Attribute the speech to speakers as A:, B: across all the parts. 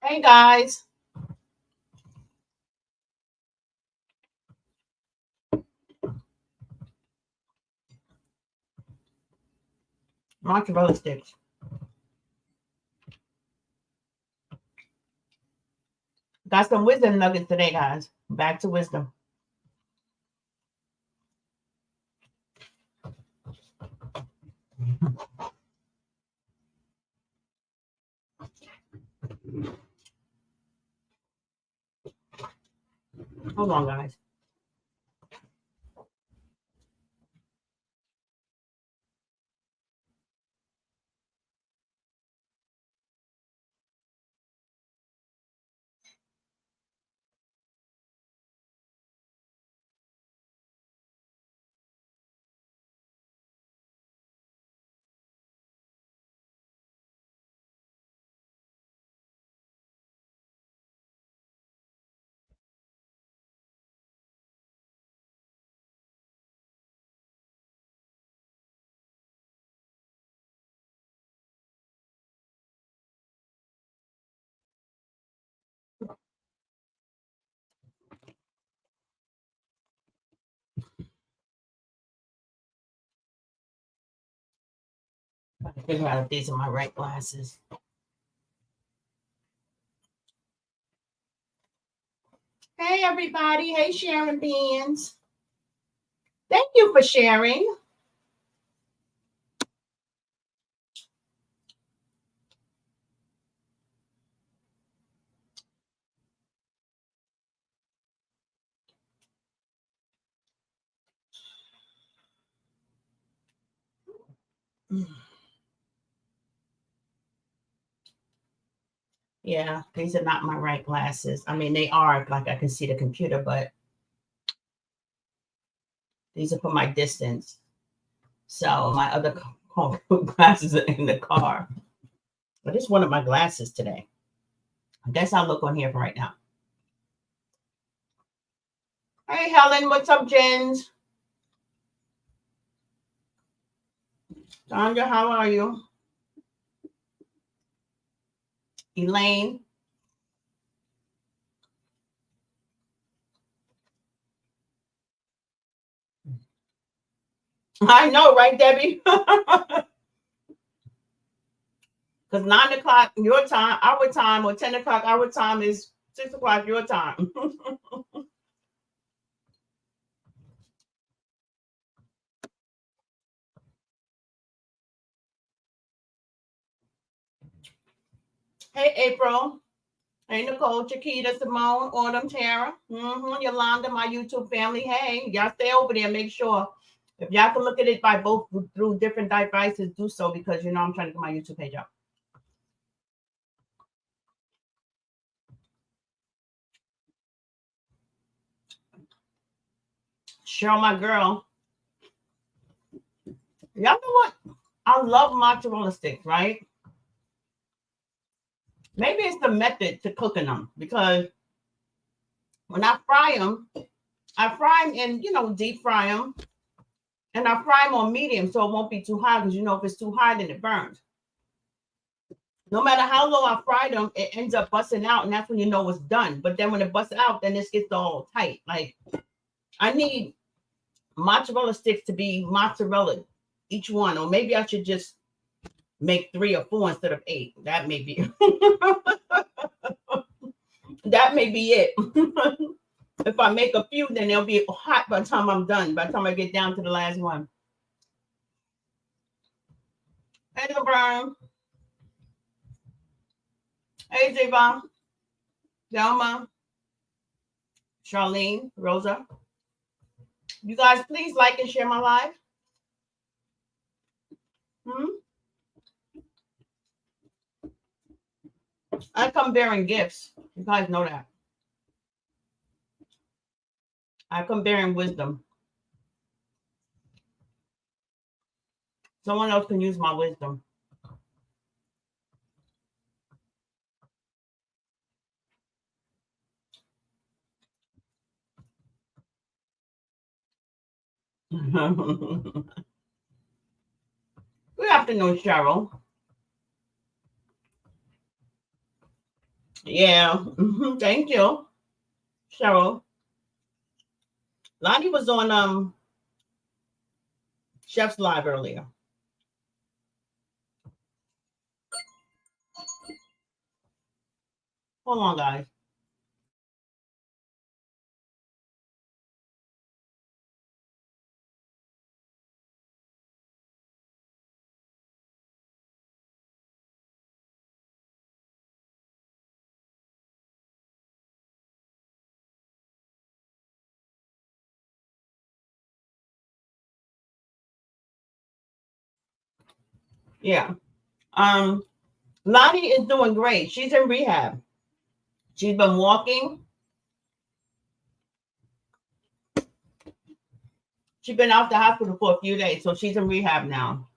A: Hey guys. Mozzarella sticks. Got some wisdom nuggets today, guys. Back to wisdom. Hold on, guys. I have to figure out if these are my right glasses. Hey everybody. Hey Sharon Beans. Thank you for sharing. Yeah, these are not my right glasses. I mean, they are like I can see the computer, but these are for my distance. So my other glasses are in the car. But it's one of my glasses today. I guess I'll look on here for right now. Hey Helen, what's up, Jens? Sandra, how are you? Elaine. I know, right, Debbie? Because 9 o'clock your time, our time, or 10 o'clock our time is 6 o'clock your time. Hey, April. Hey, Nicole, Chiquita, Simone, Autumn, Tara, Yolanda, my YouTube family. Hey, y'all stay over there. Make sure if y'all can look at it by both through different devices, do so because you know I'm trying to get my YouTube page up. Cheryl, my girl. Y'all know what? I love mozzarella sticks, right? Maybe it's the method to cooking them because when I fry them in, deep fry them, and I fry them on medium so it won't be too hot because if it's too hot, then it burns. No matter how low I fry them, it ends up busting out, and that's when you know it's done. But then when it busts out, then it gets all tight. Like I need mozzarella sticks to be mozzarella, each one, or maybe I should just make 3 or 4 instead of 8. That may be that may be it. If I make a few, then they'll be hot by the time I'm done. By the time I get down to the last one. Hey, LeBron. Hey, Javon. Delma. Charlene. Rosa. You guys, please like and share my live. I come bearing gifts. You guys know that. I come bearing wisdom. Someone else can use my wisdom. Good afternoon, Cheryl. Yeah. Thank you, Cheryl. Lonnie was on Chef's Live earlier. Hold on, guys. Yeah. Um, Lonnie is doing great. She's in rehab. She's been walking. She's been out the hospital for a few days, so she's in rehab now.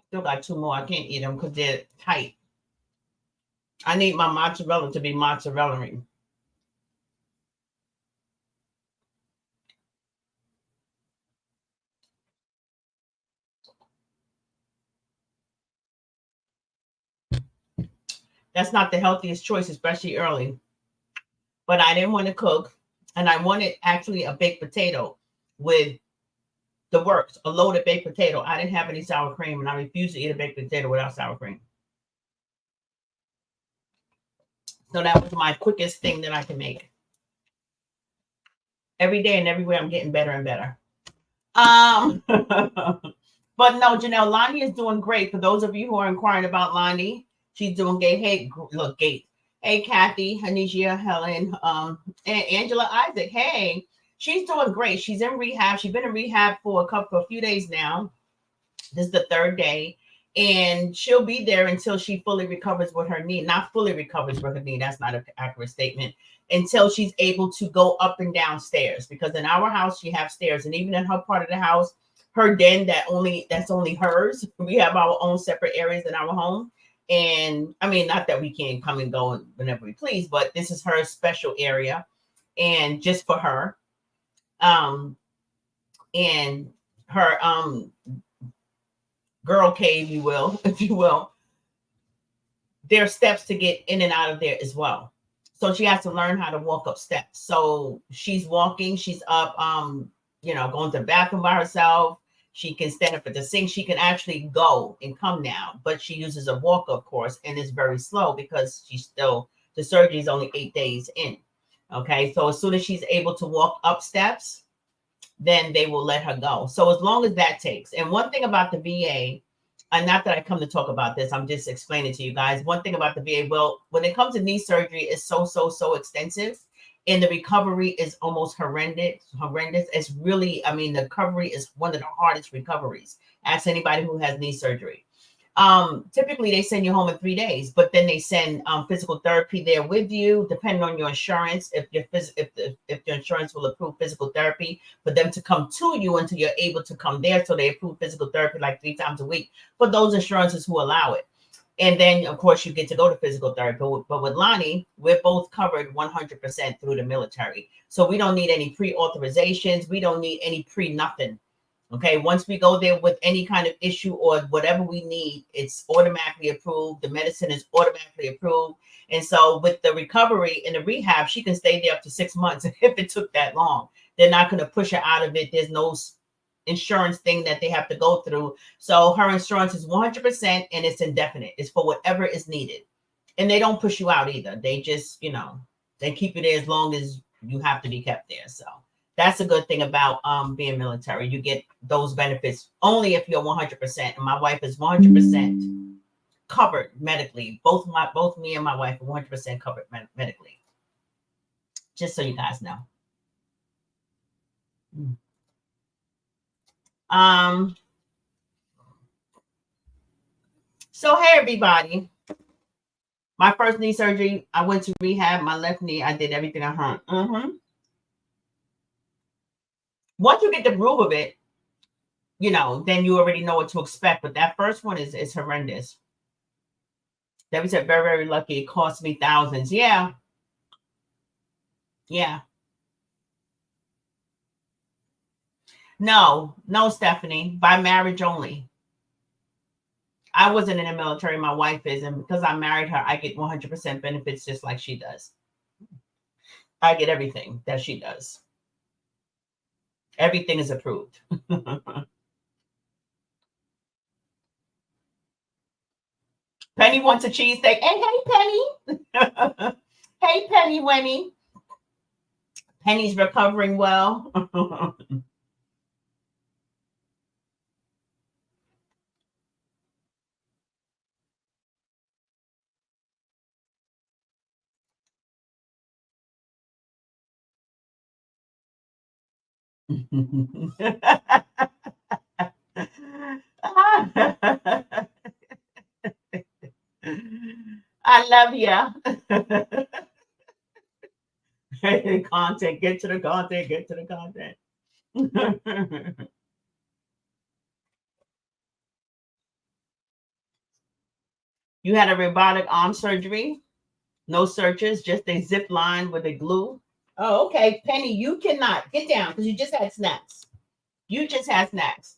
A: Still got two more. I can't eat them because they're tight. I need my mozzarella to be mozzarella. That's not the healthiest choice, especially early. But I didn't want to cook, and I wanted actually a baked potato with the works, a loaded baked potato. I didn't have any sour cream, and I refused to eat a baked potato without sour cream. So that was my quickest thing that I can make. Every day and everywhere, I'm getting better and better. But no, Janelle, Lonnie is doing great. For those of you who are inquiring about Lonnie, she's doing great. Hey, look, Gate. Hey, Kathy, Anisha, Helen, and Angela Isaac. Hey, she's doing great. She's in rehab. She's been in rehab for a few days now. This is the third day. And she'll be there until she fully recovers with her knee. Not fully recovers with her knee. That's not an accurate statement. Until she's able to go up and down stairs. Because in our house, she has stairs. And even in her part of the house, her den that's only hers. We have our own separate areas in our home. And I mean, not that we can't come and go whenever we please, but this is her special area and just for her. Um, and her girl cave, you will, if you will. There are steps to get in and out of there as well. So she has to learn how to walk up steps. So she's walking, she's up, going to the bathroom by herself. She can stand up at the sink. She can actually go and come now, but she uses a walker, of course, and it's very slow because the surgery is only 8 days in. Okay. So as soon as she's able to walk up steps, then they will let her go. So as long as that takes. And one thing about the VA, and not that I come to talk about this, I'm just explaining to you guys. One thing about the VA, well, when it comes to knee surgery, it's so extensive. And the recovery is almost horrendous. It's really, I mean, the recovery is one of the hardest recoveries. Ask anybody who has knee surgery. Typically they send you home in 3 days, but then they send physical therapy there with you, depending on your insurance. If your insurance will approve physical therapy, for them to come to you until you're able to come there. So they approve physical therapy like 3 times a week for those insurances who allow it. And then, of course, you get to go to physical therapy. But with Lonnie, we're both covered 100% through the military. So we don't need any pre-authorizations. We don't need any pre-nothing. Okay, once we go there with any kind of issue or whatever we need, it's automatically approved. The medicine is automatically approved. And so with the recovery and the rehab, she can stay there up to 6 months if it took that long. They're not going to push her out of it. There's no insurance thing that they have to go through. So her insurance is 100% and it's indefinite. It's for whatever is needed. And they don't push you out either. They just, they keep you there as long as you have to be kept there. So that's a good thing about being military. You get those benefits only if you're 100%. And my wife is 100% covered medically. Both me and my wife are 100% covered medically. Just so you guys know. So hey everybody. My first knee surgery, I went to rehab. My left knee, I did everything I heard. Once you get the groove of it, then you already know what to expect. But that first one is horrendous. Debbie said, very, very lucky. It cost me thousands. Yeah. Yeah. No, Stephanie, by marriage only. I wasn't in the military. My wife is, and because I married her, I get 100% benefits just like she does. I get everything that she does. Everything is approved. Penny wants a cheesesteak. Hey, Penny. Hey, Penny Wenny. Penny's recovering well. I love you. Content, get to the content, get to the content. You had a robotic arm surgery, no searches, just a zip line with a glue. Oh, okay. Penny, you cannot get down because you just had snacks. You just had snacks.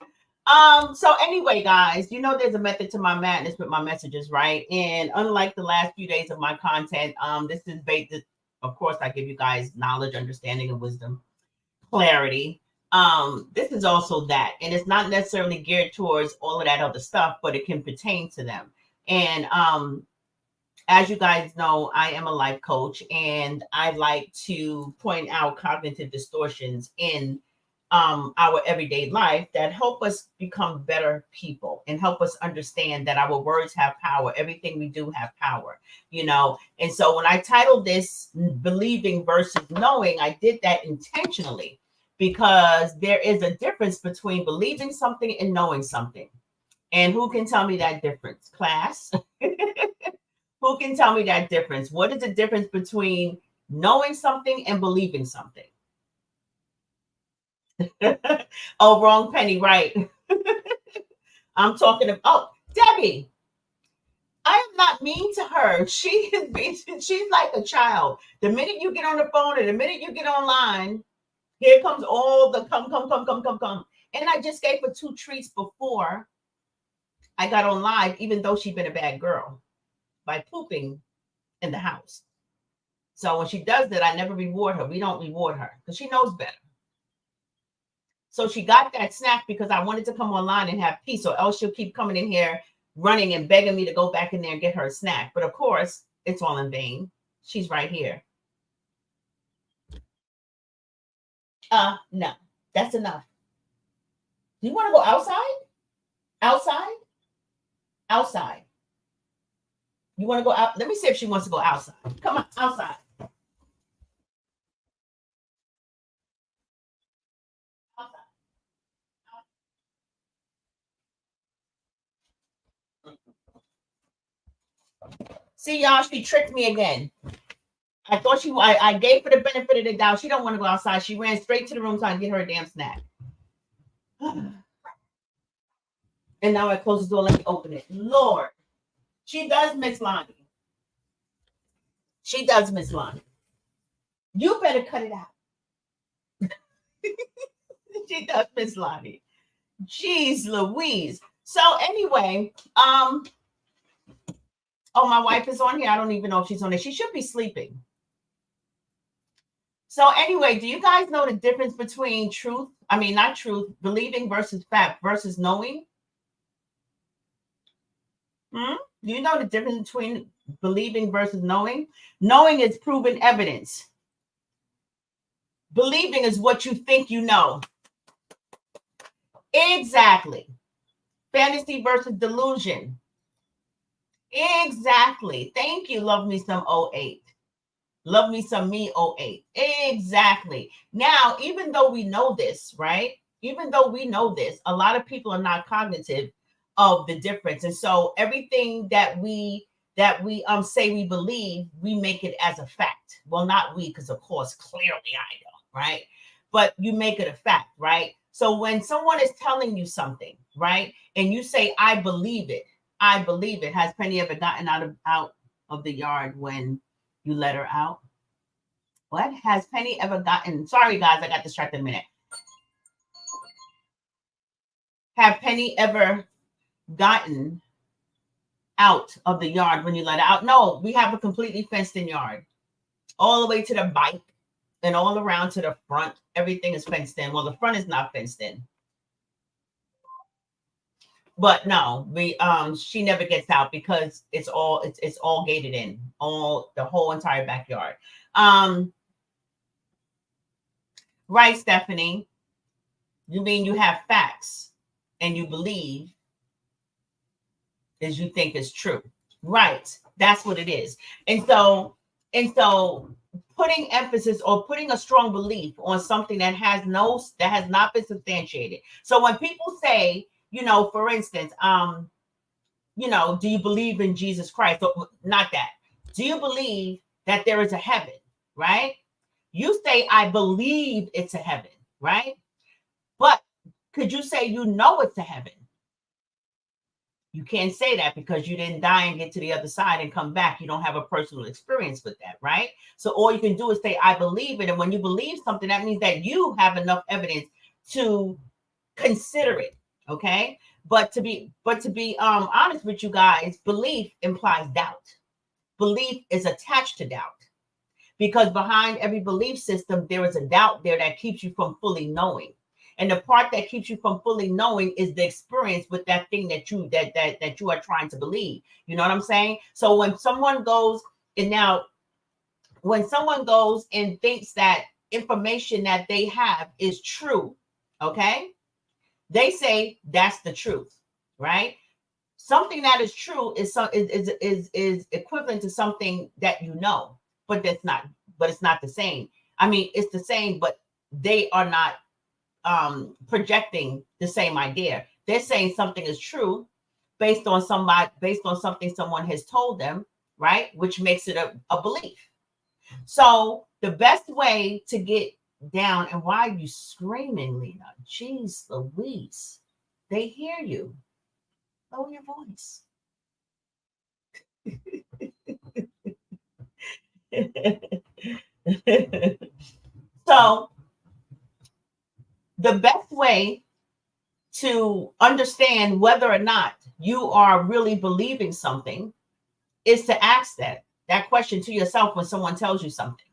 A: So anyway, guys, you know there's a method to my madness with my messages, right? And unlike the last few days of my content, this is based, of course, I give you guys knowledge, understanding, and wisdom, clarity. This is also that, and it's not necessarily geared towards all of that other stuff, but it can pertain to them. And as you guys know, I am a life coach, and I like to point out cognitive distortions in our everyday life that help us become better people and help us understand that our words have power. Everything we do have power, you know. And so when I titled this "Believing versus Knowing," I did that intentionally because there is a difference between believing something and knowing something. And who can tell me that difference, class? Who can tell me that difference? What is the difference between knowing something and believing something? Oh, wrong Penny, right. I'm talking about, oh, Debbie. I am not mean to her. She is she's like a child. The minute you get on the phone and the minute you get online, here comes all the come. And I just gave her 2 treats before I got on live, even though she's been a bad girl by pooping in the house. So when she does that, I never reward her. We don't reward her because she knows better. So she got that snack because I wanted to come online and have peace, or else she'll keep coming in here running and begging me to go back in there and get her a snack. But of course, it's all in vain. She's right here. No, that's enough. Do you want to go outside? Outside? Outside. You want to go out? Let me see if she wants to go outside. Come on, outside. See, y'all, she tricked me again. I thought I gave her the benefit of the doubt. She don't want to go outside. She ran straight to the room trying to get her a damn snack. And now I close the door. Let me open it. Lord, she does miss Lonnie. She does miss Lonnie. You better cut it out. She does miss Lonnie. Jeez Louise. So anyway, oh, my wife is on here. I don't even know if she's on there. She should be sleeping. So anyway, do you guys know the difference between truth? I mean, not truth, believing versus fact versus knowing? Do you know the difference between believing versus knowing? Knowing is proven evidence. Believing is what you think you know. Exactly. Fantasy versus delusion. Exactly. Thank you. Love me some '08. Love me some me '08. Exactly. Now, even though we know this, right? Even though we know this, a lot of people are not cognitive of the difference. And so everything that we say we believe, we make it as a fact. Well, not we, because of course, clearly I know, right? But you make it a fact, right? So when someone is telling you something, right, and you say, I believe it, I believe it. Has Penny ever gotten out of the yard when you let her out? What has Penny ever gotten? Sorry, guys, I got distracted a minute. Have Penny ever gotten out of the yard when you let her out? No, we have a completely fenced in yard. All the way to the bike and all around to the front. Everything is fenced in. Well, the front is not fenced in. But no, we she never gets out because it's all gated in, all the whole entire backyard. Right, Stephanie. You mean you have facts and you believe as you think is true. Right. That's what it is. And so putting emphasis or putting a strong belief on something that has not been substantiated. So when people say, for instance, do you believe in Jesus Christ? Or, not that. Do you believe that there is a heaven? Right? You say, I believe it's a heaven, right? But could you say you know it's a heaven? You can't say that because you didn't die and get to the other side and come back. You don't have a personal experience with that, right? So all you can do is say, I believe it. And when you believe something, that means that you have enough evidence to consider it. Okay. But to be honest with you guys, belief implies doubt. Belief is attached to doubt because behind every belief system, there is a doubt there that keeps you from fully knowing. And the part that keeps you from fully knowing is the experience with that thing that you are trying to believe. You know what I'm saying? So when someone goes and thinks that information that they have is true, okay, they say that's the truth, right? Something that is true is equivalent to something that you know, but it's not the same. I mean, it's the same, but they are not projecting the same idea. They're saying something is true based on something someone has told them, right? Which makes it a belief. So the best way to get down, and why are you screaming, Lena? Jeez Louise. They hear you. Lower your voice. So the best way to understand whether or not you are really believing something is to ask that question to yourself when someone tells you something,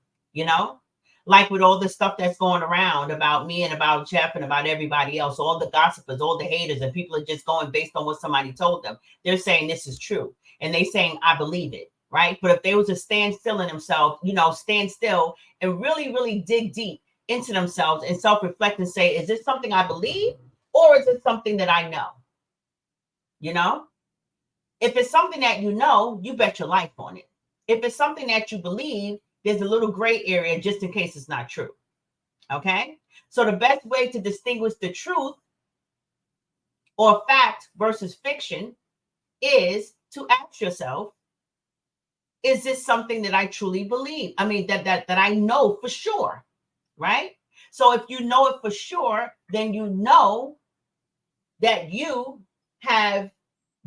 A: like with all the stuff that's going around about me and about Jeff and about everybody else, all the gossipers, all the haters, and people are just going based on what somebody told them. They're saying this is true. And they saying, I believe it. Right. But if they was to stand still in themselves, stand still and really, really dig deep into themselves and self-reflect and say, is this something I believe or is it something that I know? If it's something that you bet your life on it. If it's something that you believe, there's a little gray area just in case it's not true. Okay. So the best way to distinguish the truth or fact versus fiction is to ask yourself, is this something that I truly believe? I mean, that I know for sure, right? So if you know it for sure, then you know that you have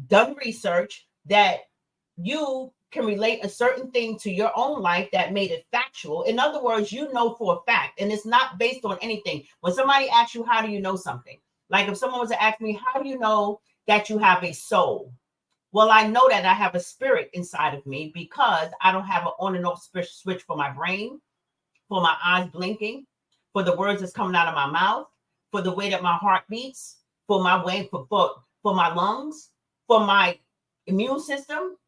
A: done research, that you can relate a certain thing to your own life that made it factual. In other words, you know for a fact, and it's not based on anything. When somebody asks you, how do you know something? Like if someone was to ask me, how do you know that you have a soul? Well, I know that I have a spirit inside of me because I don't have an on and off switch for my brain, for my eyes blinking, for the words that's coming out of my mouth, for the way that my heart beats, for my way, for my lungs, for my immune system,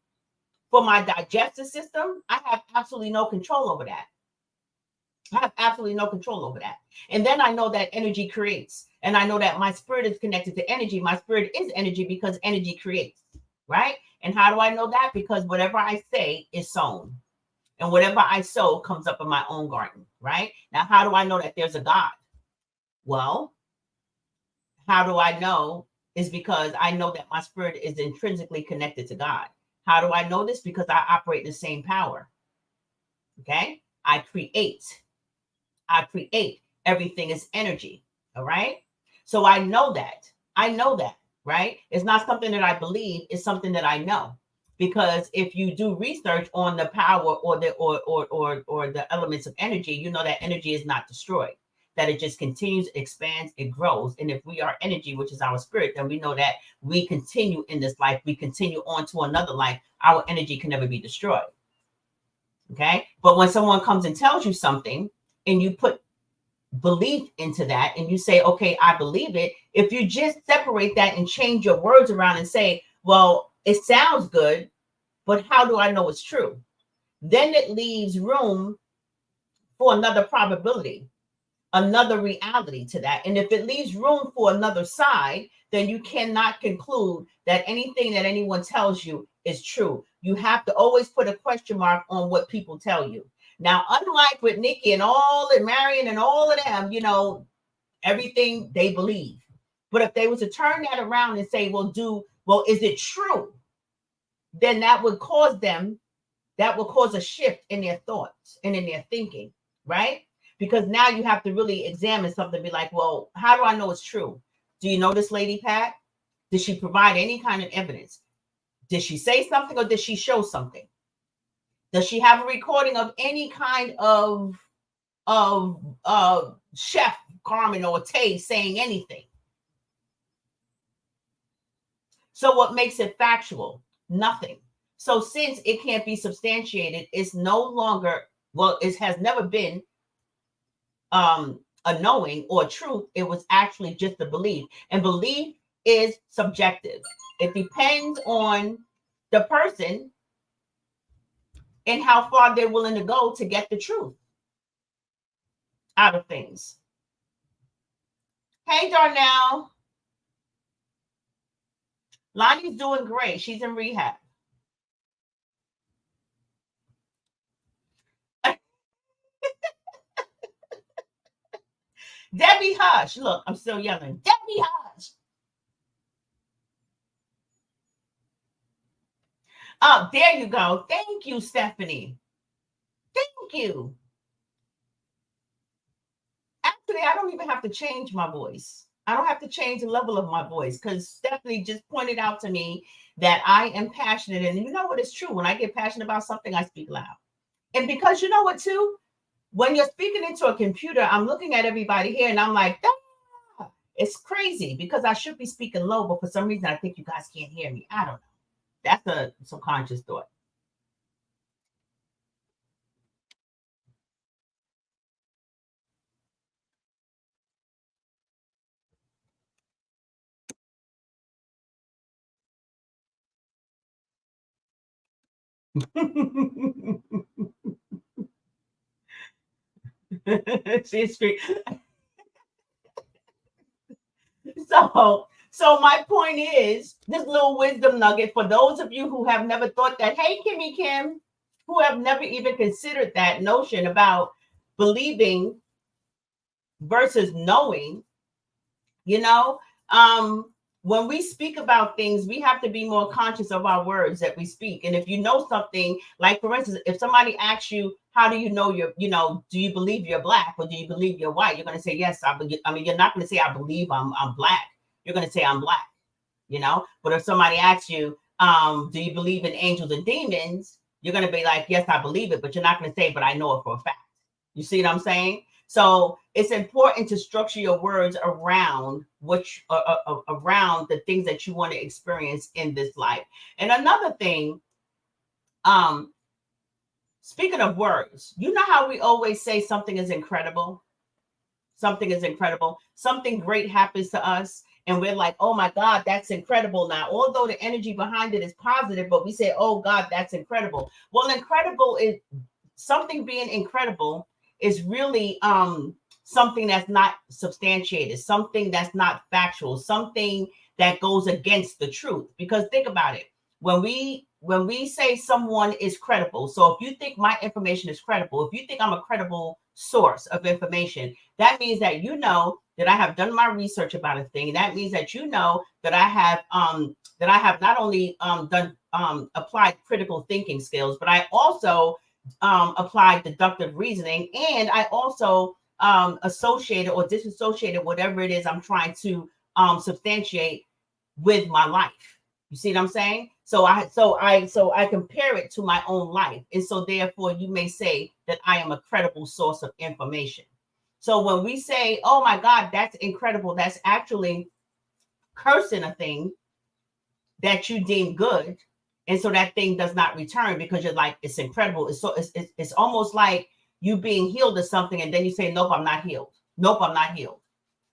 A: for my digestive system. I have absolutely no control over that. I have absolutely no control over that. And then I know that energy creates. And I know that my spirit is connected to energy. My spirit is energy because energy creates. Right? And how do I know that? Because whatever I say is sown. And whatever I sow comes up in my own garden. Right? Now, how do I know that there's a God? Well, how do I know? Is because I know that my spirit is intrinsically connected to God. How do I know this? Because I operate in the same power. Okay? I create. Everything is energy. All right? So I know that. Right? It's not something that I believe, it's something that I know. Because if you do research on the power or the elements of energy, you know that energy is not destroyed. that it just continues, expands, it grows. And if we are energy, which is our spirit, then we know that we continue in this life, we continue on to another life. Our energy can never be destroyed. Okay. But when someone comes and tells you something and you put belief into that and you say, okay, I believe it. If you just separate that and change your words around and say, well, it sounds good, but how do I know it's true? Then it leaves room for another probability, another reality to that. And if it leaves room for another side, then you cannot conclude that anything that anyone tells you is true. You have to always put a question mark on what people tell you. Now, unlike with Nikki and all and Marion and all of them, you know, everything they believe. But if they were to turn that around and say, well, is it true? Then that would cause a shift in their thoughts and in their thinking, right? Because now you have to really examine something, be like, well, how do I know it's true? Do you know this lady, Pat? Did she provide any kind of evidence? Did she say something or did she show something? Does she have a recording of any kind of Chef Carmen or Tay saying anything? So what makes it factual? Nothing. So since it can't be substantiated, it's no longer, well, it has never been a knowing or truth. It was actually just a belief. And belief is subjective. It depends on the person and how far they're willing to go to get the truth out of things. Hey, Darnell. Lonnie's doing great. She's in rehab. Debbie Hush. Look, I'm still yelling. Debbie Hush. Oh, there you go. Thank you, Stephanie. Thank you. Actually, I don't even have to change my voice. I don't have to change the level of my voice because Stephanie just pointed out to me that I am passionate. And you know what? It's true. When I get passionate about something, I speak loud. And because you know what, too? When you're speaking into a computer, I'm looking at everybody here and I'm like, ah, it's crazy because I should be speaking low, but for some reason, I think you guys can't hear me. I don't know. That's a subconscious thought. She's so my point is this little wisdom nugget for those of you who have never thought that, hey, Kimmy Kim, who have never even considered that notion about believing versus knowing, you know, when we speak about things, we have to be more conscious of our words that we speak. And if you know something, like for instance, if somebody asks you, how do you know do you believe you're black or do you believe you're white? You're going to say, yes, I believe. I mean, you're not going to say, I believe I'm black. You're going to say, I'm black, But if somebody asks you, do you believe in angels and demons? You're going to be like, yes, I believe it, but you're not going to say, but I know it for a fact. You see what I'm saying? So it's important to structure your words around around the things that you want to experience in this life. And another thing, speaking of words, you know how we always say something is incredible? Something is incredible. Something great happens to us. And we're like, oh my God, that's incredible. Now, although the energy behind it is positive, but we say, oh God, that's incredible. Well, incredible is something being incredible is really something that's not substantiated, something that's not factual, something that goes against the truth. Because think about it. When we say someone is credible, so if you think my information is credible, if you think I'm a credible source of information, that means that you know that I have done my research about a thing. That means that you know that I have not only done applied critical thinking skills, but I also applied deductive reasoning, and I also associated or disassociated whatever it is I'm trying to substantiate with my life. You see what I'm saying? So I compare it to my own life, and so therefore you may say that I am a credible source of information. So when we say, oh my God, that's incredible, that's actually cursing a thing that you deem good. And so that thing does not return because you're like, it's incredible. It's almost like you being healed of something. And then you say, nope, I'm not healed. Nope, I'm not healed.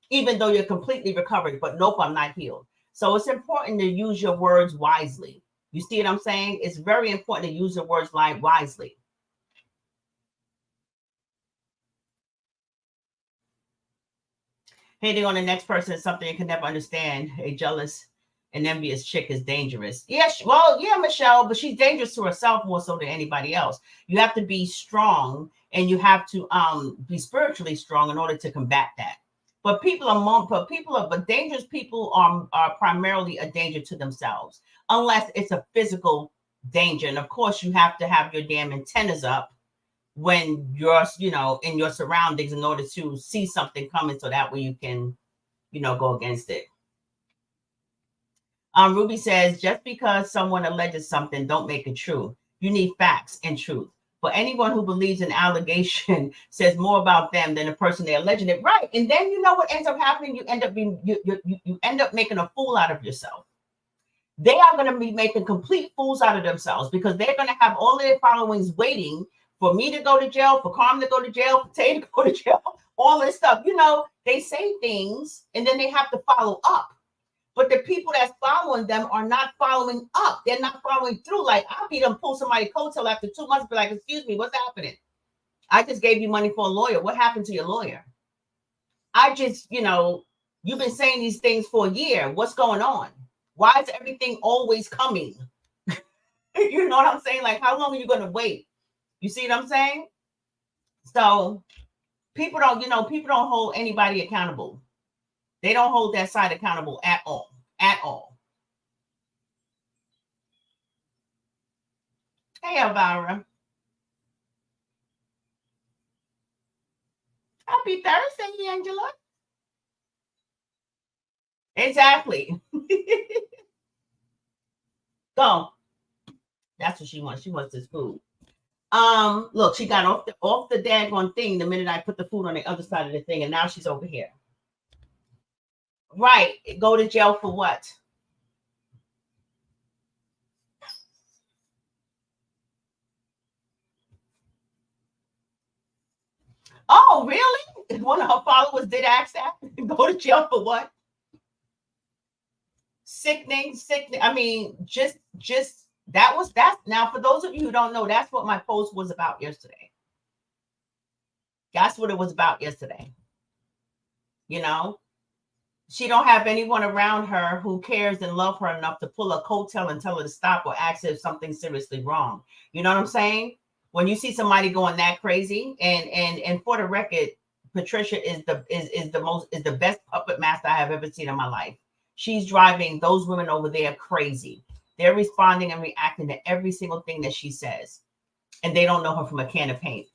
A: Even though you're completely recovered, but nope, I'm not healed. So it's important to use your words wisely. You see what I'm saying? It's very important to use your words wisely. Hating on the next person is something you can never understand. A jealous and envious chick is dangerous. Yes, well, yeah, Michelle, but she's dangerous to herself more so than anybody else. You have to be strong, and you have to be spiritually strong in order to combat that. But but dangerous people are primarily a danger to themselves, unless it's a physical danger. And of course, you have to have your damn antennas up when you're, in your surroundings in order to see something coming, so that way you can, go against it. Ruby says, just because someone alleges something, don't make it true. You need facts and truth. But anyone who believes an allegation says more about them than the person they're alleging it. Right. And then you know what ends up happening? You end up being you end up making a fool out of yourself. They are going to be making complete fools out of themselves because they're going to have all of their followings waiting for me to go to jail, for Carmen to go to jail, for Tay to go to jail, all this stuff. They say things and then they have to follow up. But the people that's following them are not following up. They're not following through. Like, I'll be them pull somebody coattail after 2 months, be like, excuse me, what's happening? I just gave you money for a lawyer. What happened to your lawyer? I just, you've been saying these things for a year. What's going on? Why is everything always coming? You know what I'm saying? Like, how long are you going to wait? You see what I'm saying? So people don't hold anybody accountable. They don't hold that side accountable at all. At all. Hey, Elvira. Happy Thursday, Angela. Exactly. Go. That's what she wants. She wants this food. Look, she got off the daggone thing the minute I put the food on the other side of the thing, and now she's over here. Right. Go to jail for what? Oh, really? One of her followers did ask that. Go to jail for what? Sickening. I mean, just that. Now, for those of you who don't know, that's what my post was about yesterday. That's what it was about yesterday. She don't have anyone around her who cares and love her enough to pull a coattail and tell her to stop or ask if something's seriously wrong. You know what I'm saying? When you see somebody going that crazy, and for the record, Patricia is the best puppet master I have ever seen in my life. She's driving those women over there crazy. They're responding and reacting to every single thing that she says. And they don't know her from a can of paint,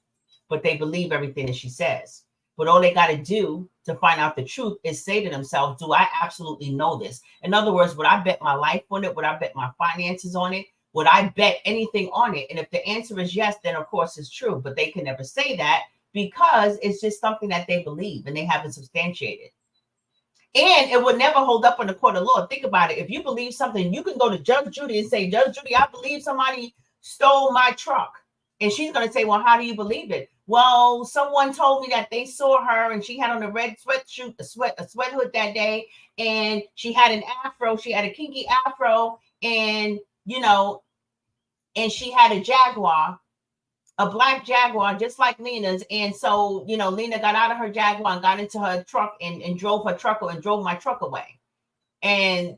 A: but they believe everything that she says. But all they got to do to find out the truth is say to themselves, do I absolutely know this? In other words, would I bet my life on it? Would I bet my finances on it? Would I bet anything on it? And if the answer is yes, then of course it's true. But they can never say that because it's just something that they believe and they haven't substantiated. And it would never hold up in the court of law. Think about it. If you believe something, you can go to Judge Judy and say, Judge Judy, I believe somebody stole my truck. And she's going to say, well, how do you believe it? Well, someone told me that they saw her and she had on a red sweatshirt, a sweat hood that day. And she had an afro. She had a kinky afro. And, and she had a Jaguar, a black Jaguar, just like Lena's. And so, Lena got out of her Jaguar and got into her truck and drove her truck and drove my truck away. And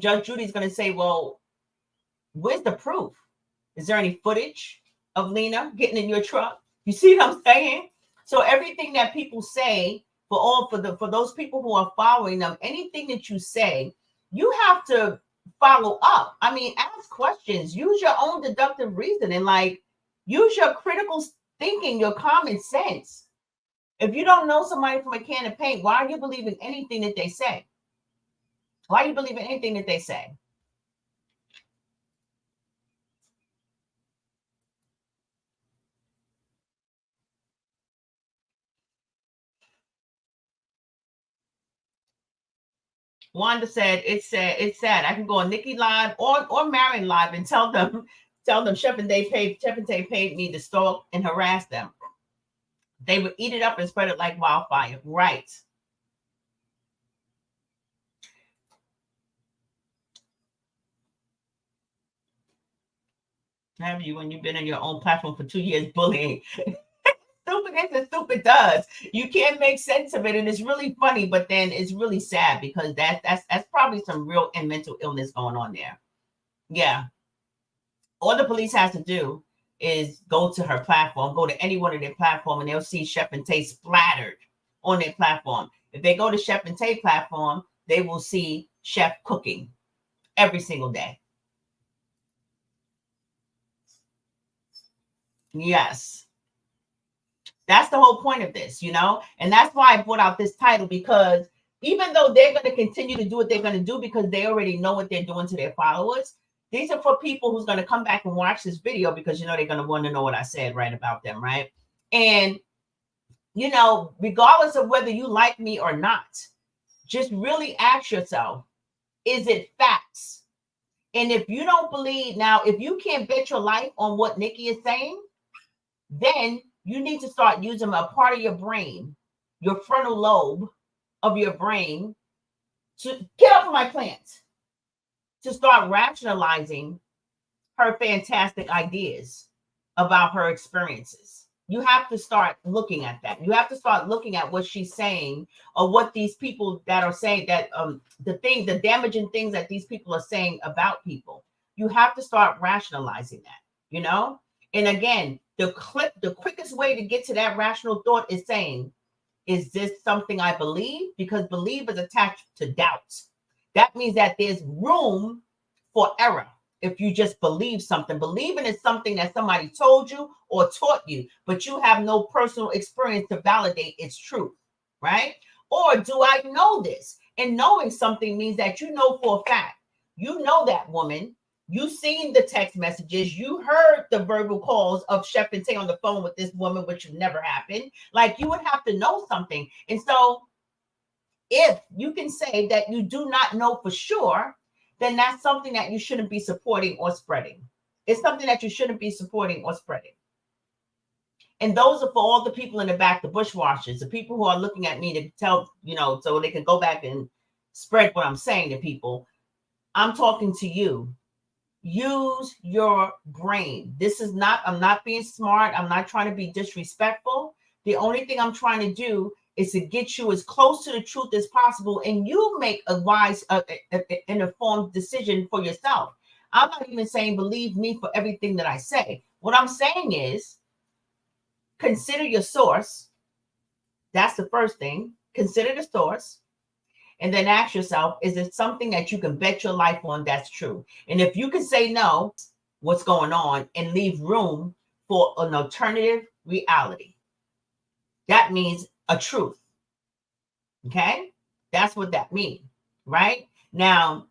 A: Judge Judy's going to say, well, where's the proof? Is there any footage of Lena getting in your truck? You see what I'm saying? So everything that people say, for those people who are following them, anything that you say, you have to follow up. I mean, ask questions, use your own deductive reasoning, like use your critical thinking, your common sense. If you don't know somebody from a can of paint, why are you believing anything that they say? Why are you believing anything that they say? Wanda said, it's sad. I can go on Nikki Live or Marion Live and tell them Chef and Day paid me to stalk and harass them. They would eat it up and spread it like wildfire. Right. Have you, when you've been on your own platform for 2 years, bullying? Stupid is and stupid does. You can't make sense of it, and it's really funny, but then it's really sad because that's probably some real and mental illness going on there. Yeah. All the police has to do is go to her platform, go to any one of their platform, and they'll see Chef and Tay splattered on their platform. If they go to Chef and Tay platform, they will see Chef cooking every single day. Yes. That's the whole point of this, and that's why I brought out this title, because even though they're going to continue to do what they're going to do because they already know what they're doing to their followers, these are for people who's going to come back and watch this video because they're going to want to know what I said right about them, right? And regardless of whether you like me or not, just really ask yourself, is it facts? And if you don't believe, now if you can't bet your life on what Nikki is saying, then you need to start using a part of your brain, your frontal lobe of your brain, to get off of my plants, to start rationalizing her fantastic ideas about her experiences. You have to start looking at that. You have to start looking at what she's saying, or what these people that are saying, that the damaging things that these people are saying about people. You have to start rationalizing that, And again, the quickest way to get to that rational thought is saying, is this something I believe? Because believe is attached to doubt. That means that there's room for error. If you just believe something, believing is something that somebody told you or taught you, but you have no personal experience to validate its truth, right? Or do I know this? And knowing something means that you know for a fact. You know that woman. You seen the text messages. You heard the verbal calls of Chef and Tay on the phone with this woman, which never happened. Like, you would have to know something. And so if you can say that you do not know for sure, then that's something that you shouldn't be supporting or spreading. It's something that you shouldn't be supporting or spreading. And those are for all the people in the back, the bushwashers, the people who are looking at me to tell, so they can go back and spread what I'm saying to people. I'm talking to you. Use your brain. I'm not being smart. I'm not trying to be disrespectful. The only thing I'm trying to do is to get you as close to the truth as possible, and you make a wise and informed decision for yourself. I'm not even saying believe me for everything that I say. What I'm saying is consider your source. That's the first thing. Consider the source. And then ask yourself, is it something that you can bet your life on that's true? And if you can say no, what's going on, and leave room for an alternative reality, that means a truth. Okay? That's what that means, right? Now,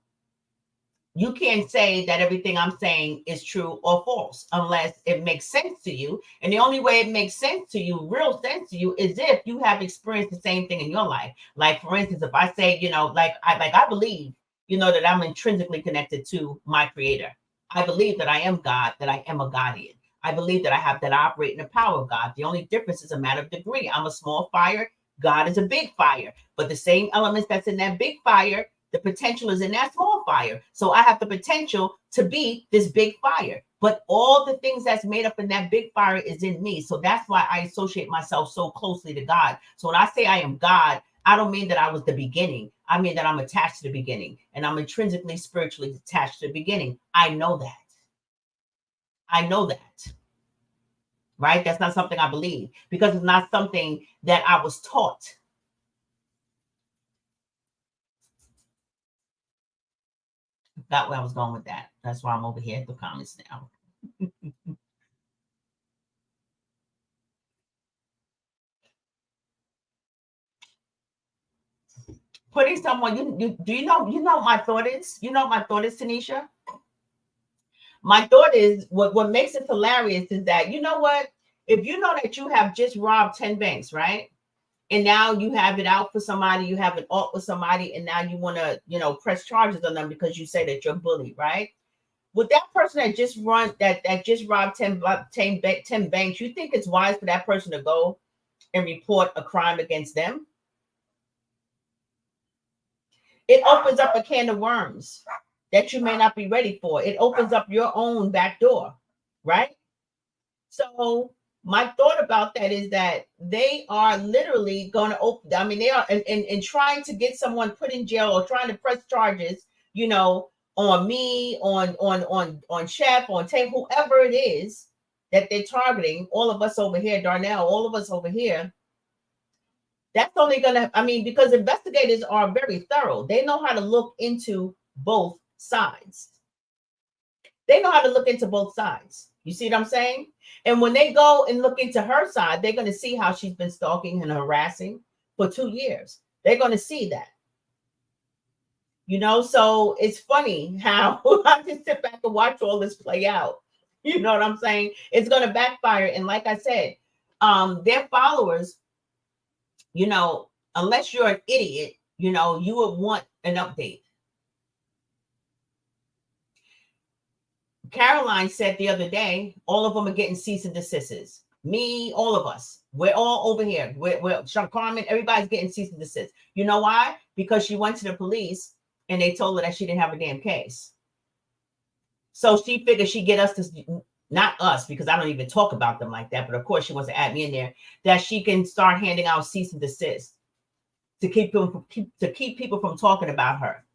A: you can't say that everything I'm saying is true or false unless it makes sense to you. And the only way it makes sense to you, real sense to you, is if you have experienced the same thing in your life. Like, for instance, if I say, I believe, that I'm intrinsically connected to my creator. I believe that I am God, that I am a guardian. I believe that I operate in the power of God. The only difference is a matter of degree. I'm a small fire. God is a big fire. But the same elements that's in that big fire, the potential is in that small fire. So I have the potential to be this big fire. But all the things that's made up in that big fire is in me. So that's why I associate myself so closely to God. So when I say I am God, I don't mean that I was the beginning. I mean that I'm attached to the beginning. And I'm intrinsically, spiritually attached to the beginning. I know that. I know that. Right? That's not something I believe, because it's not something that I was taught. That's where I was going with that. That's why I'm over here at the comments now. Putting someone, do you know my thought is? You know my thought is, Tanisha? My thought is, what makes it hilarious is that, you know what? If you know that you have just robbed 10 banks, right? and now you have it out for somebody, you have it out with somebody, and now you want to, press charges on them because you say that you're bullied, right? With that person that just just robbed 10 banks, you think it's wise for that person to go and report a crime against them? It opens up a can of worms that you may not be ready for. It opens up your own back door, right? So my thought about that is that they are literally going to open. I mean, they are in trying to get someone put in jail or trying to press charges, on me, on Chef, on Tay, whoever it is that they're targeting. All of us over here, Darnell, all of us over here. That's only going to, because investigators are very thorough. They know how to look into both sides. They know how to look into both sides. You see what I'm saying? And when they go and look into her side, they're going to see how she's been stalking and harassing for 2 years. They're going to see that. So it's funny how I just sit back and watch all this play out. You know what I'm saying? It's going to backfire. And like I said, their followers, unless you're an idiot, you would want an update. Caroline said the other day, all of them are getting cease and desists. Me, all of us. We're all over here. We're Sean Carmen, everybody's getting cease and desist. You know why? Because she went to the police and they told her that she didn't have a damn case. So she figured she'd get us to, not us, because I don't even talk about them like that, but of course she wants to add me in there, that she can start handing out cease and desist to keep people from talking about her.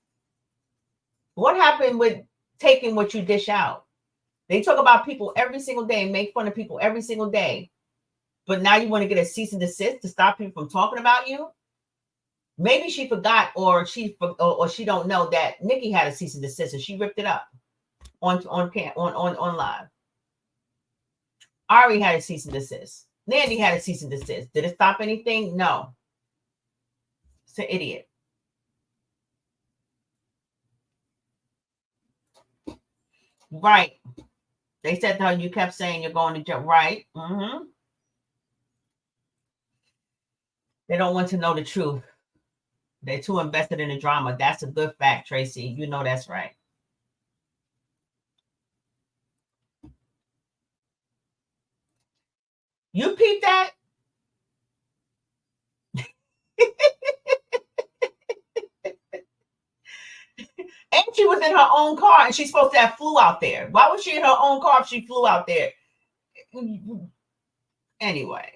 A: What happened with taking what you dish out? They talk about people every single day and make fun of people every single day. But now you want to get a cease and desist to stop people from talking about you? Maybe she forgot or she don't know that Nikki had a cease and desist and she ripped it up on live. Ari had a cease and desist. Nandy had a cease and desist. Did it stop anything? No. It's an idiot. Right. They said to her, you kept saying you're going to jail. Right. Mm-hmm. They don't want to know the truth. They're too invested in the drama. That's a good fact, Tracy. You know that's right. You peeped that? And she was in her own car and she's supposed to have flew out there. Why was she in her own car if she flew out there? Anyway.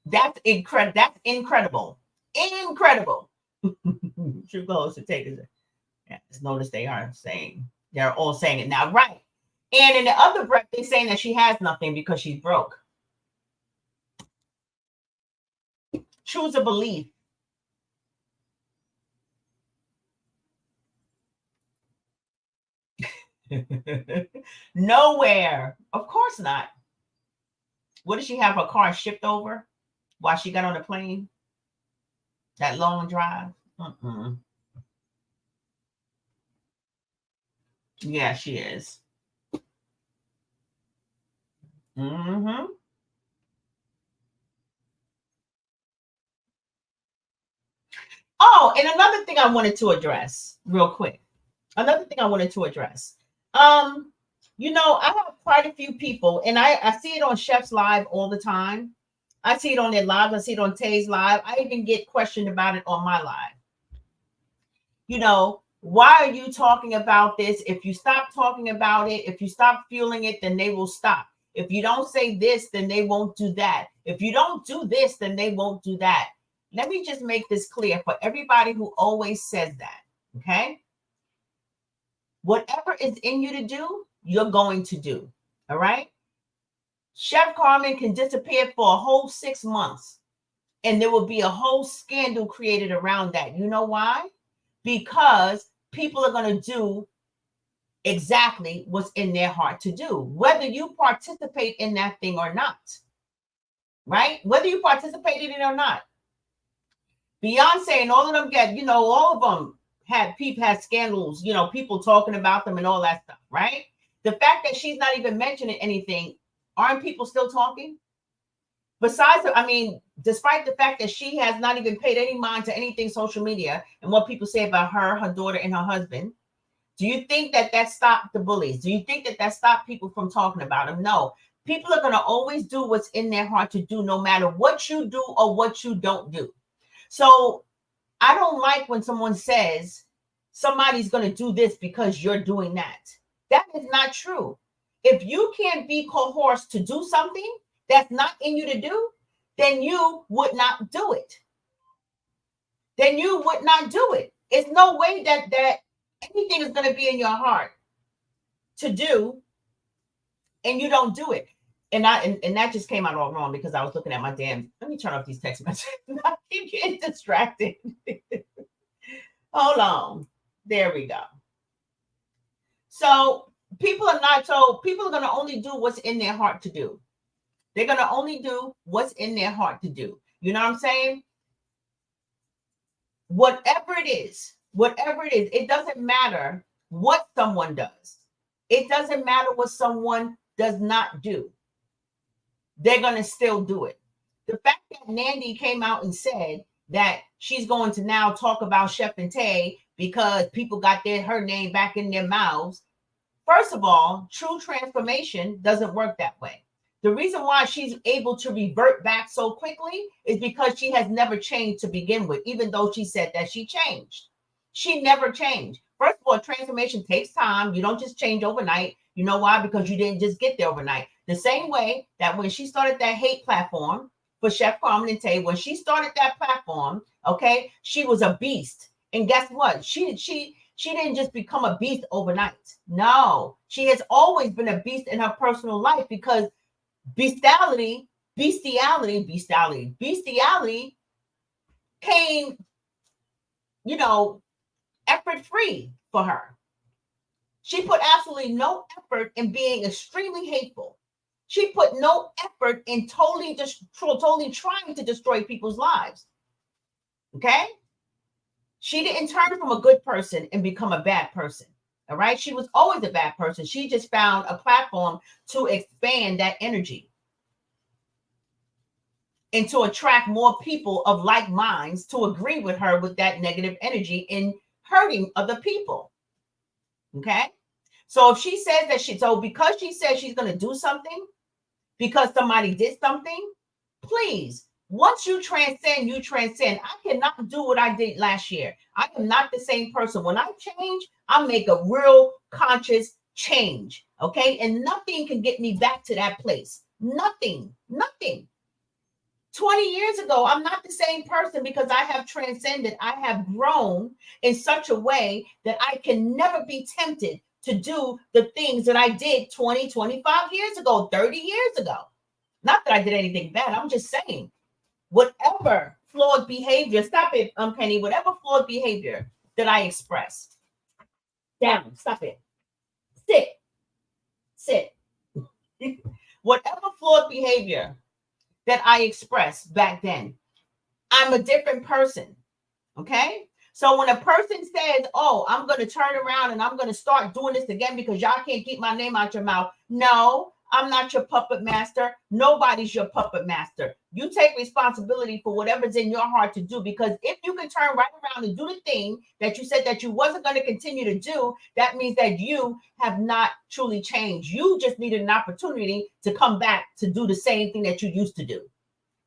A: That's incredible. That's incredible. Incredible. True goals to take it. Yeah, just notice they're all saying it now, right? And in the other breath, they're saying that she has nothing because she's broke. Choose a belief. Nowhere. Of course not. What did she have her car shipped over while she got on the plane? That long drive? Mm-mm. Yeah, she is. Mm-hmm. Oh, and another thing I wanted to address real quick. I have quite a few people, and I see it on Chef's Live all the time. I see it on their lives. I see it on Tay's live. I even get questioned about it on my live. Why are you talking about this? If you stop talking about it, if you stop fueling it, then they will stop. If you don't say this, then they won't do that. If you don't do this, then they won't do that. Let me just make this clear for everybody who always says that, okay? Whatever is in you to do, you're going to do, all right? Chef Carmen can disappear for a whole 6 months, and there will be a whole scandal created around that. You know why? Because people are going to do exactly what's in their heart to do, whether you participate in that thing or not, right? Whether you participated in it or not. Beyonce and all of them all of them had scandals, people talking about them and all that stuff, right? The fact that she's not even mentioning anything, aren't people still talking? Besides, I mean, despite the fact that she has not even paid any mind to anything social media and what people say about her, her daughter, and her husband, do you think that that stopped the bullies? Do you think that that stopped people from talking about them? No. People are going to always do what's in their heart to do, no matter what you do or what you don't do. So I don't like when someone says somebody's going to do this because you're doing that. That is not true. If you can't be coerced to do something that's not in you to do, then you would not do it. Then you would not do it. It's no way that anything is going to be in your heart to do and you don't do it. And that just came out all wrong because I was looking at my damn. Let me turn off these text messages. I keep getting distracted. Hold on. There we go. So people are going to only do what's in their heart to do. They're going to only do what's in their heart to do. You know what I'm saying? Whatever it is, it doesn't matter what someone does. It doesn't matter what someone does not do. They're going to still do it. The fact that Nandy came out and said that she's going to now talk about Chef and Tay because people got her name back in their mouths. First of all, true transformation doesn't work that way. The reason why she's able to revert back so quickly is because she has never changed to begin with, even though she said that she changed. She never changed. First of all, transformation takes time. You don't just change overnight. You know why? Because you didn't just get there overnight. The same way that when she started that hate platform for Chef Carmen and Tay, when she started that platform, okay, she was a beast. And guess what? She didn't just become a beast overnight. No, she has always been a beast in her personal life because bestiality came, effort free for her. She put absolutely no effort in being extremely hateful. She put no effort in totally trying to destroy people's lives. Okay? She didn't turn from a good person and become a bad person. All right? She was always a bad person. She just found a platform to expand that energy and to attract more people of like minds to agree with her with that negative energy in hurting other people. Okay? So if she says that because she says she's going to do something, because somebody did something, please, once you transcend, you transcend. I cannot do what I did last year. I am not the same person. When I change, I make a real conscious change. Okay? And nothing can get me back to that place. Nothing. 20 years ago, I'm not the same person because I have transcended. I have grown in such a way that I can never be tempted to do the things that I did 20, 25 years ago, 30 years ago. Not that I did anything bad. I'm just saying, whatever flawed behavior, stop it, Penny, whatever flawed behavior that I expressed, down, stop it, sit. Whatever flawed behavior that I expressed back then, I'm a different person. Okay? So when a person says, oh, I'm going to turn around and I'm going to start doing this again because y'all can't keep my name out your mouth. No, I'm not your puppet master. Nobody's your puppet master. You take responsibility for whatever's in your heart to do, because if you can turn right around and do the thing that you said that you wasn't going to continue to do, that means that you have not truly changed. You just needed an opportunity to come back to do the same thing that you used to do.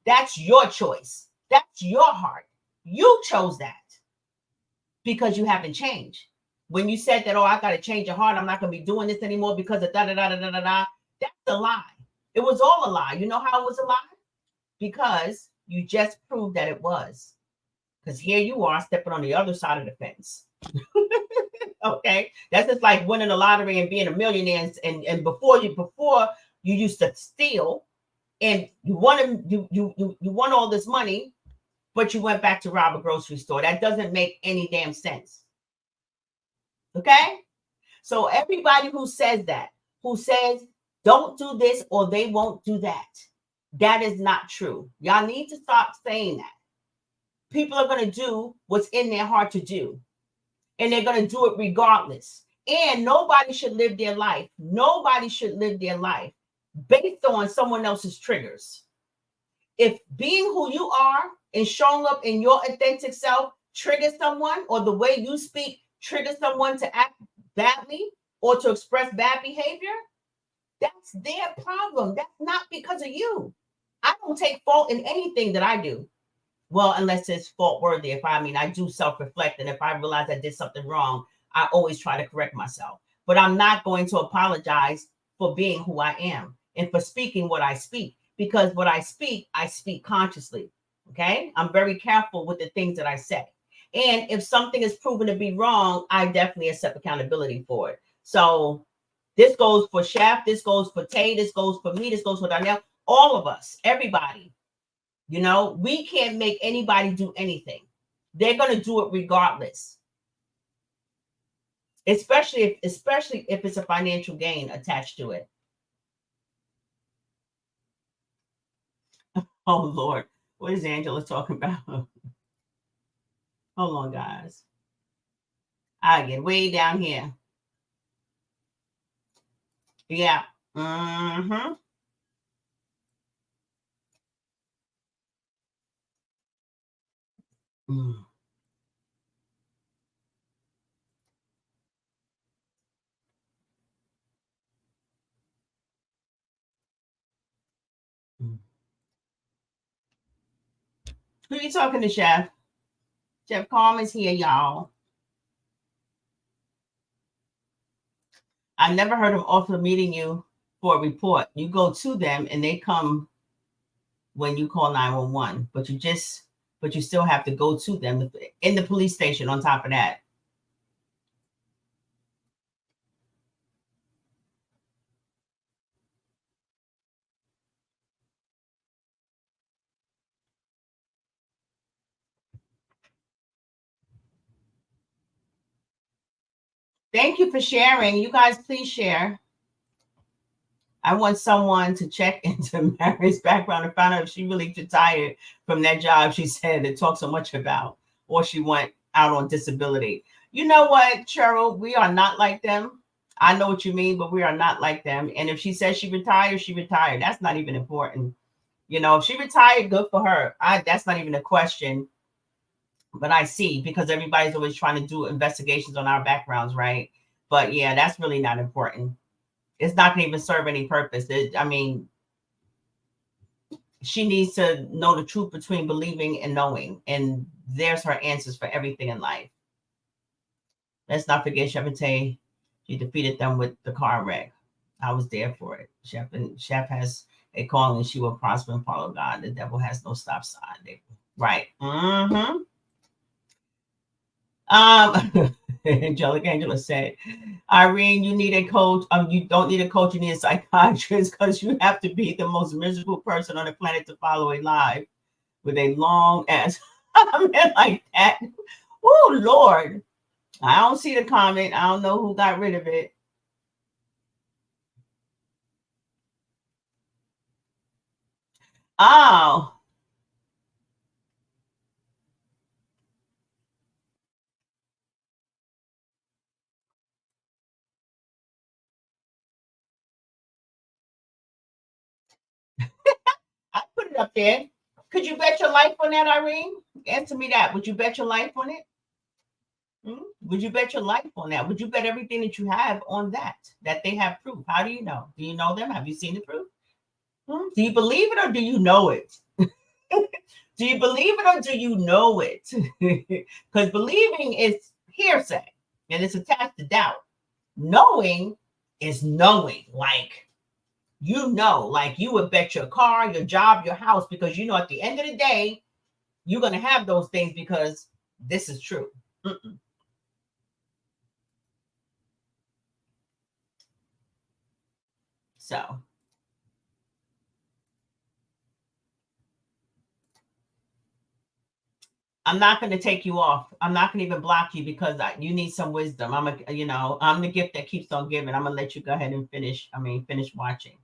A: That's your choice. That's your heart. You chose that because you haven't changed. When you said that, oh, I got to change your heart, I'm not going to be doing this anymore because of da-da-da-da-da-da, that's a lie. It was all a lie. You know how it was a lie? Because you just proved that it was. Because here you are stepping on the other side of the fence. Okay? That's just like winning the lottery and being a millionaire. And before you used to steal and you won all this money, but you went back to rob a grocery store. That doesn't make any damn sense. Okay? So everybody who says that, who says don't do this or they won't do that, that is not true. Y'all need to stop saying that. People are going to do what's in their heart to do. And they're going to do it regardless. And nobody should live their life. Nobody should live their life based on someone else's triggers. if being who you are and showing up in your authentic self triggers someone, or the way you speak triggers someone to act badly or to express bad behavior, that's their problem. That's not because of you. I don't take fault in anything that I do. Well, unless it's fault worthy. I do self reflect. And if I realize I did something wrong, I always try to correct myself. But I'm not going to apologize for being who I am and for speaking what I speak, because what I speak consciously. Okay. I'm very careful with the things that I say. And if something is proven to be wrong, I definitely accept accountability for it. So this goes for Chef, this goes for Tay, this goes for me, this goes for Donnell, all of us, everybody. You know, we can't make anybody do anything. They're going to do it regardless. Especially if it's a financial gain attached to it. Oh Lord, what is Angela talking about? Hold on, guys. I get way down here. Yeah. Mm-hmm. Mm. Mm. Who are you talking to, Chef? Chef Calm is here, y'all. I never heard of offer meeting you for a report. You go to them and they come when you call 911, but you still have to go to them in the police station on top of that. Thank you for sharing. You guys, please share. I want someone to check into Mary's background and find out if she really retired from that job she said it talked so much about, or she went out on disability. You know what, Cheryl? We are not like them. I know what you mean, but we are not like them. And if she says she retired, she retired. That's not even important. You know, if she retired, good for her. That's not even a question. But I see, because everybody's always trying to do investigations on our backgrounds, right? But yeah, that's really not important. It's not going to even serve any purpose. She needs to know the truth between believing and knowing, and there's her answers for everything in life. Let's not forget Chevrolet. She defeated them with the car wreck. I was there for it. Chef has a calling, and she will prosper and follow God. The devil has no stop sign. Right. Mm-hmm. Angela said, Irene, you need a coach. You don't need a coach, you need a psychiatrist, because you have to be the most miserable person on the planet to follow a live with a long ass comment like that. Oh Lord. I don't see the comment. I don't know who got rid of it. Oh. I put it up there. Could you bet your life on that, Irene? Answer me that. Would you bet your life on it? Hmm? Would you bet your life on that? Would you bet everything that you have on that they have proof? How do you know? Do you know them? Have you seen the proof? Hmm? Do you believe it or do you know it? Do you believe it or do you know it? Because believing is hearsay and it's attached to doubt. Knowing is knowing. Like, you know, like you would bet your car, your job, your house, because you know at the end of the day, you're going to have those things because this is true. Mm-mm. So I'm not going to take you off. I'm not going to even block you because you need some wisdom. I'm the gift that keeps on giving. I'm going to let you go ahead and finish watching.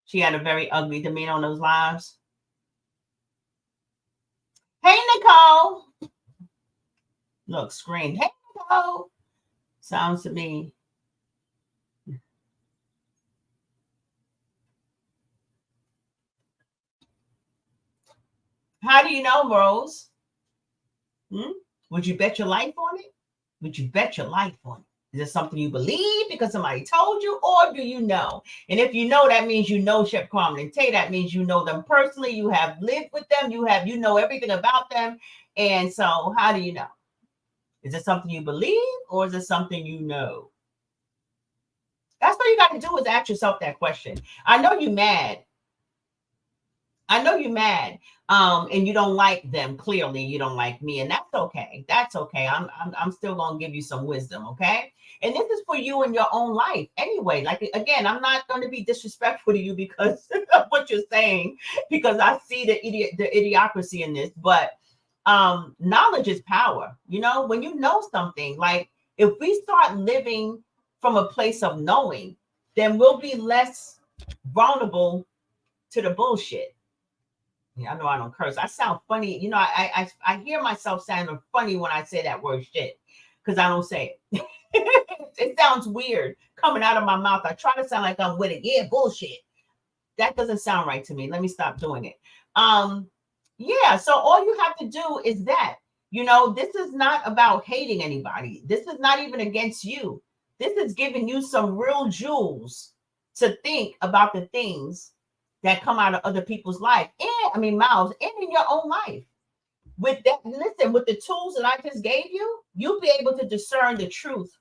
A: She had a very ugly demeanor on those lives. Hey, Nicole. Look, screamed. Hey, Nicole. Sounds to me. How do you know, Rose? Hmm? Would you bet your life on it? Would you bet your life on it? Is it something you believe because somebody told you, or do you know? And if you know, that means you know Chef Carmen and Tay. That means you know them personally. You have lived with them. You know everything about them. And so, how do you know? Is it something you believe, or is it something you know? That's what you got to do is ask yourself that question. I know you're mad. I know you're mad, and you don't like them. Clearly, you don't like me, and that's okay. That's okay. I'm still gonna give you some wisdom, okay? And this is for you in your own life, anyway. Like again, I'm not going to be disrespectful to you because of what you're saying, because I see the idiocracy in this. But knowledge is power. You know, when you know something, like if we start living from a place of knowing, then we'll be less vulnerable to the bullshit. Yeah, I know I don't curse. I sound funny. You know, I hear myself sounding funny when I say that word shit because I don't say it. It sounds weird coming out of my mouth. I try to sound like I'm with it. Yeah, bullshit. That doesn't sound right to me. Let me stop doing it. Yeah, so all you have to do is that. You know, this is not about hating anybody. This is not even against you. This is giving you some real jewels to think about the things that come out of other people's life, and I mean mouths, and in your own life. With that, listen, with the tools that I just gave you, you'll be able to discern the truth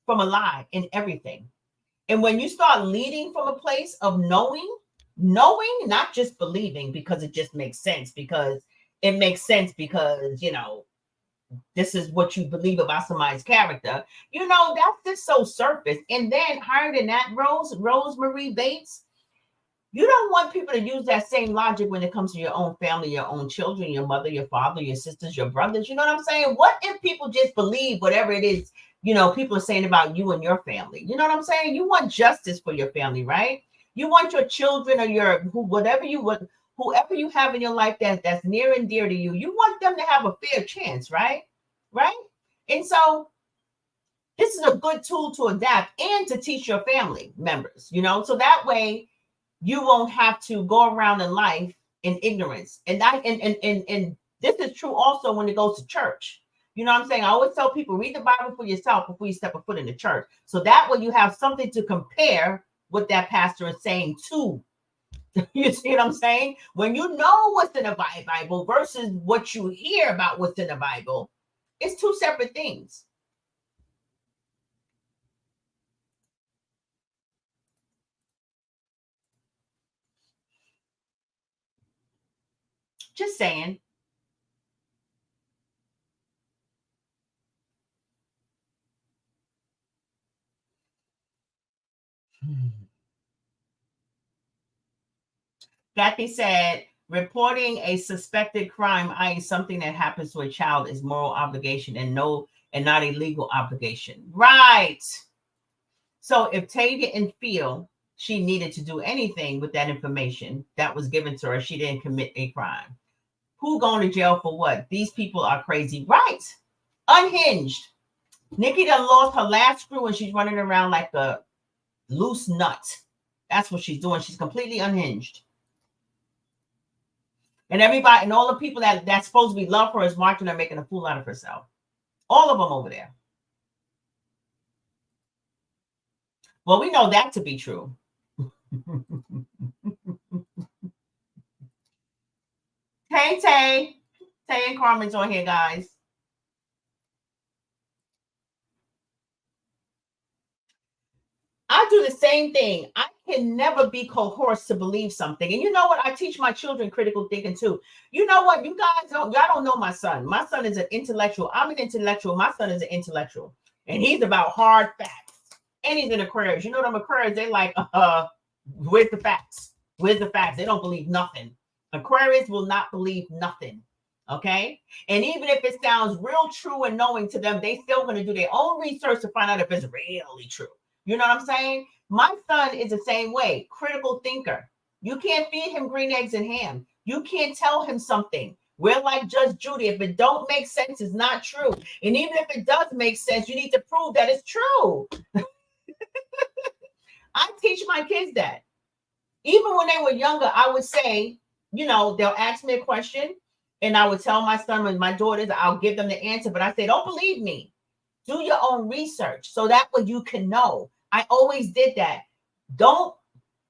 A: from a lie in everything. And when you start leading from a place of knowing, not just believing because it just makes sense, because it makes sense because, you know, this is what you believe about somebody's character, you know, that's just so surface. And then higher than that, Rosemary Bates, you don't want people to use that same logic when it comes to your own family, your own children, your mother, your father, your sisters, your brothers. You know what I'm saying? What if people just believe whatever it is, you know, people are saying about you and your family? You know what I'm saying? You want justice for your family, right? You want your children or your whatever you would, whoever you have in your life that's near and dear to you, you want them to have a fair chance, right? Right? And so this is a good tool to adapt and to teach your family members, you know, so that way you won't have to go around in life in ignorance. And that and this is true also when it goes to church. You know what I'm saying? I always tell people, read the Bible for yourself before you step a foot in the church. So that way you have something to compare what that pastor is saying to. You see what I'm saying? When you know what's in the Bible versus what you hear about what's in the Bible, it's two separate things. Just saying. Kathy said, reporting a suspected crime, i.e., something that happens to a child, is moral obligation and not a legal obligation. Right. So if Tay didn't feel she needed to do anything with that information that was given to her, she didn't commit a crime. Who going to jail for what? These people are crazy. Right. Unhinged. Nikki done lost her last screw and she's running around like a loose nut. That's what she's doing. She's completely unhinged. And everybody and all the people that's supposed to be love her is marching her, making a fool out of herself. All of them over there. Well, we know that to be true. Hey, Tay. Tay and Carmen's on here, guys. I do the same thing. I can never be coerced to believe something. And you know what? I teach my children critical thinking too. You know what? Y'all don't know my son. My son is an intellectual. I'm an intellectual. My son is an intellectual. And he's about hard facts. And he's an Aquarius. You know them Aquarius, they like, where's the facts? Where's the facts? They don't believe nothing. Aquarius will not believe nothing. Okay. And even if it sounds real true and knowing to them, they still going to do their own research to find out if it's really true. You know what I'm saying? My son is the same way. Critical thinker. You can't feed him green eggs and ham. You can't tell him something We're like Judge Judy. If it don't make sense, it's not true. And even if it does make sense, you need to prove that it's true. I teach my kids that. Even when they were younger, I would say, they'll ask me a question and I would tell my son and my daughters, I'll give them the answer. But I say, don't believe me. Do your own research so that way you can know. I always did that. Don't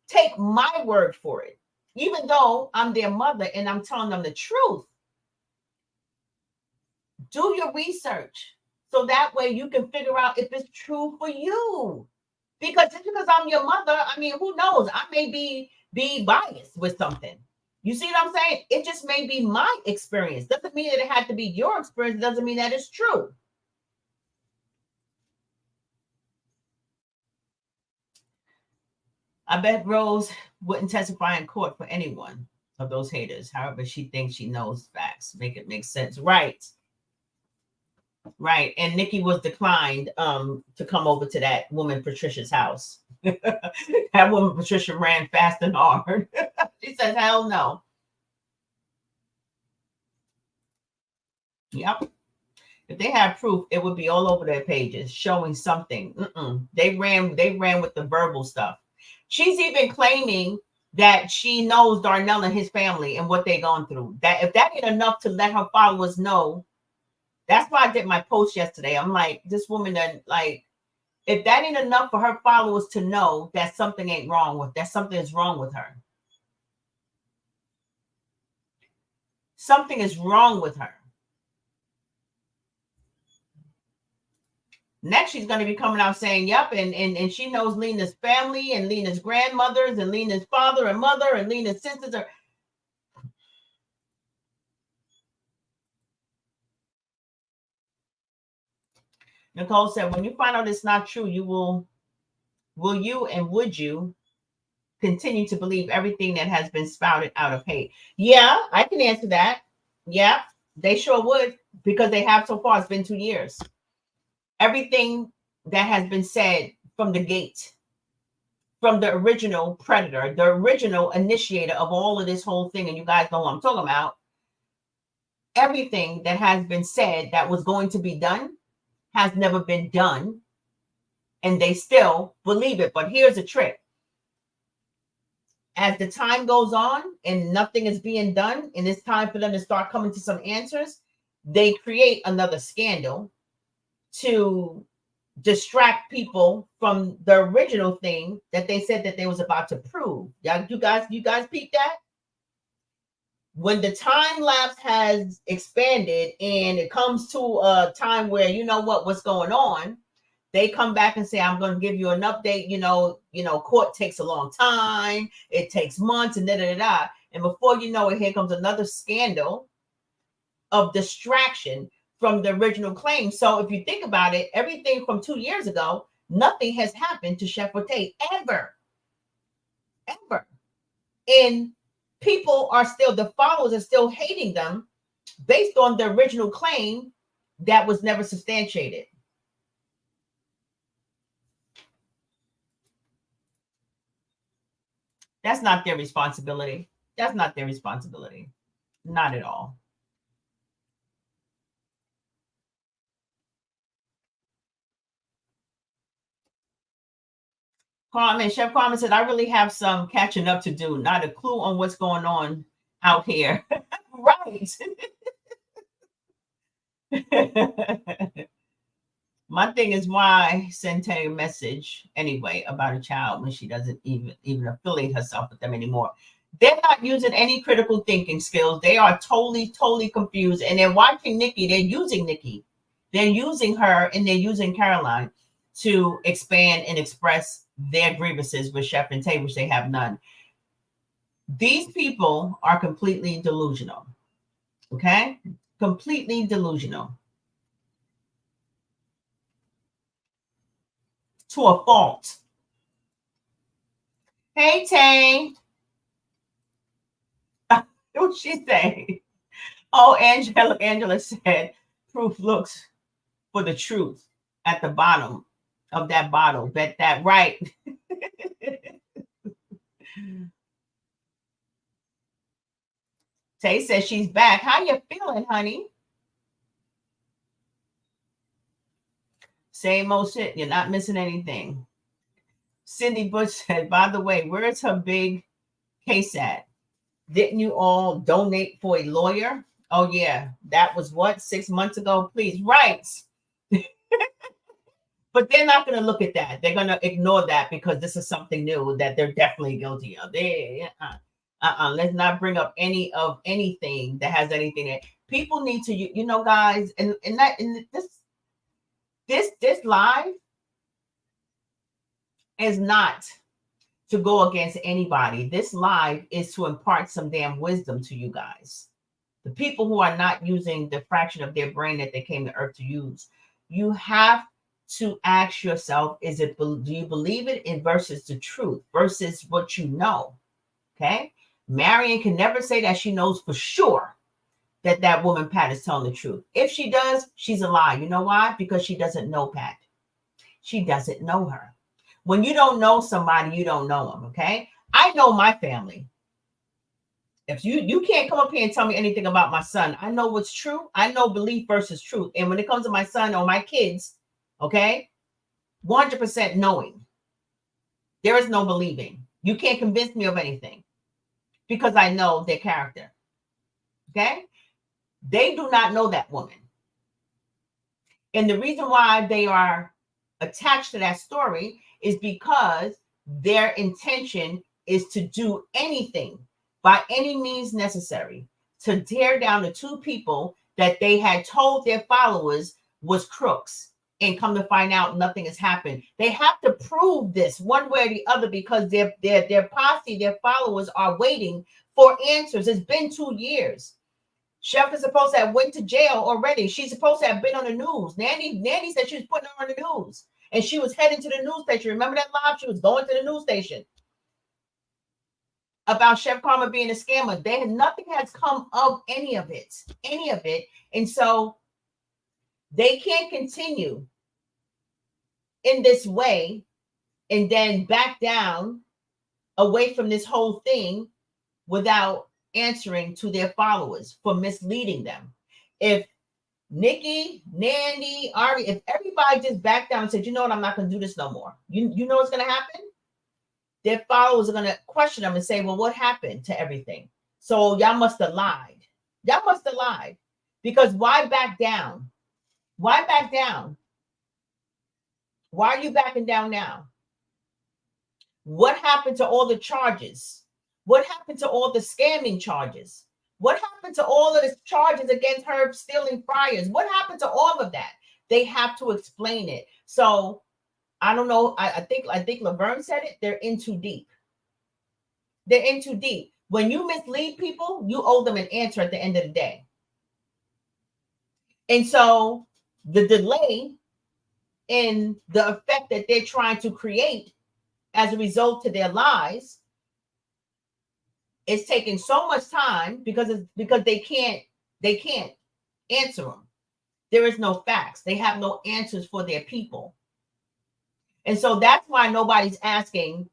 A: take my word for it, even though I'm their mother and I'm telling them the truth. Do your research so that way you can figure out if it's true for you. Because just because I'm your mother, I mean, who knows? I may be biased with something. You see what I'm saying? It just may be my experience. Doesn't mean that it had to be your experience. Doesn't mean that it's true. I bet Rose wouldn't testify in court for anyone of those haters. However, she thinks she knows facts. Make it make sense. Right. Right. And Nikki was declined to come over to that woman Patricia's house. That woman Patricia ran fast and hard. She says, hell no. Yep. If they had proof, it would be all over their pages showing something. They ran with the verbal stuff. She's even claiming that she knows Darnell and his family and what they're going through. That if that ain't enough to let her followers know, that's why I did my post yesterday. I'm like, this woman that if that ain't enough for her followers to know that something ain't wrong with that, something is wrong with her. Something is wrong with her. Next, she's going to be coming out saying, yep, and she knows Lena's family and Lena's grandmothers and Lena's father and mother and Lena's sisters are. Nicole said, when you find out it's not true, would you continue to believe everything that has been spouted out of hate? Yeah, I can answer that. Yeah, they sure would, because they have so far. It's been 2 years. Everything that has been said from the gate, from the original predator, the original initiator of all of this whole thing, and you guys know what I'm talking about, everything that has been said that was going to be done has never been done, and they still believe it. But here's the trick. As the time goes on and nothing is being done, and it's time for them to start coming to some answers, they create another scandal to distract people from the original thing that they said that they was about to prove. You guys peep that? When the time lapse has expanded and it comes to a time where what's going on, they come back and say, I'm going to give you an update. Court takes a long time. It takes months and da. And before you know it, here comes another scandal of distraction from the original claim. So if you think about it, everything from 2 years ago, nothing has happened to Chef Ortega ever. And people are still, the followers are still hating them based on the original claim that was never substantiated. That's not their responsibility. That's not their responsibility. Not at all. Chef Carmen said, I really have some catching up to do. Not a clue on what's going on out here. Right. My thing is, why send a message anyway about a child when she doesn't even affiliate herself with them anymore? They're not using any critical thinking skills. They are totally confused. And they're watching Nikki. They're using Nikki. They're using her and they're using Caroline to expand and express their grievances with Chef and Tay, which they have none. These people are completely delusional. Okay? Completely delusional. To a fault. Hey, Tay. What she say? Oh, Angela said, proof looks for the truth at the bottom of that bottle. Bet that right. Tay says she's back. How you feeling, honey? Same old shit. You're not missing anything. Cindy Bush said, by the way, where's her big case at? Didn't you all donate for a lawyer? Oh, yeah. That was what, 6 months ago? Please. Right. But they're not going to look at that. They're going to ignore that because this is something new that they're definitely guilty of. Let's not bring up any of anything that has anything in it. People need to, you know, guys, and this live is not to go against anybody. This live is to impart some damn wisdom to you guys. The people who are not using the fraction of their brain that they came to earth to use. You have to ask yourself, do you believe it in versus the truth versus what you know? Okay. Marion can never say that she knows for sure that that woman Pat is telling the truth. If she does, she's a lie. You know why? Because she doesn't know Pat. She doesn't know her. When you don't know somebody, you don't know them. Okay. I know my family. If you can't come up here and tell me anything about my son, I know what's true. I know belief versus truth. And when it comes to my son or my kids, okay, 100% knowing. There is no believing. You can't convince me of anything because I know their character. Okay? They do not know that woman. And the reason why they are attached to that story is because their intention is to do anything by any means necessary to tear down the two people that they had told their followers was crooks. And come to find out nothing has happened. They have to prove this one way or the other because their posse, their followers are waiting for answers. It's been 2 years. Chef is supposed to have went to jail already. She's supposed to have been on the news. Nanny said she was putting her on the news. And she was heading to the news station. Remember that live? She was going to the news station about Chef Karma being a scammer. Nothing has come of any of it. And so they can't continue in this way and then back down away from this whole thing without answering to their followers for misleading them. If Nikki, Nandy, Ari, if everybody just backed down and said, you know what, I'm not going to do this no more. You know what's going to happen? Their followers are going to question them and say, well, what happened to everything? So y'all must have lied. Y'all must have lied. Because why back down? Why back down? Why are you backing down now? What happened to all the charges? What happened to all the scamming charges? What happened to all of the charges against her stealing fryers? What happened to all of that? They have to explain it. So I don't know. I think Laverne said it. They're in too deep. They're in too deep. When you mislead people, you owe them an answer at the end of the day. And so the delay in the effect that they're trying to create as a result to their lies is taking so much time because they can't answer them. There is no facts. They have no answers for their people. And so that's why nobody's asking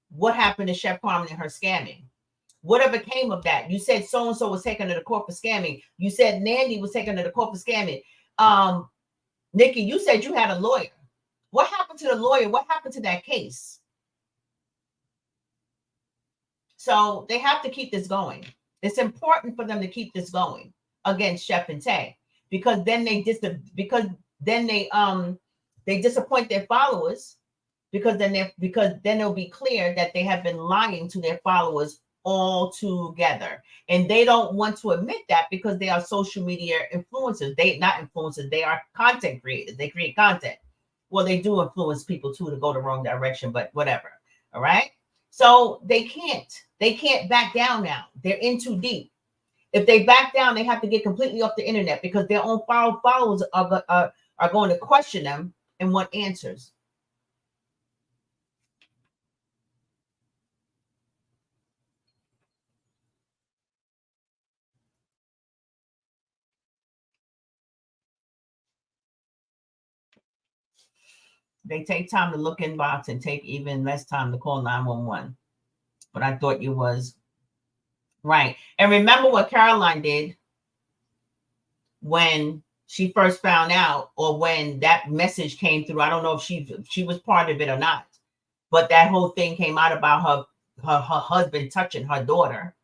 A: what happened to Chef Carmen and her scamming. Whatever came of that. You said so-and-so was taken to the court for scamming. You said Nandy was taken to the court for scamming. Nikki, you said you had a lawyer. What happened to the lawyer? What happened to that case? So they have to keep this going. It's important for them to keep this going against Chef and Tay because then they disappoint their followers because then it'll be clear that they have been lying to their followers all together. And they don't want to admit that because they are social media influencers. They are content creators. They create content. Well, they do influence people too to go the wrong direction, but whatever. All right. So they can't back down now. They're in too deep. If they back down, they have to get completely off the internet because their own followers are going to question them and want answers. They take time to look inbox and take even less time to call 911. But I thought you was Right. And remember what Caroline did when she first found out, or when that message came through. I don't know if she was part of it or not, but that whole thing came out about her husband touching her daughter.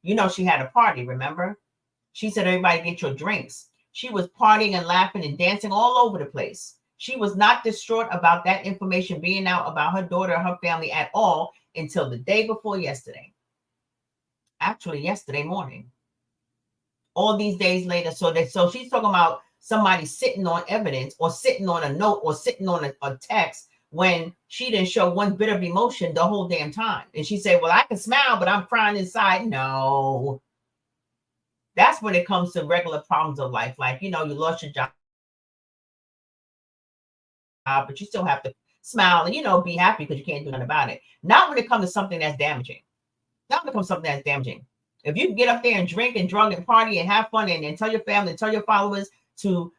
A: You know, she had a party, remember? She said, everybody get your drinks. She was partying and laughing and dancing all over the place. She was not distraught about that information being out about her daughter or her family at all until the day before yesterday. Actually, yesterday morning. All these days later. So she's talking about somebody sitting on evidence, or sitting on a note, or sitting on a text, when she didn't show one bit of emotion the whole damn time. And she said, well, I can smile, but I'm crying inside. No. That's when it comes to regular problems of life. Like, you lost your job, but you still have to smile and, be happy because you can't do nothing about it. Not when it comes to something that's damaging. Not when it comes to something that's damaging. If you get up there and drink and drug and party and have fun and tell your family, tell your followers to,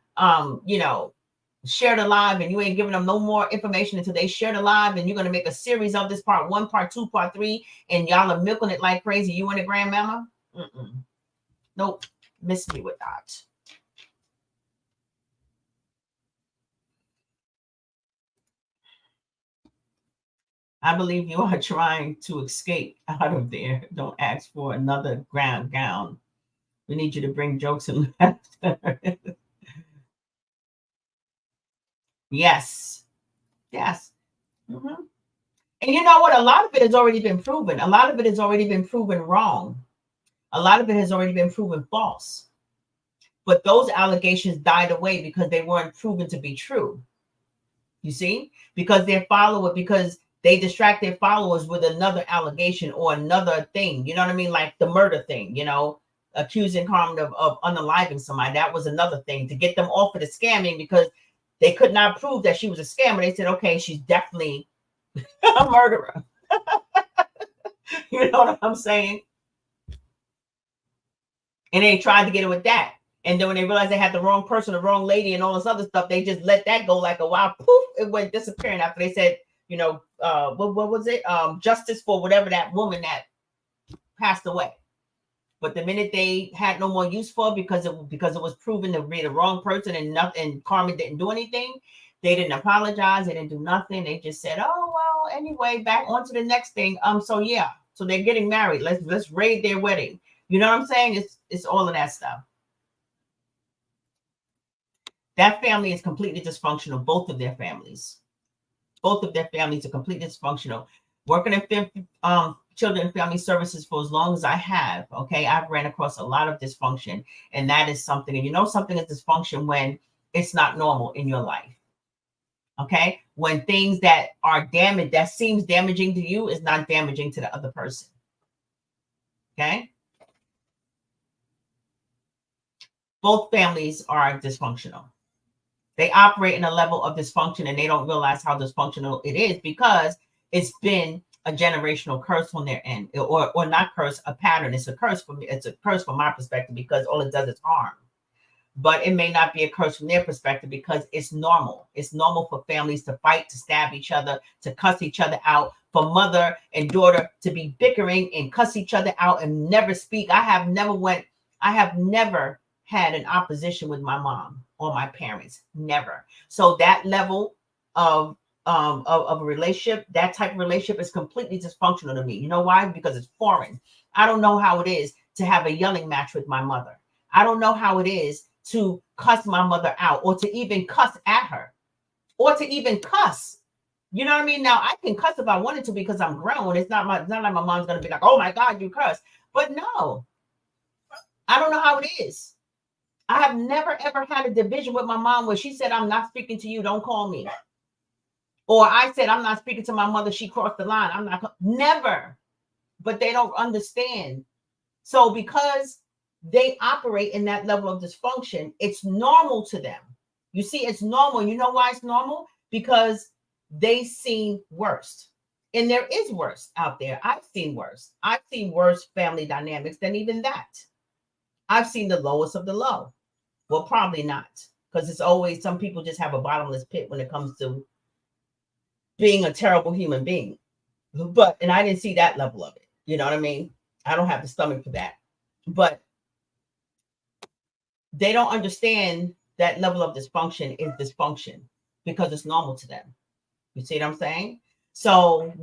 A: share the live, and you ain't giving them no more information until they share the live, and you're going to make a series of this, part 1, part 2, part 3, and y'all are milking it like crazy, you and the grandmama. Nope. Miss me with that. I believe you are trying to escape out of there. Don't ask for another gown. We need you to bring jokes and laughter. Yes. Yes. Mm-hmm. And you know what? A lot of it has already been proven. A lot of it has already been proven wrong. A lot of it has already been proven false. But those allegations died away because they weren't proven to be true. You see? Because they distract their followers with another allegation or another thing. You know what I mean? Like the murder thing, accusing Carmen of unaliving somebody. That was another thing to get them off of the scamming, because they could not prove that she was a scammer. They said, okay, she's definitely a murderer. You know what I'm saying? And they tried to get it with that. And then when they realized they had the wrong person, the wrong lady, and all this other stuff, they just let that go like a wild poof. It went disappearing after they said, what was it? Justice for whatever that woman that passed away. But the minute they had no more use for it, because it was proven to be the wrong person, and nothing, and Carmen didn't do anything, they didn't apologize, they didn't do nothing. They just said, oh well, anyway, back on to the next thing. So yeah, so they're getting married. Let's raid their wedding. You know what I'm saying? It's all of that stuff. That family is completely dysfunctional. Both of their families. Both of their families are completely dysfunctional. Working in children and family services for as long as I have, okay, I've ran across a lot of dysfunction, and that is something. And something is dysfunction when it's not normal in your life. Okay, when things that are damaged, that seems damaging to you, is not damaging to the other person. Okay, both families are dysfunctional. They operate in a level of dysfunction, and they don't realize how dysfunctional it is, because it's been a generational curse on their end, or not curse, a pattern. It's a curse for me. It's a curse from my perspective, because all it does is harm. But it may not be a curse from their perspective, because it's normal. It's normal for families to fight, to stab each other, to cuss each other out, for mother and daughter to be bickering and cuss each other out and never speak. I have never had an opposition with my mom or my parents. Never. So that level of a relationship, that type of relationship, is completely dysfunctional to me. You know why? Because it's foreign. I don't know how it is to have a yelling match with my mother. I don't know how it is to cuss my mother out, or to even cuss at her, or to even cuss. You know what I mean? Now I can cuss if I wanted to, because I'm grown. It's not like my mom's going to be like, oh my God, you cuss. But no, I don't know how it is. I have never, ever had a division with my mom where she said, I'm not speaking to you, don't call me. Or I said, I'm not speaking to my mother, she crossed the line. I'm not, never. But they don't understand. So because they operate in that level of dysfunction, it's normal to them. You see, it's normal. You know why it's normal? Because they seen worse. And there is worse out there. I've seen worse. I've seen worse family dynamics than even that. I've seen the lowest of the low. Well, probably not, because it's always, some people just have a bottomless pit when it comes to being a terrible human being. And I didn't see that level of it. You know what I mean? I don't have the stomach for that. But they don't understand that level of dysfunction is dysfunction because it's normal to them. You see what I'm saying? So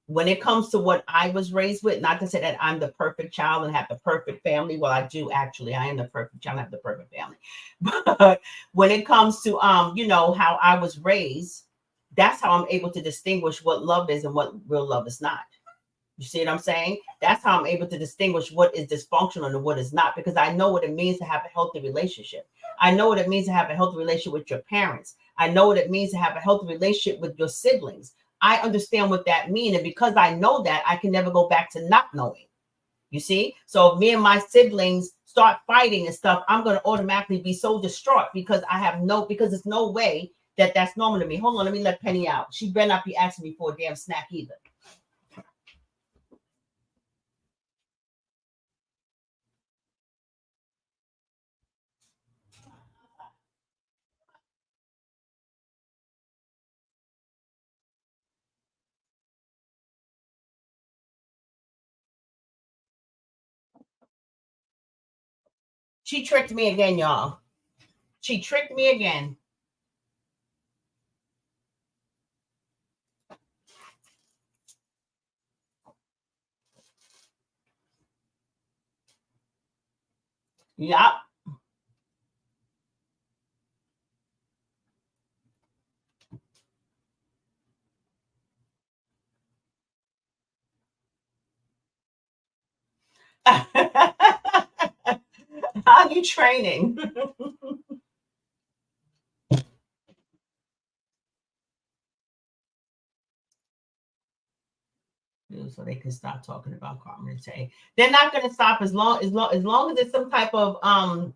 A: when it comes to what I was raised with, not to say that I'm the perfect child and have the perfect family. Well, I do actually. I am the perfect child, I have the perfect family. But when it comes to how I was raised, that's how I'm able to distinguish what love is and what real love is not. You see what I'm saying? That's how I'm able to distinguish what is dysfunctional and what is not, because I know what it means to have a healthy relationship. I know what it means to have a healthy relationship with your parents. I know what it means to have a healthy relationship with your siblings. I understand what that means. And because I know that, I can never go back to not knowing. You see? So if me and my siblings start fighting and stuff, I'm going to automatically be so distraught because because there's no way that that's normal to me. Hold on, let me let Penny out. She better not be asking me for a damn snack either. She tricked me again, y'all. She tricked me again. Yep. How are you training? So they can stop talking about Carmen Tay. They're not going to stop as long as it's some type of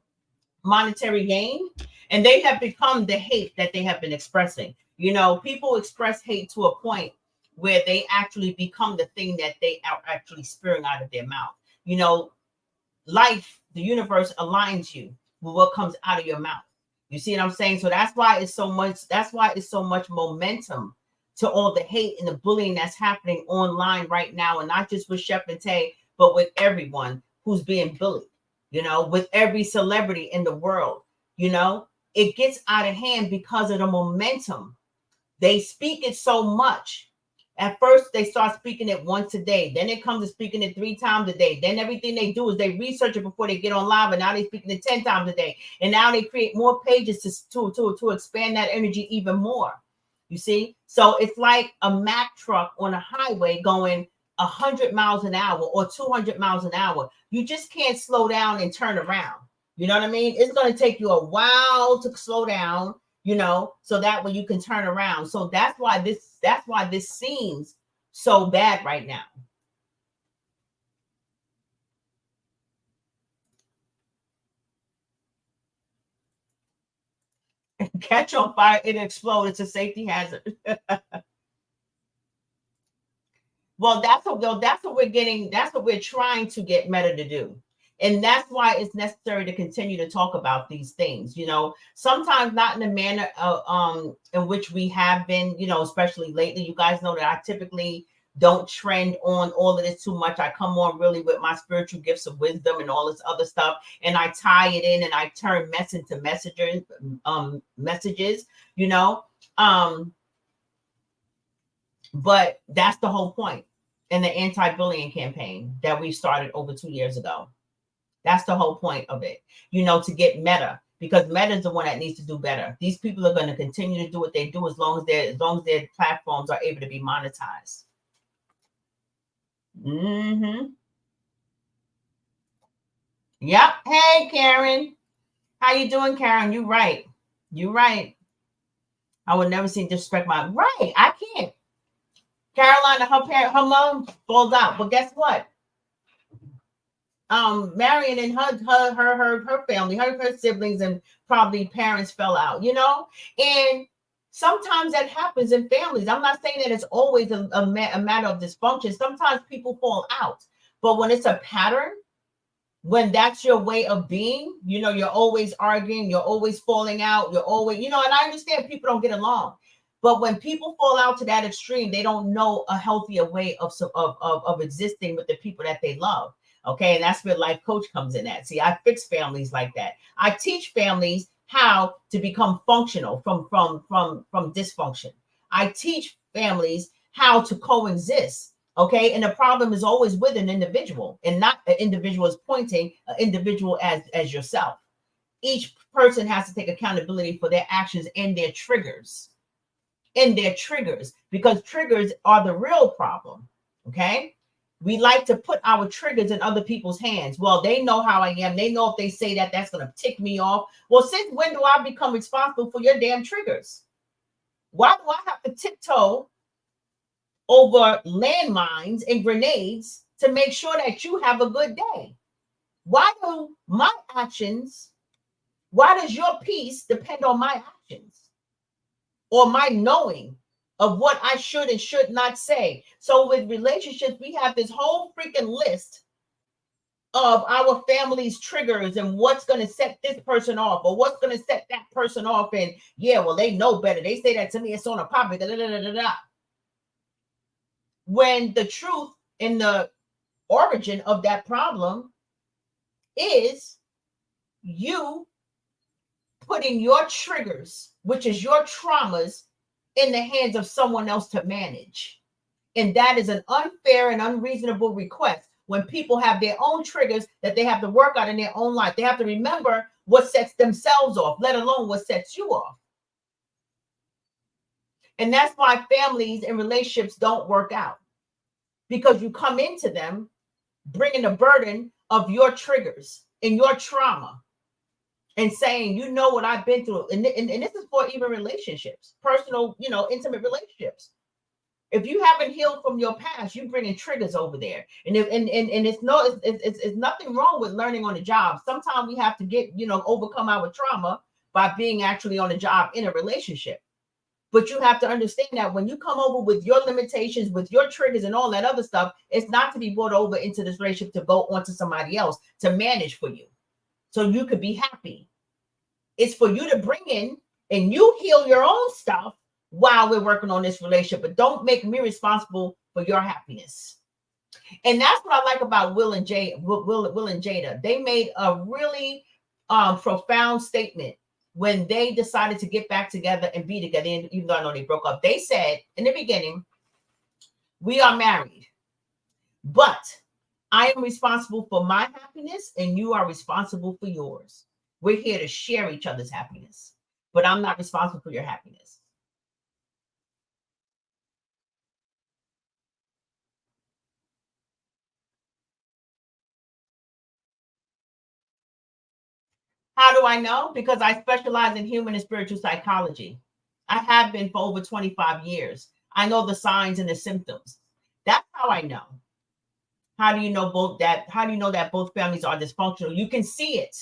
A: monetary gain, and they have become the hate that they have been expressing. People express hate to a point where they actually become the thing that they are actually spewing out of their mouth. Life, the universe aligns you with what comes out of your mouth. You see what I'm saying? So that's why it's so much momentum to all the hate and the bullying that's happening online right now, and not just with Chef and Tay, but with everyone who's being bullied, with every celebrity in the world. It gets out of hand because of the momentum. They speak it so much. At first, they start speaking it once a day. Then it comes to speaking it 3 times a day. Then everything they do is they research it before they get on live, and now they're speaking it 10 times a day. And now they create more pages to expand that energy even more. You see? So it's like a Mack truck on a highway going 100 miles an hour or 200 miles an hour. You just can't slow down and turn around. You know what I mean? It's going to take you a while to slow down, so that way you can turn around. So that's why this seems so bad right now. Catch on fire, it explode. It's a safety hazard. Well, that's what we're getting. That's what we're trying to get Meta to do. And that's why it's necessary to continue to talk about these things, sometimes not in the manner in which we have been, especially lately. You guys know that I typically don't trend on all of this too much. I come on really with my spiritual gifts of wisdom and all this other stuff, and I tie it in and I turn mess into messages, you know. But that's the whole point in the anti-bullying campaign that we started over 2 years ago. That's the whole point of it, to get Meta, because Meta is the one that needs to do better. These people are going to continue to do what they do as long as their platforms are able to be monetized. Mm-hmm. Yep. Hey, Karen. How you doing, Karen? You right. You right. I would never see disrespect my right. I can't. Carolina, her mom balled out. But guess what? Marion and her family, her siblings and probably parents fell out, and sometimes that happens in families. I'm not saying that it's always a matter of dysfunction. Sometimes people fall out, but when it's a pattern, when that's your way of being, you're always arguing, you're always falling out, you're always, and I understand people don't get along, But when people fall out to that extreme, they don't know a healthier way of existing with the people that they love. Okay, and that's where life coach comes in at. See, I fix families like that. I teach families how to become functional from dysfunction. I teach families how to coexist. Okay, and the problem is always with an individual, and not an individual is pointing an individual as yourself. Each person has to take accountability for their actions and their triggers. Because triggers are the real problem. Okay, we like to put our triggers in other people's hands. Well, they know how I am. They know if they say that, that's going to tick me off. Well, since when do I become responsible for your damn triggers? Why do I have to tiptoe over landmines and grenades to make sure that you have a good day? Why do my actions, why does your peace depend on my actions or my knowing of what I should and should not say? So with relationships, we have this whole freaking list of our family's triggers and what's going to set this person off or what's going to set that person off. And yeah, well, they know better. They say that to me. It's on a topic. When the truth in the origin of that problem is you putting your triggers, which is your traumas, in the hands of someone else to manage. And that is an unfair and unreasonable request when people have their own triggers that they have to work out in their own life. They have to remember what sets themselves off, let alone what sets you off. And that's why families and relationships don't work out, because you come into them bringing the burden of your triggers and your trauma and saying, you know what I've been through. And this is for even relationships, personal, intimate relationships. If you haven't healed from your past, you bringing triggers over there. And it's nothing wrong with learning on the job. Sometimes we have to overcome our trauma by being actually on the job in a relationship. But you have to understand that when you come over with your limitations, with your triggers and all that other stuff, it's not to be brought over into this relationship to go onto somebody else to manage for you so you could be happy. It's for you to bring in and you heal your own stuff while we're working on this relationship. But don't make me responsible for your happiness. And that's what I like about Will and Jada. They made a really profound statement when they decided to get back together and be together, even though I know they broke up. They said in the beginning, we are married, but I am responsible for my happiness and you are responsible for yours. We're here to share each other's happiness, but I'm not responsible for your happiness. How do I know? Because I specialize in human and spiritual psychology. I have been for over 25 years. I know the signs and the symptoms. That's how I know. How do you know that both families are dysfunctional? You can see it.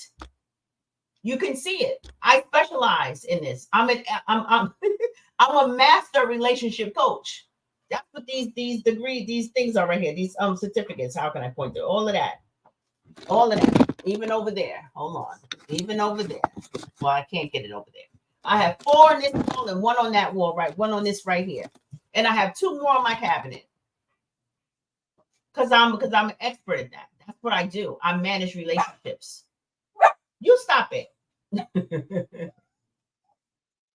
A: You can see it. I specialize in this. I'm a master relationship coach. That's what these degrees, these things are right here. These certificates. How can I point to all of that? All of that. Even over there. Hold on. Even over there. Well, I can't get it over there. I have 4 on this wall and 1 on that wall, right? 1 on this right here. And I have 2 more on my cabinet. Because I'm an expert at that. That's what I do. I manage relationships. You stop it.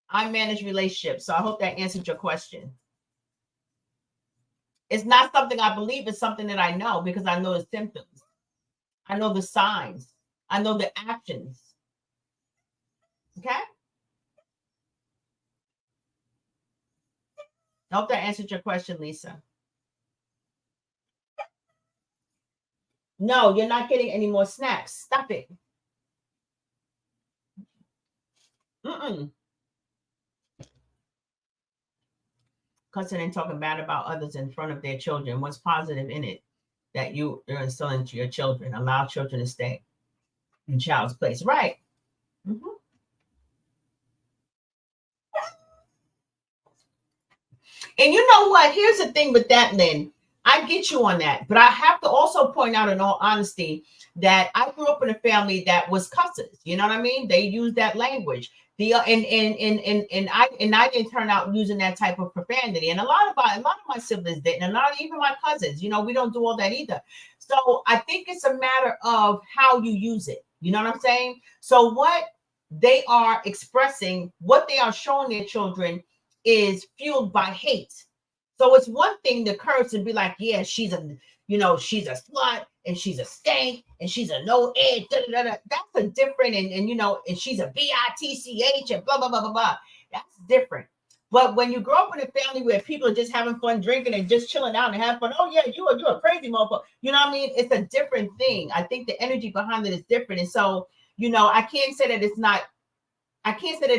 A: I manage relationships. So I hope that answered your question. It's not something I believe. It's something that I know because I know the symptoms. I know the signs. I know the actions. Okay? I hope that answered your question, Lisa. No, you're not getting any more snacks. Stop it. Cussing and talking bad about others in front of their children. What's positive in it that you're instilling to your children? Allow children to stay in child's place. Right. Mm-hmm. And you know what? Here's the thing with that, Lynn. I get you on that. But I have to also point out, in all honesty, that I grew up in a family that was cussers. You know what I mean? They used that language. I didn't turn out using that type of profanity, and a lot of my siblings didn't, and a lot of even my cousins. We don't do all that either. So I think it's a matter of how you use it. You know what I'm saying? So what they are expressing, what they are showing their children, is fueled by hate. So it's one thing to curse and be like, yeah, she's a slut and she's a stank and she's a no edge. That's a different, and she's a bitch and blah, blah, blah, blah, blah. That's different. But when you grow up in a family where people are just having fun drinking and just chilling out and having fun, oh yeah, you're a crazy motherfucker. You know what I mean? It's a different thing. I think the energy behind it is different. And so, I can't say that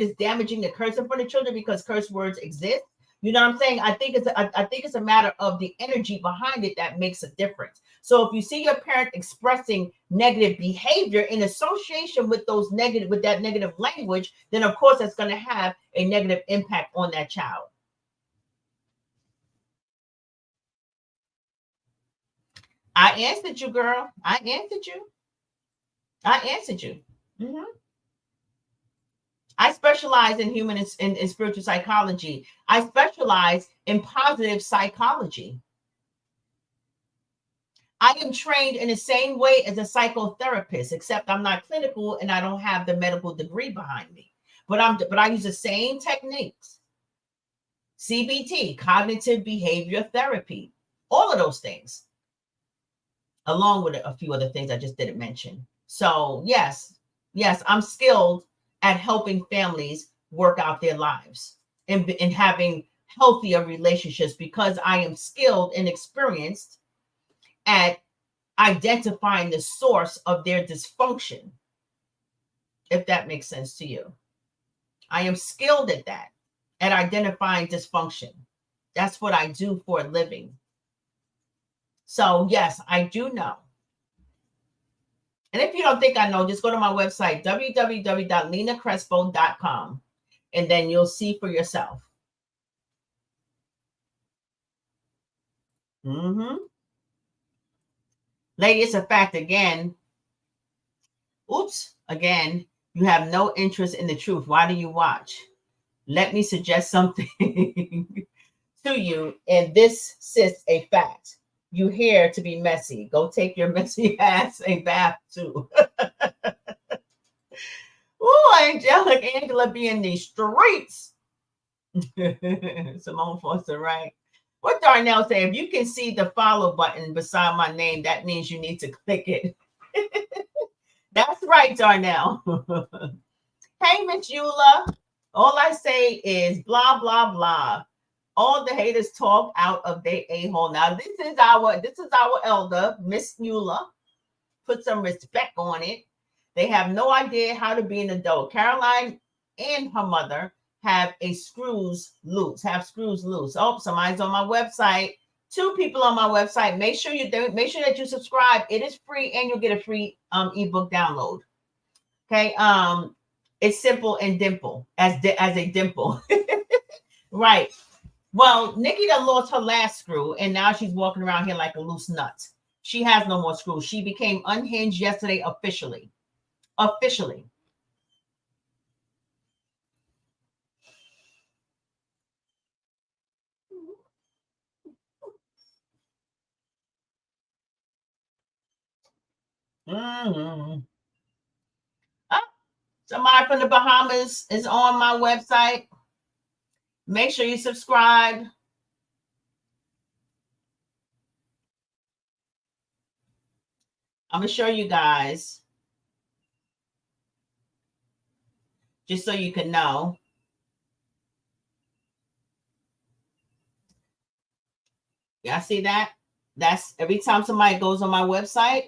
A: it's damaging to curse in front of children because curse words exist. You know what I'm saying? I think it's a matter of the energy behind it that makes a difference. So if you see your parent expressing negative behavior in association with that negative language, then of course that's going to have a negative impact on that child. I answered you, girl. I answered you. Mm-hmm. I specialize in human and spiritual psychology. I specialize in positive psychology. I am trained in the same way as a psychotherapist, except I'm not clinical and I don't have the medical degree behind me. But I use the same techniques. CBT, cognitive behavior therapy, all of those things, along with a few other things I just didn't mention. So yes, I'm skilled at helping families work out their lives and having healthier relationships because I am skilled and experienced at identifying the source of their dysfunction, if that makes sense to you. I am skilled at that, at identifying dysfunction. That's what I do for a living. So yes, I do know. And if you don't think I know, just go to my website, www.linacrespo.com, and then you'll see for yourself. Mm-hmm. Lady, it's a fact again. Oops, again, you have no interest in the truth. Why do you watch? Let me suggest something to you, and this is a fact. You here to be messy. Go take your messy ass a bath too. Oh, Angela be in these streets. Simone Foster, right? What Darnell say? If you can see the follow button beside my name, that means you need to click it. That's right, Darnell. Hey, Miss Eula. All I say is blah, blah, blah. All the haters talk out of their a-hole. Now, this is our elder, Miss Eula. Put some respect on it. They have no idea how to be an adult. Caroline and her mother have screws loose. Oh, somebody's on my website. 2 people on my website. Make sure that you subscribe. It is free, and you'll get a free ebook download. Okay. It's simple and dimple as a dimple. Right. Well, Nikki done lost her last screw, and now she's walking around here like a loose nut. She has no more screws. She became unhinged yesterday officially. Officially. Mm-hmm. Somebody from the Bahamas is on my website. Make sure you subscribe. I'm going to show you guys just so you can know. Y'all see that? That's every time somebody goes on my website.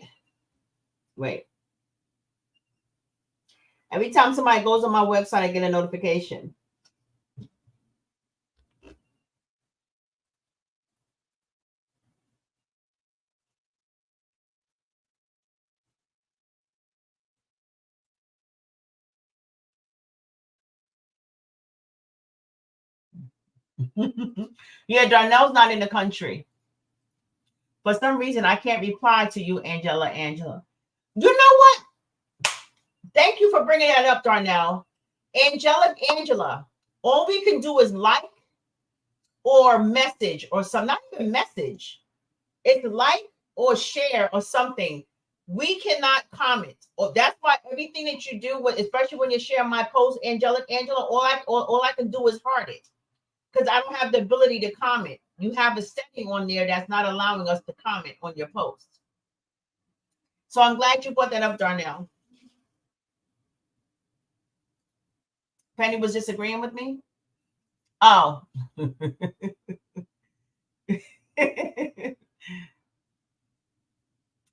A: Wait. Every time somebody goes on my website, I get a notification. Yeah, Darnell's not in the country. For some reason, I can't reply to you, Angela. You know what? Thank you for bringing that up, Darnell. Angelic Angela, all we can do is like or message or some, not even message. It's like or share or something. We cannot comment. Or that's why everything that you do, especially when you share my post, Angelic Angela, all I can do is heart it. Because I don't have the ability to comment. You have a setting on there that's not allowing us to comment on your post. So I'm glad you brought that up, Darnell. Penny was disagreeing with me. Oh.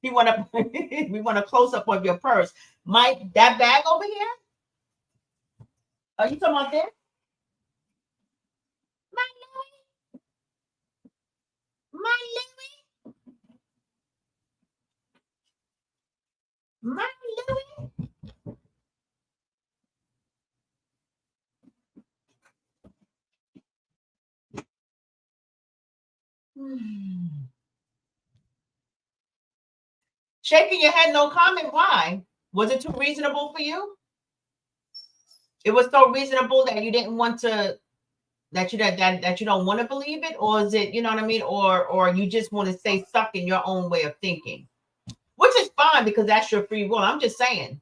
A: we want a close up of your purse. Mike, that bag over here? Are you talking about this? My Louis? My Louis? My Louis? Shaking your head, no comment. Why? Was it too reasonable for you? It was so reasonable that you didn't want to, that you don't want to believe it, or is it, you know what I mean, or you just want to stay stuck in your own way of thinking, which is fine because that's your free will. I'm just saying,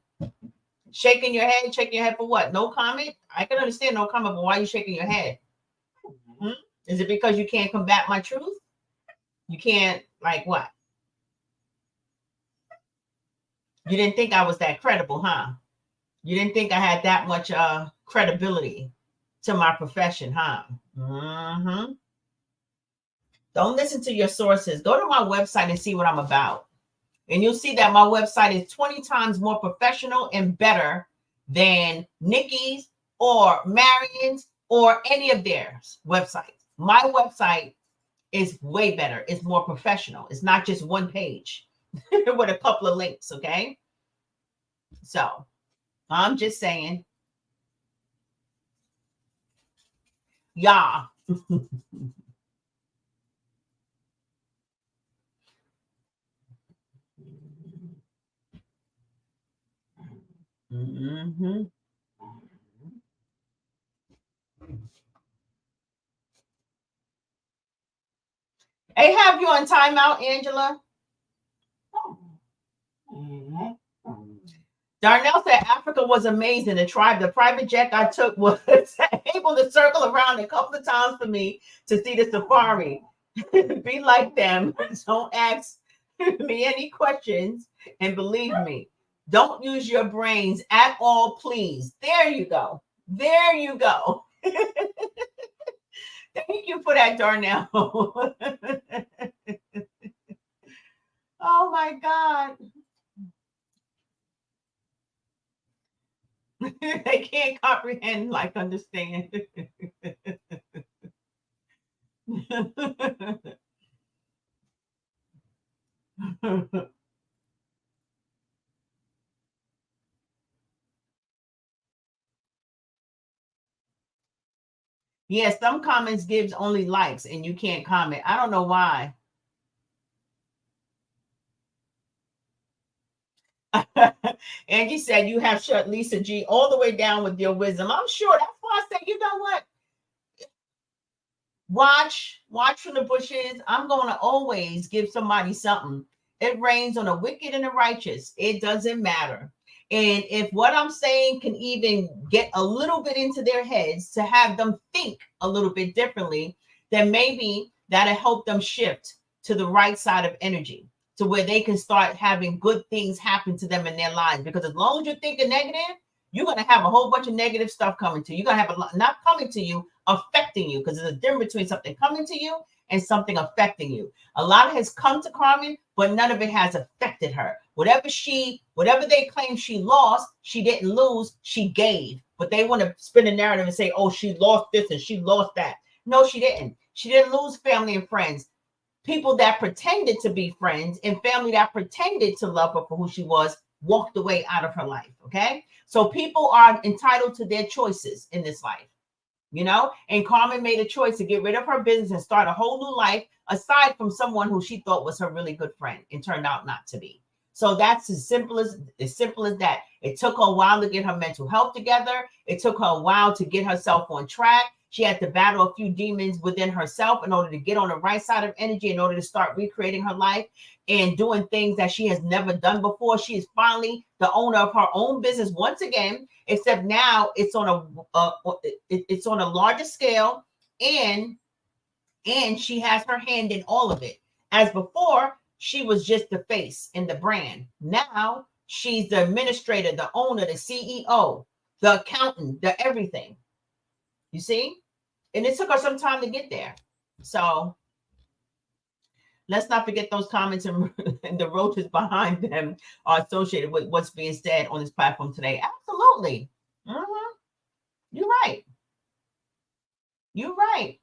A: shaking your head for what? No comment. I can understand no comment, but why are you shaking your head? Is it because you can't combat my truth? You can't, like what? You didn't think I was that credible, huh? You didn't think I had that much credibility to my profession, huh? Mm-hmm. Don't listen to your sources. Go to my website and see what I'm about. And you'll see that my website is 20 times more professional and better than Nikki's or Marion's or any of their websites. My website is way better. It's more professional. It's not just one page with a couple of links, okay? So I'm just saying, yeah. Mm-hmm. They have you on timeout, Angela. Mm-hmm. Darnell said Africa was amazing. The private jet I took was able to circle around a couple of times for me to see the safari. Be like them. Don't ask me any questions. And believe me, don't use your brains at all, please. There you go. There you go. Thank you for that, Darnell. Oh my God. They can't comprehend, like understand. Yeah, some comments gives only likes and you can't comment. I don't know why. Angie said you have shut Lisa G all the way down with your wisdom. I'm sure that's why I said, you know what? Watch from the bushes. I'm going to always give somebody something. It rains on the wicked and the righteous. It doesn't matter. And if what I'm saying can even get a little bit into their heads to have them think a little bit differently, then maybe that'll help them shift to the right side of energy to where they can start having good things happen to them in their lives. Because as long as you're thinking negative, you're going to have a whole bunch of negative stuff coming to you. You're going to have a lot not coming to you, affecting you, because there's a difference between something coming to you and something affecting you. A lot has come to Carmen, but none of it has affected her. Whatever they claim she lost, she didn't lose, she gave. But they want to spin a narrative and say, oh, she lost this and she lost that. No, she didn't. She didn't lose family and friends. People that pretended to be friends and family that pretended to love her for who she was walked away out of her life. Okay. So people are entitled to their choices in this life, you know, and Carmen made a choice to get rid of her business and start a whole new life aside from someone who she thought was her really good friend and turned out not to be. So that's as simple as that. It took her a while to get her mental health together. It took her a while to get herself on track. She had to battle a few demons within herself in order to get on the right side of energy, in order to start recreating her life and doing things that she has never done before. She is finally the owner of her own business once again, except now it's on a larger scale, and she has her hand in all of it. As before, she was just the face and the brand. Now she's the administrator, the owner, the CEO, the accountant, the everything. You see? And it took her some time to get there. So let's not forget those comments and the roaches behind them are associated with what's being said on this platform today. Absolutely. Mm-hmm. You're right. You're right.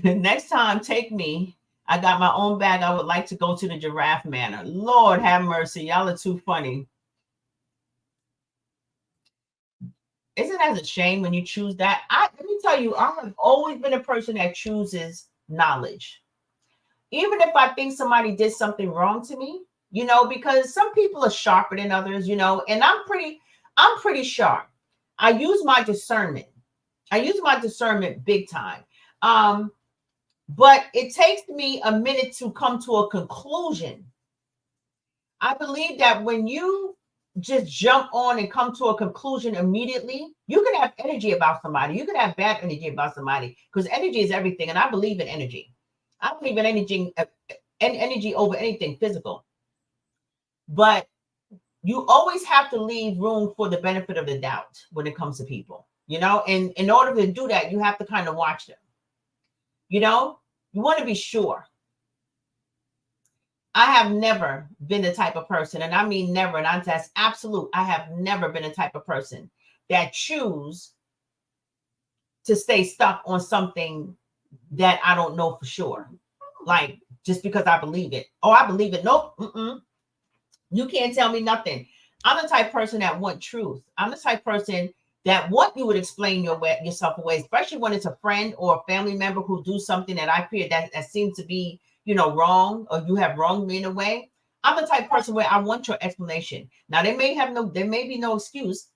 A: Next time, take me. I got my own bag. I would like to go to the Giraffe Manor. Lord have mercy. Y'all are too funny. Isn't that a shame when you choose that? Let me tell you, I have always been a person that chooses knowledge. Even if I think somebody did something wrong to me, because some people are sharper than others, and I'm pretty sharp. I use my discernment. Big time. But it takes me a minute to come to a conclusion. I believe that when you just jump on and come to a conclusion immediately, you can have energy about somebody. You can have bad energy about somebody, because energy is everything. And I believe in energy. I believe in energy over anything physical. But you always have to leave room for the benefit of the doubt when it comes to people, and in order to do that, you have to kind of watch them. You want to be sure. I have never been the type of person, and I mean never, and that's absolute. I have never been the type of person that choose to stay stuck on something that I don't know for sure. Like, just because I believe it. Oh, I believe it. Nope. You can't tell me nothing. I'm the type of person that want truth. I'm the type of person that want you would explain yourself away, especially when it's a friend or a family member who do something that I fear that seems to be, wrong, or you have wronged me in a way. I'm the type of person where I want your explanation. Now, there may be no excuse,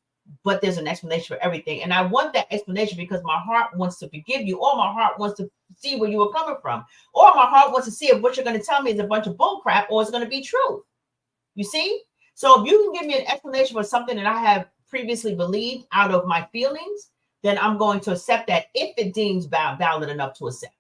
A: but there's an explanation for everything. And I want that explanation because my heart wants to forgive you, or my heart wants to see where you were coming from, or my heart wants to see if what you're going to tell me is a bunch of bull crap or it's going to be truth. You see? So if you can give me an explanation for something that I have previously believed out of my feelings, then I'm going to accept that if it deems valid enough to accept.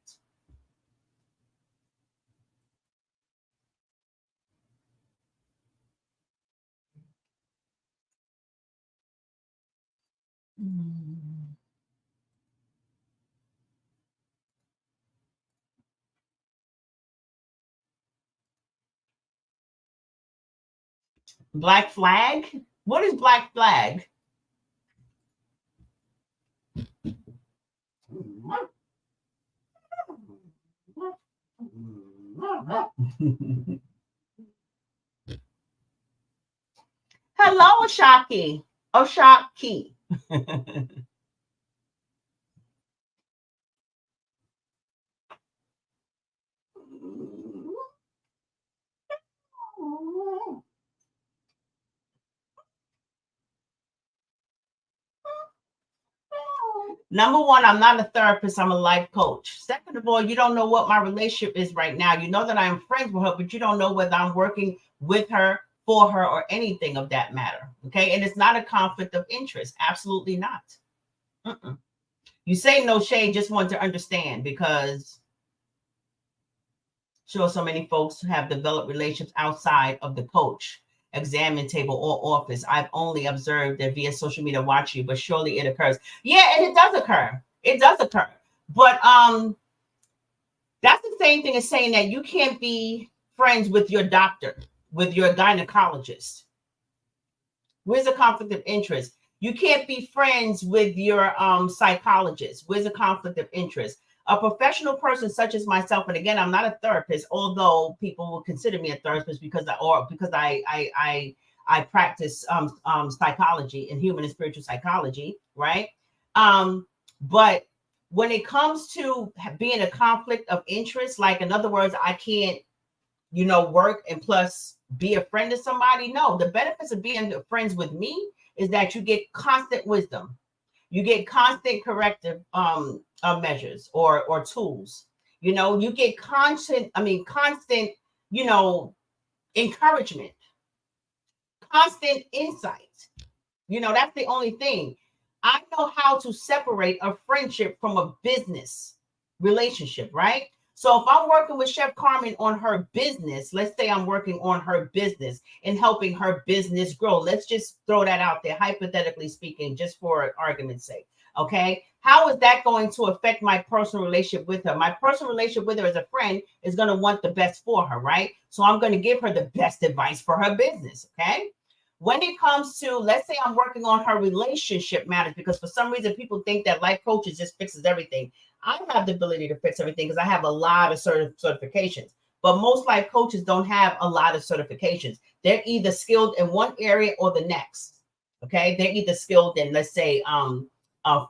A: Black flag? What is black flag? Hello, Oshaki. Oshaki. Number one, I'm not a therapist. I'm a life coach. Second of all, you don't know what my relationship is right now. You know that I am friends with her, but you don't know whether I'm working with her, for her, or anything of that matter. Okay. And it's not a conflict of interest. Absolutely not. Mm-mm. You say no shade, just want to understand, because sure, so many folks have developed relationships outside of the coach, examine table, or office. I've only observed that via social media, watch you, but surely it occurs. Yeah, and it does occur. It does occur. But that's the same thing as saying that you can't be friends with your doctor, with your gynecologist. Where's the conflict of interest? You can't be friends with your psychologist. Where's the conflict of interest? A professional person such as myself, and again, I'm not a therapist, although people will consider me a therapist because I practice psychology and human and spiritual psychology, right? But when it comes to being a conflict of interest, like in other words, I can't, work and plus be a friend to somebody. No, the benefits of being friends with me is that you get constant wisdom. You get constant corrective measures or tools. You get constant, encouragement, constant insight. That's the only thing. I know how to separate a friendship from a business relationship, right? So if I'm working with Chef Carmen on her business, let's say I'm working on her business and helping her business grow. Let's just throw that out there, hypothetically speaking, just for argument's sake. Okay. How is that going to affect my personal relationship with her? My personal relationship with her as a friend is going to want the best for her, right? So I'm going to give her the best advice for her business. Okay. When it comes to, let's say I'm working on her relationship matters, because for some reason people think that life coaches just fixes everything. I have the ability to fix everything because I have a lot of certifications, but most life coaches don't have a lot of certifications. They're either skilled in one area or the next. Okay. They're either skilled in, let's say,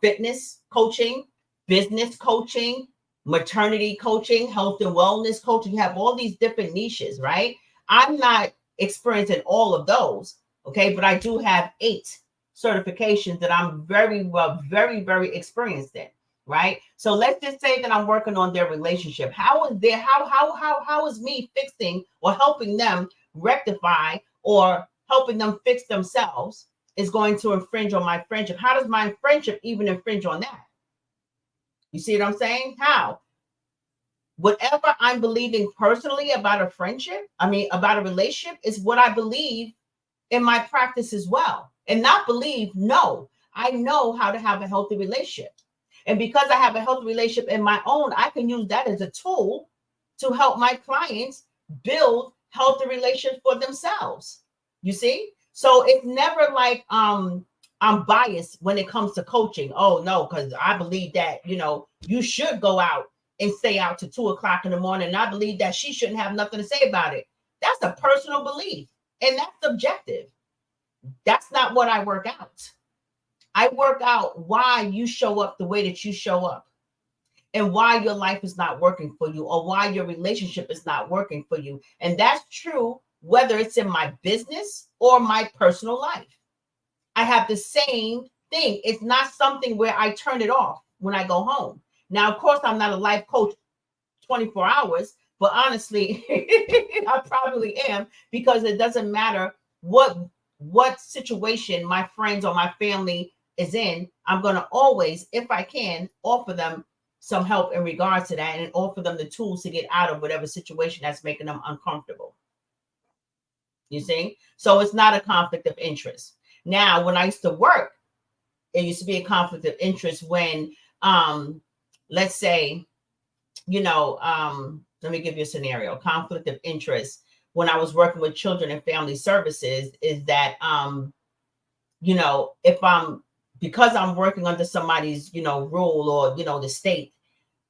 A: fitness coaching, business coaching, maternity coaching, health and wellness coaching. You have all these different niches, right? I'm not experienced in all of those. Okay, but I do have 8 certifications that I'm very very experienced in, right? So let's just say that I'm working on their relationship. How is me fixing or helping them rectify or helping them fix themselves is going to infringe on my friendship? How does my friendship even infringe on that? You see what I'm saying? How? Whatever I'm believing personally about a friendship, about a relationship, is what I believe in my practice as well. And not believe, no, I know how to have a healthy relationship. And because I have a healthy relationship in my own, I can use that as a tool to help my clients build healthy relationships for themselves. You see? So it's never like I'm biased when it comes to coaching. Oh no, because I believe that, you should go out and stay out to 2:00 in the morning. And I believe that she shouldn't have nothing to say about it. That's a personal belief. And that's subjective. That's not what I work out. I work out why you show up the way that you show up and why your life is not working for you or why your relationship is not working for you. And that's true whether it's in my business or my personal life. I have the same thing. It's not something where I turn it off when I go home. Now, of course, I'm not a life coach 24 hours, but honestly, I probably am, because it doesn't matter what situation my friends or my family is in. I'm going to always, if I can, offer them some help in regards to that and offer them the tools to get out of whatever situation that's making them uncomfortable. You see? So it's not a conflict of interest. Now, when I used to work, it used to be a conflict of interest when, let's say, let me give you a scenario. Conflict of interest when I was working with children and family services is that, if because I'm working under somebody's, rule or, the state,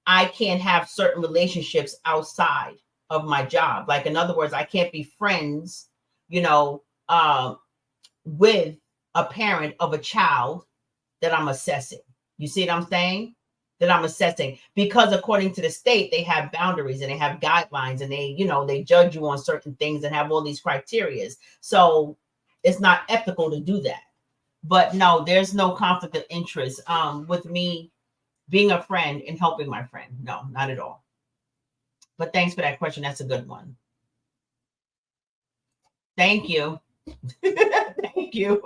A: I can't have certain relationships outside of my job. Like, in other words, I can't be friends, with a parent of a child that I'm assessing. You see what I'm saying? That I'm assessing, because according to the state, they have boundaries and they have guidelines and they judge you on certain things and have all these criterias. So it's not ethical to do that. But no, there's no conflict of interest with me being a friend and helping my friend. No, not at all. But thanks for that question. That's a good one. Thank you. Thank you.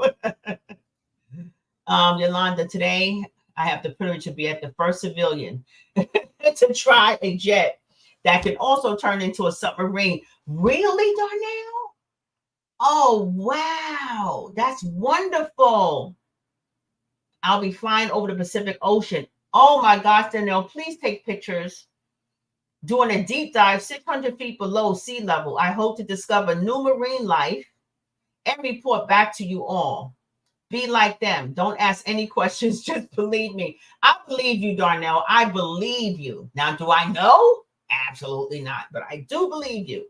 A: Yolanda, today I have the privilege to be at the first civilian to try a jet that can also turn into a submarine. Really, Darnell? Oh, wow. That's wonderful. I'll be flying over the Pacific Ocean. Oh my gosh, Darnell, please take pictures. Doing a deep dive 600 feet below sea level. I hope to discover new marine life and report back to you all. Be like them. Don't ask any questions. Just believe me. I believe you, Darnell. I believe you. Now, do I know? Absolutely not. But I do believe you.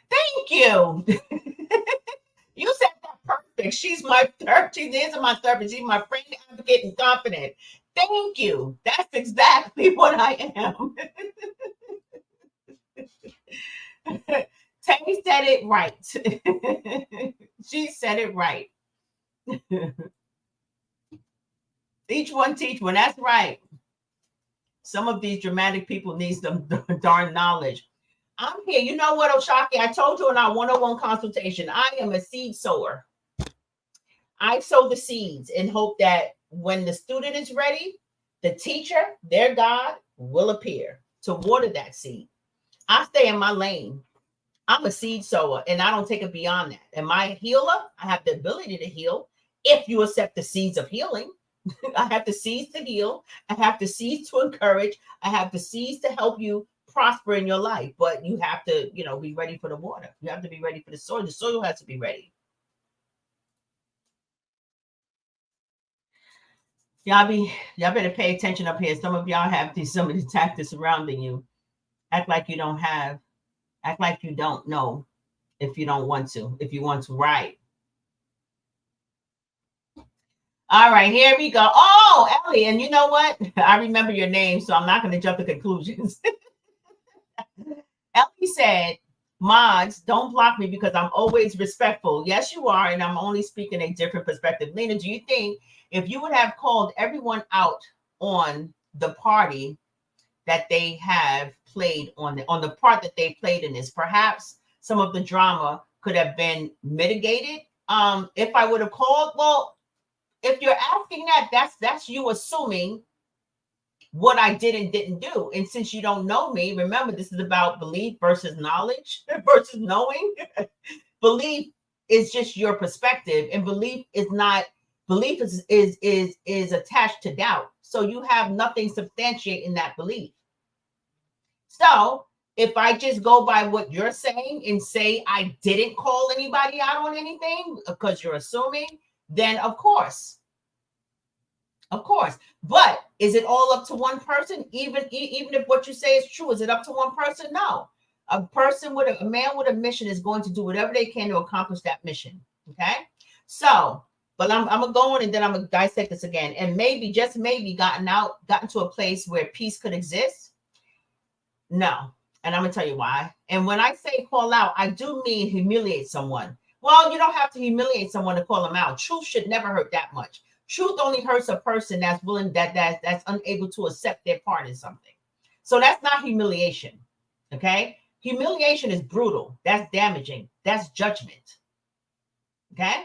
A: Thank you. psychic. She's my therapist. She is my therapist. She's my friend, advocate, and confident. Thank you. That's exactly what I am. Tammy said it right. She said it right. Each one teach one. That's right. Some of these dramatic people need some darn knowledge. I'm here. You know what, Oshaki? I told you in our 101 consultation, I am a seed sower. I sow the seeds and hope that when the student is ready, the teacher, their God, will appear to water that seed. I stay in my lane. I'm a seed sower and I don't take it beyond that. Am I a healer? I have the ability to heal if you accept the seeds of healing. I have the seeds to heal. I have the seeds to encourage. I have the seeds to help you prosper in your life. But you have to, be ready for the water. You have to be ready for the soil. The soil has to be ready. Y'all better pay attention up here. Some of y'all have some of the tactics surrounding you. Act like you don't have. Act like you don't know if you don't want to. If you want to, right. All right, here we go. Oh, Ellie, and you know what? I remember your name, so I'm not going to jump to conclusions. Ellie said, mods, don't block me because I'm always respectful. Yes, you are, and I'm only speaking a different perspective. Lena, do you think if you would have called everyone out on the party that they have played on the part that they played in this, perhaps some of the drama could have been mitigated? If I would have called, well, if you're asking that, that's you assuming what I did and didn't do. And since you don't know me, remember, this is about belief versus knowledge versus knowing. Belief is just your perspective, and belief is attached to doubt. So you have nothing substantiating that belief. So if I just go by what you're saying and say I didn't call anybody out on anything because you're assuming, then of course. But is it all up to one person? Even if what you say is true, is it up to one person? No. A man with a mission is going to do whatever they can to accomplish that mission. Okay. So, but I'm gonna go on and then I'm gonna dissect this again. And maybe, just maybe, gotten to a place where peace could exist. No. And I'm gonna tell you why. And when I say call out, I do mean humiliate someone. Well, you don't have to humiliate someone to call them out. Truth should never hurt that much. Truth only hurts a person that's willing, that's unable to accept their part in something. So that's not humiliation. Okay. Humiliation is brutal. That's damaging. That's judgment. Okay.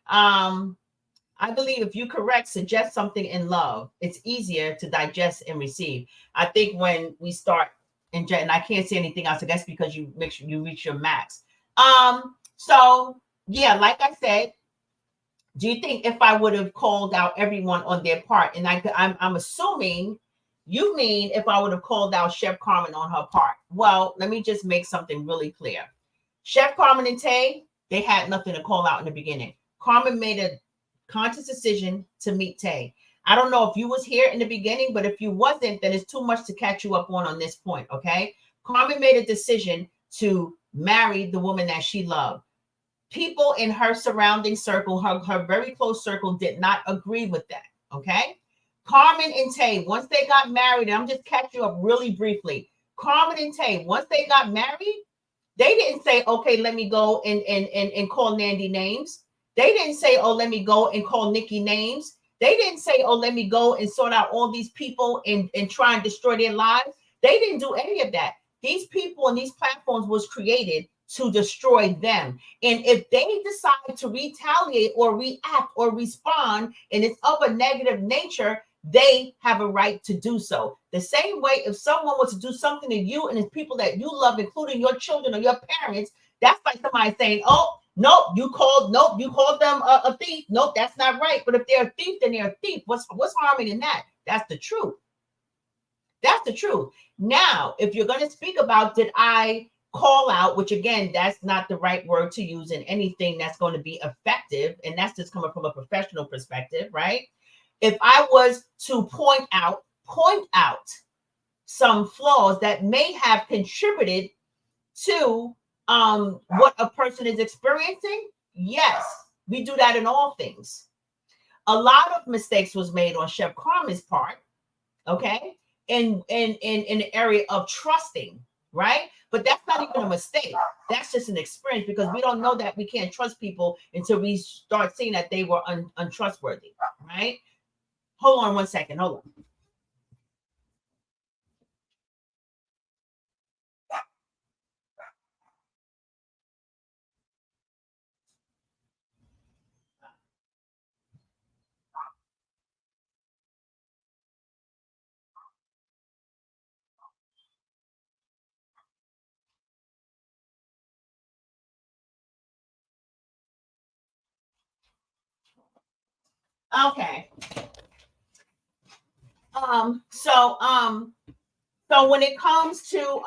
A: I believe if you suggest something in love, it's easier to digest and receive. I think when we start and I can't say anything else, I guess because you make sure you reach your max. So yeah, like I said, do you think if I would have called out everyone on their part, and I'm assuming you mean if I would have called out Chef Carmen on her part? Well, let me just make something really clear. Chef Carmen and Tay, they had nothing to call out in the beginning. Carmen made a conscious decision to meet Tay. I don't know if you was here in the beginning, but if you wasn't, then it's too much to catch you up on this point, okay? Carmen made a decision to marry the woman that she loved. People in her surrounding circle, her very close circle, did not agree with that, okay? Carmen and Tay, once they got married, and I'm just catching you up really briefly. Carmen and Tay, once they got married, they didn't say, okay, let me go and call Nandy names. They didn't say, oh, let me go and call Nikki names. They didn't say, oh, let me go and sort out all these people and try and destroy their lives. They didn't do any of that. These people and these platforms was created to destroy them. And if they decide to retaliate or react or respond and it's of a negative nature, they have a right to do so. The same way if someone was to do something to you and it's people that you love, including your children or your parents, that's like somebody saying, oh, nope, you called them a thief. Nope, that's not right. But if they're a thief, then they're a thief. What's harming in that? That's the truth. That's the truth. Now, if you're going to speak about, did I call out, which again, that's not the right word to use in anything that's going to be effective. And that's just coming from a professional perspective, right? If I was to point out some flaws that may have contributed to what a person is experiencing, yes, We do that in all things. A lot of mistakes was made on Chef Carmen's part, okay, in the area of trusting, right? But that's not even a mistake. That's just an experience, because we don't know that we can't trust people until we start seeing that they were untrustworthy, right? Hold on one second. Hold on. Okay. Um. So um. So when it comes to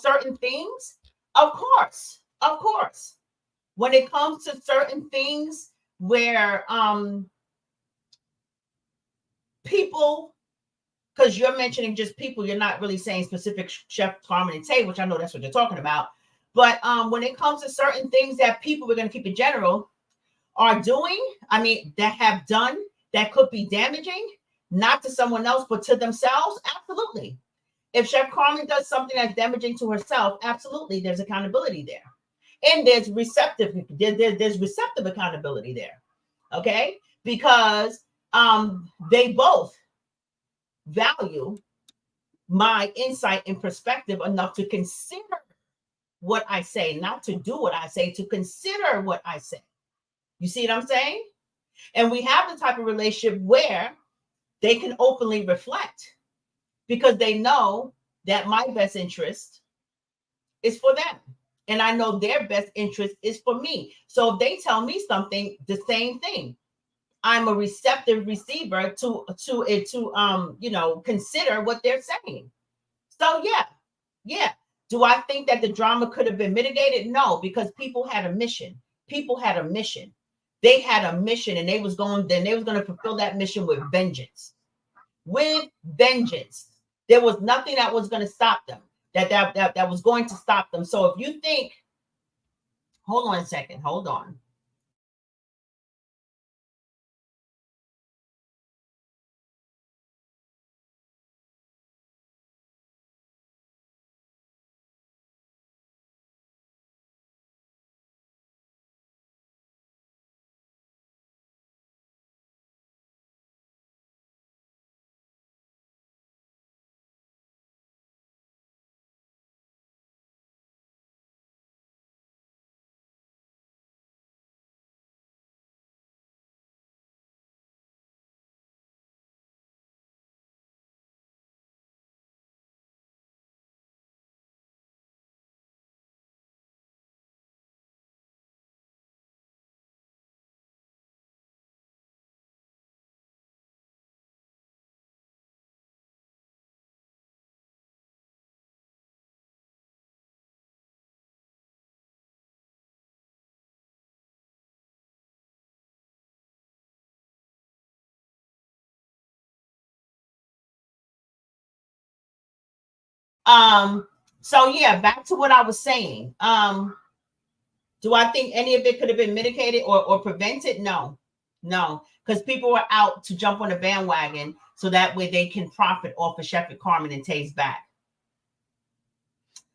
A: certain things, of course, when it comes to certain things where people, because you're mentioning just people, you're not really saying specific Chef Carmen and Tay, which I know that's what you're talking about. But when it comes to certain things that people, we're going to keep it general, are doing, I mean, that have done, that could be damaging, not to someone else, but to themselves, absolutely. If Chef Carmen does something that's damaging to herself, absolutely, there's accountability there. And there's receptive accountability there. Okay? Because they both value my insight and perspective enough to consider what I say, not to do what I say, to consider what I say. You see what I'm saying? And we have the type of relationship where they can openly reflect, because they know that my best interest is for them. And I know their best interest is for me. So if they tell me something, the same thing. I'm a receptive receiver to consider what they're saying. So yeah. Do I think that the drama could have been mitigated? No, because people had a mission. People had a mission. They had a mission, and they was going to fulfill that mission with vengeance. With vengeance. There was nothing that was going to stop them. That was going to stop them. So if you think, hold on a second, hold on. Um, so yeah, back to what I was saying. Do I think any of it could have been mitigated or prevented? No, no, because people were out to jump on the bandwagon so that way they can profit off of Chef Carmen and Tay's back.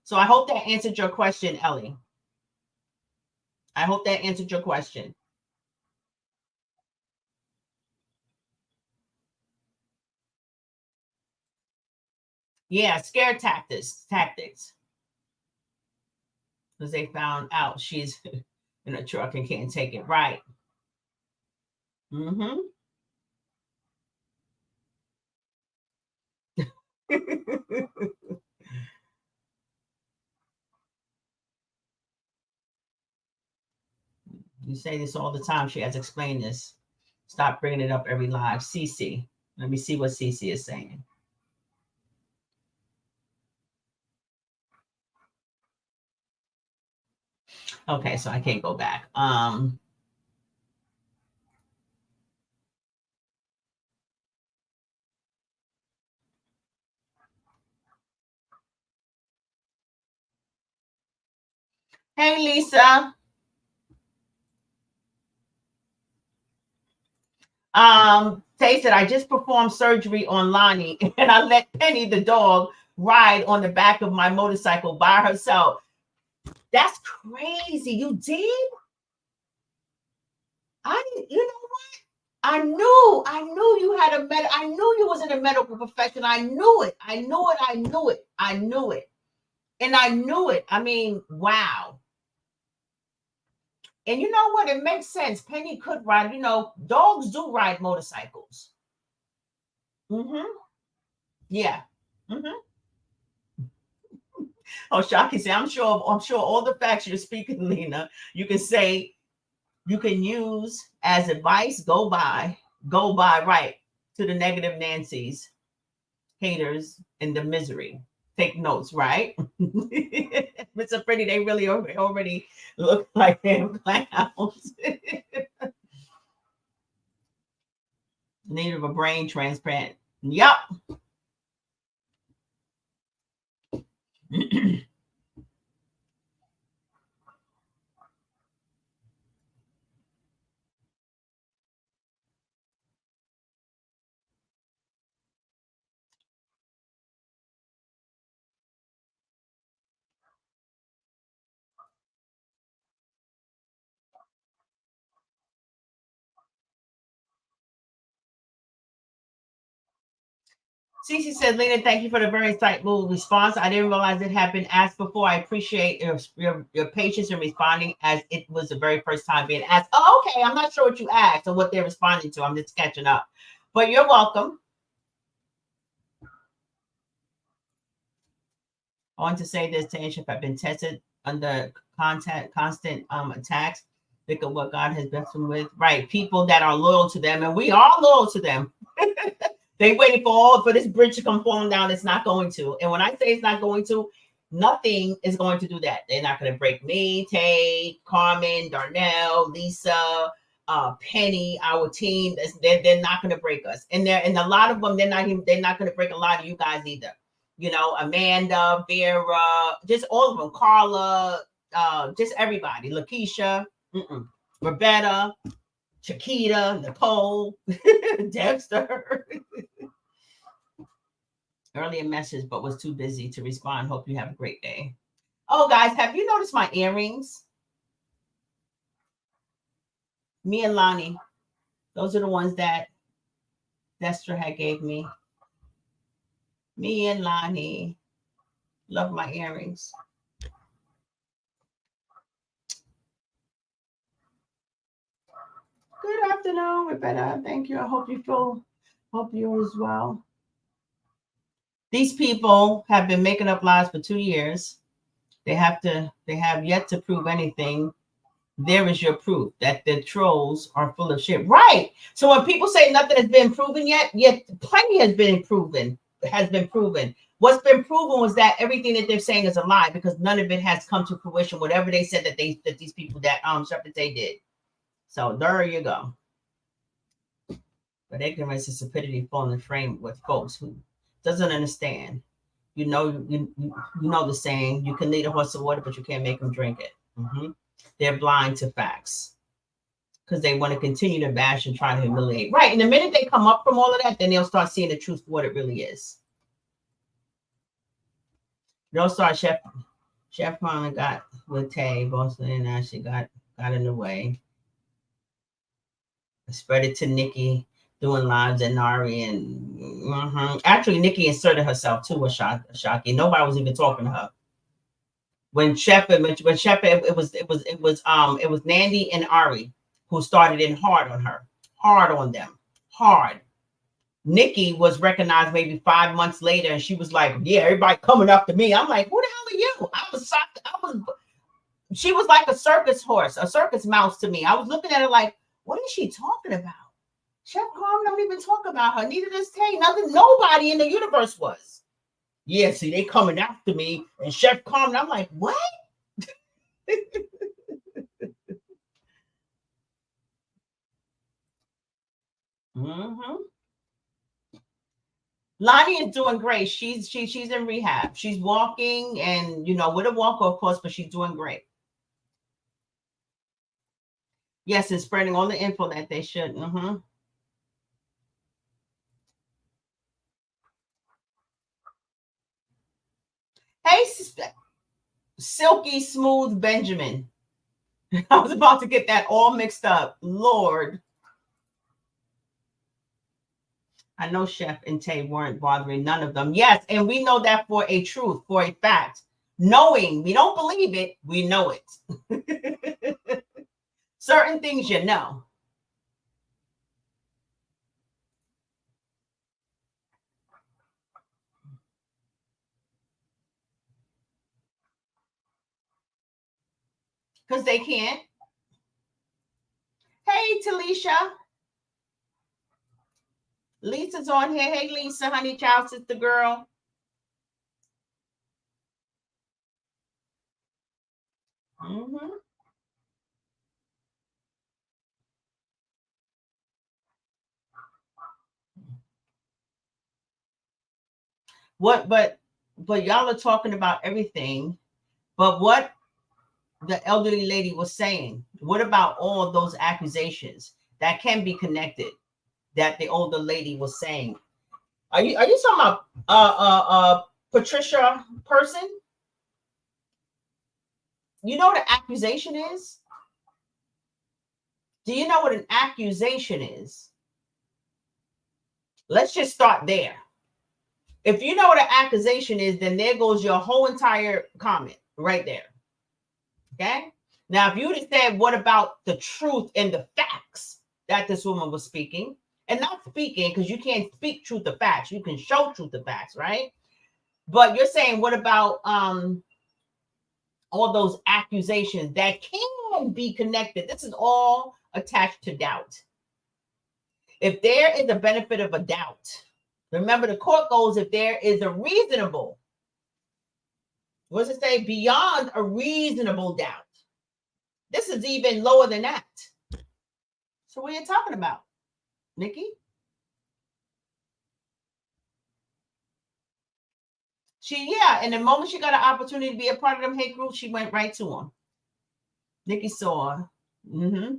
A: So I hope that answered your question, Ellie. I hope that answered your question. Yeah, scare tactics. Because they found out she's in a truck and can't take it. Right. Mm-hmm. You say this all the time. She has explained this. Stop bringing it up every live. Cece. Let me see what Cece is saying. Okay, so I can't go back. Hey, Lisa. Tay said, I just performed surgery on Lonnie and I let Penny the dog ride on the back of my motorcycle by herself. That's crazy. You did? You know what? I knew you had I knew you was in a medical profession. I knew it. I knew it. I knew it. I knew it. And I knew it. I mean, wow. And you know what? It makes sense. Penny could ride. You know, dogs do ride motorcycles. Mm-hmm. Yeah. Mm-hmm. Oh, Shaki said, I'm sure all the facts you're speaking, Lena, you can say you can use as advice, go by, right to the negative Nancy's, haters, and the misery. Take notes, right? Mr. Pretty, they really already look like damn clowns. Need of a brain transplant. Yup. Cece said, Lena, thank you for the very insightful response. I didn't realize it had been asked before. I appreciate your patience in responding as it was the very first time being asked. Oh, okay. I'm not sure what you asked or what they're responding to. I'm just catching up. But you're welcome. I want to say this to Ancient. I've been tested under constant attacks. Think of what God has blessed them with. Right. People that are loyal to them, and we are loyal to them. They waiting for this bridge to come falling down. It's not going to. And when I say it's not going to, nothing is going to do that. They're not going to break me, Tay, Carmen, Darnell, Lisa, Penny, our team. They're not going to break us. And a lot of them, they're not going to break a lot of you guys either. You know, Amanda, Vera, just all of them, Carla, just everybody, Lakeisha, Roberta, Chiquita, Nicole, Dexter. Earlier message, but was too busy to respond. Hope you have a great day. Oh, guys, have you noticed my earrings? Me and Lonnie, those are the ones that Dexter had gave me. Me and Lonnie, love my earrings. Good afternoon, Rebecca. Thank you. I hope you as well. These people have been making up lies for 2 years. They have yet to prove anything. There is your proof that the trolls are full of shit. Right. So when people say nothing has been proven yet plenty has been proven. What's been proven was that everything that they're saying is a lie because none of it has come to fruition. Whatever they said that these people that they did. So there you go. But ignorance is stupidity falling in frame with folks who doesn't understand. You know the saying, you can lead a horse to water, but you can't make them drink it. Mm-hmm. They're blind to facts because they want to continue to bash and try to humiliate. Right. And the minute they come up from all of that, then they'll start seeing the truth for what it really is. They'll start Chef finally got with Tay, Boston, and Ashley got in the way. I spread it to Nikki doing lives at Nari and actually Nikki inserted herself too was shocking. Nobody was even talking to her. When Shepard, it was Nandy and Ari who started in hard on her, hard on them, hard. Nikki was recognized maybe 5 months later, and she was like, "Yeah, everybody coming up to me." I'm like, "Who the hell are you?" I was shocked. She was like a circus horse, a circus mouse to me. I was looking at her like, "What is she talking about?" Chef Carm don't even talk about her. Neither does Tay. Nobody in the universe was. Yeah, see, they coming after me, and Chef Carm. I'm like, what? Mm-hmm. Lonnie is doing great. She's in rehab. She's walking, and with a walker, of course, but she's doing great. Yes, and spreading all the info that they should. Mm-hmm. Hey, Silky Smooth Benjamin. I was about to get that all mixed up. Lord. I know Chef and Tay weren't bothering none of them. Yes, and we know that for a truth, for a fact. Knowing, we don't believe it, we know it. Certain things you know. Because they can't. Hey, Talisha. Lisa's on here. Hey, Lisa, honey child, sister girl. Mm-hmm. What, but y'all are talking about everything. But what the elderly lady was saying, what about all those accusations that can be connected that the older lady was saying? Are you talking about Patricia person? You know what an accusation is? Do you know what an accusation is? Let's just start there. If you know what an accusation is, then there goes your whole entire comment right there. Okay. Now, if you would have said, what about the truth and the facts that this woman was speaking, and not speaking, because you can't speak truth to facts, you can show truth to facts, right? But you're saying, what about all those accusations that can be connected? This is all attached to doubt. If there is a benefit of a doubt, remember the court goes if there is a reasonable, what does it say? Beyond a reasonable doubt. This is even lower than that. So what are you talking about, Nikki? And the moment she got an opportunity to be a part of them hate groups, she went right to him. Nikki saw. Mm-hmm.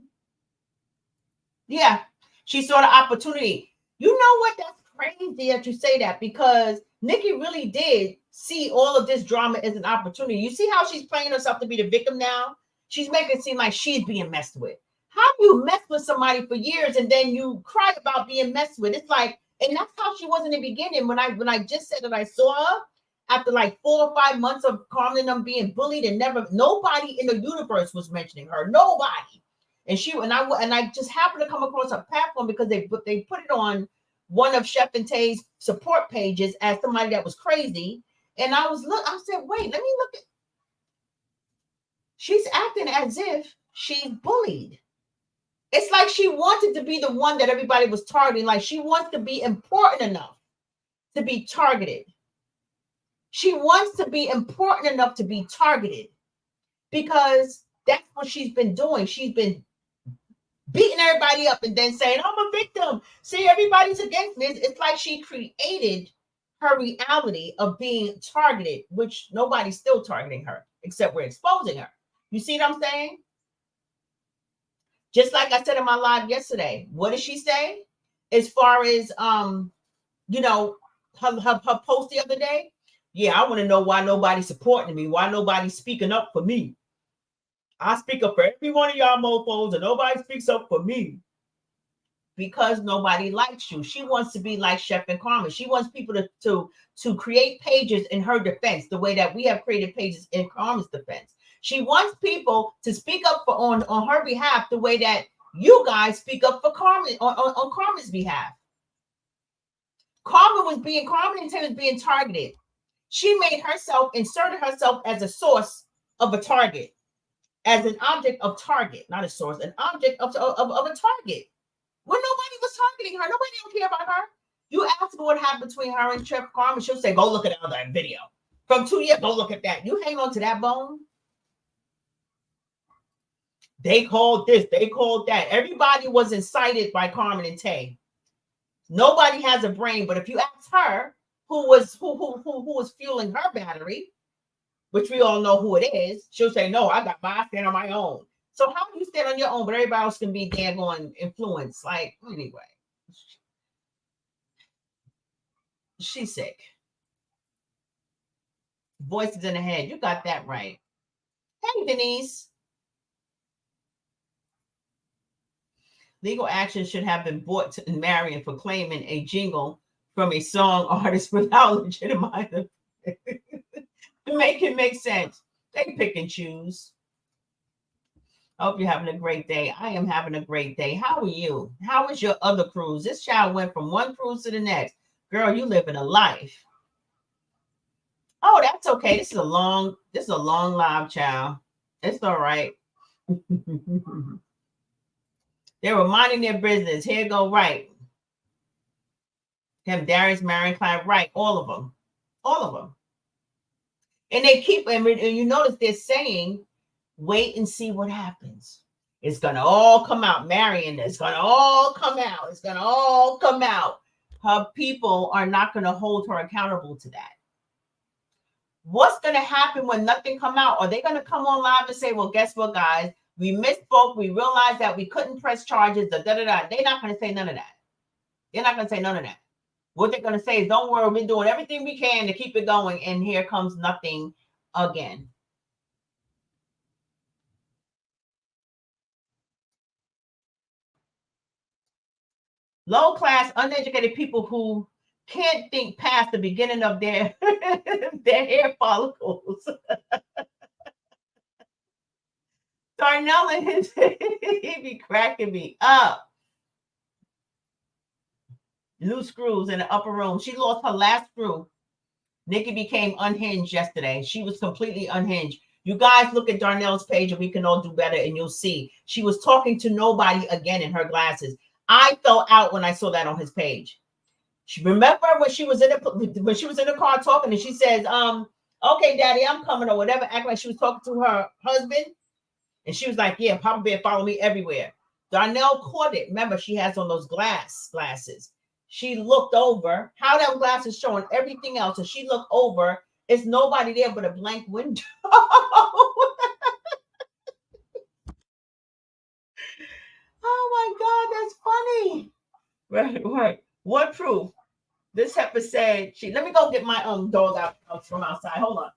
A: Yeah, she saw the opportunity. You know what? That's crazy that you say that, because Nikki really did see all of this drama as an opportunity. You see how she's playing herself to be the victim now? She's making it seem like she's being messed with. How do you mess with somebody for years and then you cry about being messed with? It's like, and that's how she was in the beginning. When I just said that I saw her after like 4 or 5 months of Carmen and them being bullied, and nobody in the universe was mentioning her. Nobody. And I just happened to come across a platform because they put it on one of Chef and Tay's support pages as somebody that was crazy. And I said, wait, let me look at. She's acting as if she's bullied. It's like she wanted to be the one that everybody was targeting. Like she wants to be important enough to be targeted. She wants to be important enough to be targeted, because that's what she's been doing. She's been beating everybody up and then saying, I'm a victim. See, everybody's against me. It's like she created her reality of being targeted, which nobody's still targeting her, except we're exposing her. You see what I'm saying? Just like I said in my live yesterday, what did she say? As far as you know, her post the other day. Yeah, I want to know why nobody's supporting me, why nobody's speaking up for me. I speak up for every one of y'all mofos, and nobody speaks up for me. Because nobody likes you. She wants to be like Chef and Carmen. She wants people to create pages in her defense, the way that we have created pages in Carmen's defense. She wants people to speak up on her behalf, the way that you guys speak up for Carmen on Carmen's behalf. Carmen and Tim was being targeted. She made herself, inserted herself as a source of a target, as an object of target, not a source, an object of a target. When nobody was targeting her, nobody don't care about her. You ask her what happened between her and Chef Carmen, she'll say, go look at that video. From 2 years, go look at that. You hang on to that bone. They called this, they called that. Everybody was incited by Carmen and Tay. Nobody has a brain, but if you ask her who was fueling her battery, which we all know who it is, she'll say, no, I stand on my own. So how do you stand on your own, but everybody else can be daggone influence? Like, anyway. She's sick. Voices in the head. You got that right. Hey, Denise. Legal action should have been brought to Marion for claiming a jingle from a song artist without legitimizing. Make it make sense. They pick and choose. I hope you're having a great day. I am having a great day. How are you? How was your other cruise? This child went from one cruise to the next. Girl, you living a life. Oh, that's okay. This is a long live, child. It's all right. They were minding their business. Here go right. Him, Darius, Marion, Clyde, right. All of them. All of them. And they keep, and you notice they're saying, wait and see what happens. It's going to all come out. Marion, it's going to all come out. It's going to all come out. Her people are not going to hold her accountable to that. What's going to happen when nothing come out? Are they going to come on live and say, well, guess what, guys? We misspoke. We realized that we couldn't press charges. They're not going to say none of that. They're not going to say none of that. What they're going to say is, don't worry, we're doing everything we can to keep it going. And here comes nothing again. Low class, uneducated people who can't think past the beginning of their hair follicles. Darnell and his, he be cracking me up. Loose screws in the upper room. She lost her last screw. Nikki became unhinged yesterday. She was completely unhinged. You guys look at Darnell's page and we can all do better, and you'll see she was talking to nobody again in her glasses. I fell out when I saw that on his page. Remember when she was in the car talking and she says, okay, daddy, I'm coming, or whatever, acting like she was talking to her husband. And she was like, yeah, Papa Bear follow me everywhere. Darnell caught it. Remember, she has on those glasses. She looked over. How them glasses showing everything else. And she looked over. It's nobody there but a blank window. Oh my God, that's funny. Right. What proof? This heifer said she. Let me go get my dog out from outside. Hold on.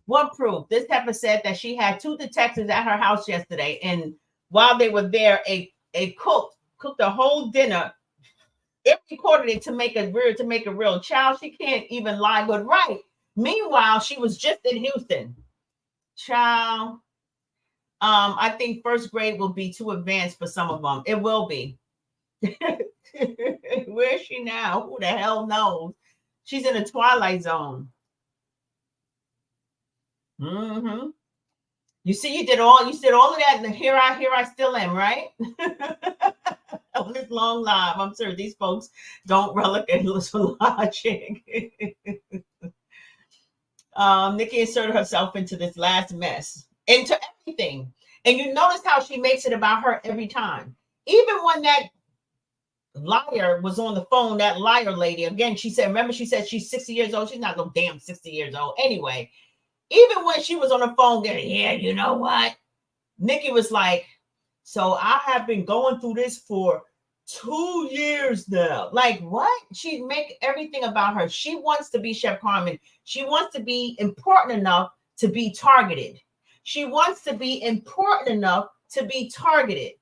A: What proof? This heifer said that she had two detectives at her house yesterday, and while they were there, a cook cooked a whole dinner. It recorded it to make a real child. She can't even lie good right. Meanwhile, she was just in Houston. Child, I think first grade will be too advanced for some of them. It will be. Where is she now? Who the hell knows? She's in a twilight zone. Mm-hmm. You see, you did all of that, and here I still am, right? On this long live, I'm sure these folks don't relish logic. Nikki inserted herself into this last mess, into everything. And you notice how she makes it about her every time. Even when that liar was on the phone, that liar lady, again, she said she's 60 years old. She's not no damn 60 years old. Anyway, even when she was on the phone getting, yeah, you know what? Nikki was like, so I have been going through this for 2 years now. Like, what? She make everything about her. She wants to be Chef Carmen. She wants to be important enough to be targeted. She wants to be important enough to be targeted.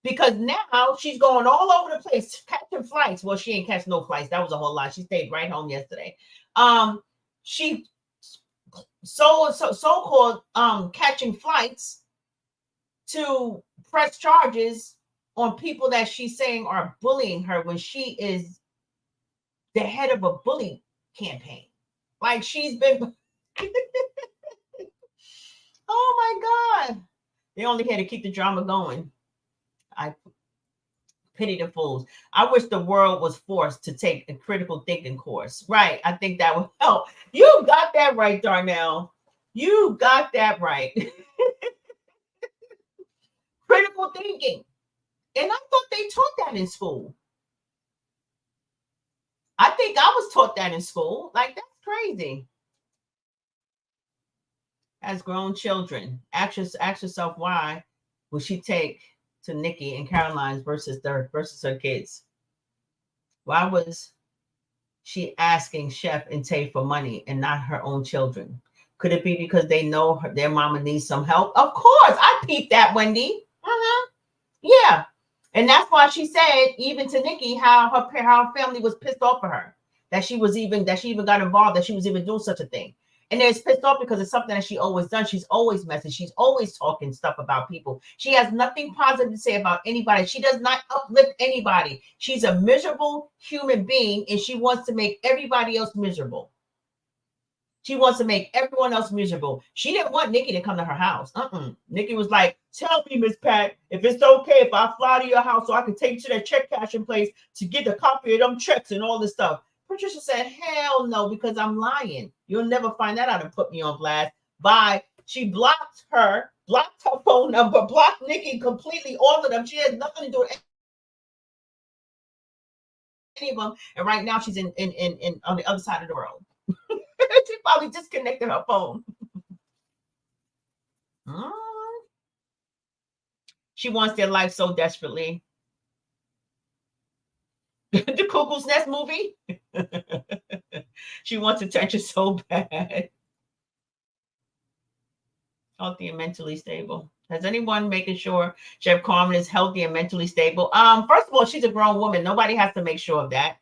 A: Because now she's going all over the place, catching flights. Well, she ain't catch no flights. That was a whole lot. She stayed right home yesterday. She so-called catching flights to press charges on people that she's saying are bullying her when she is the head of a bully campaign. Like she's been oh my God. They only had to keep the drama going. I pity the fools. I wish the world was forced to take a critical thinking course. Right. I think that would help. You got that right, Darnell. You got that right. critical thinking. And I thought they taught that in school. I think I was taught that in school. Like, that's crazy. As grown children, ask yourself, why would she take to Nikki and Caroline's versus her kids? Why was she asking Chef and Tay for money and not her own children? Could it be because they know their mama needs some help? Of course, I peeped that, Wendy. Yeah, and that's why she said, even to Nikki, how her family was pissed off for her, that she even got involved, that she was even doing such a thing. And it's pissed off because it's something that she always done. She's always messy. She's always talking stuff about people. She has nothing positive to say about anybody. She does not uplift anybody. She's a miserable human being, and she wants to make everybody else miserable. She wants to make everyone else miserable. She didn't want Nikki to come to her house. Nikki was like, tell me, Miss Pat, if it's okay if I fly to your house so I can take you to that check cashing place to get the copy of them checks and all this stuff. Patricia said, hell no, because I'm lying. You'll never find that out and put me on blast. Bye. She blocked her phone number, blocked Nikki completely, all of them. She has nothing to do with any of them. And right now she's in on the other side of the world. She probably disconnected her phone. She wants their life so desperately. The Cuckoo's Nest movie. She wants attention so bad. Healthy and mentally stable. Has anyone making sure Chef Carmen is healthy and mentally stable? First of all, she's a grown woman. Nobody has to make sure of that.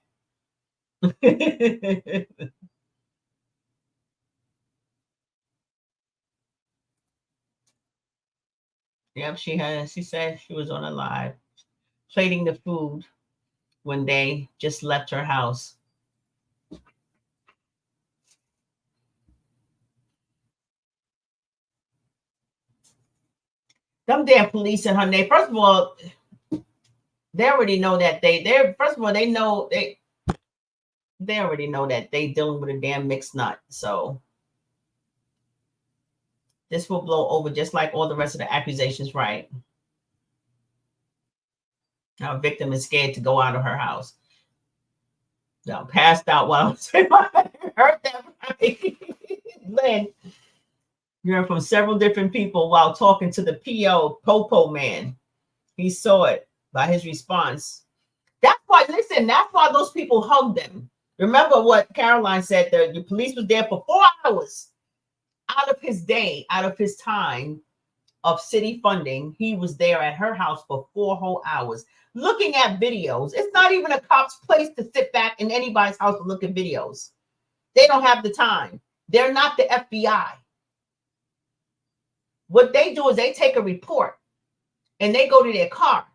A: Yep, she has. She said she was on a live plating the food when they just left her house. Them damn police in her name. First of all, they already know that they're first of all, they know they already know that they dealing with a damn mixed nut. So this will blow over just like all the rest of the accusations, right? Our victim is scared to go out of her house. Now, passed out while I was heard that right. Lynn, you heard from several different people while talking to the Popo man. He saw it by his response. That's why those people hugged them. Remember what Caroline said, the police was there for 4 hours out of his day, out of his time of city funding. He was there at her house for 4 whole hours looking at videos. It's not even a cop's place to sit back in anybody's house to look at videos. They don't have the time. They're not the FBI. What they do is they take a report and they go to their car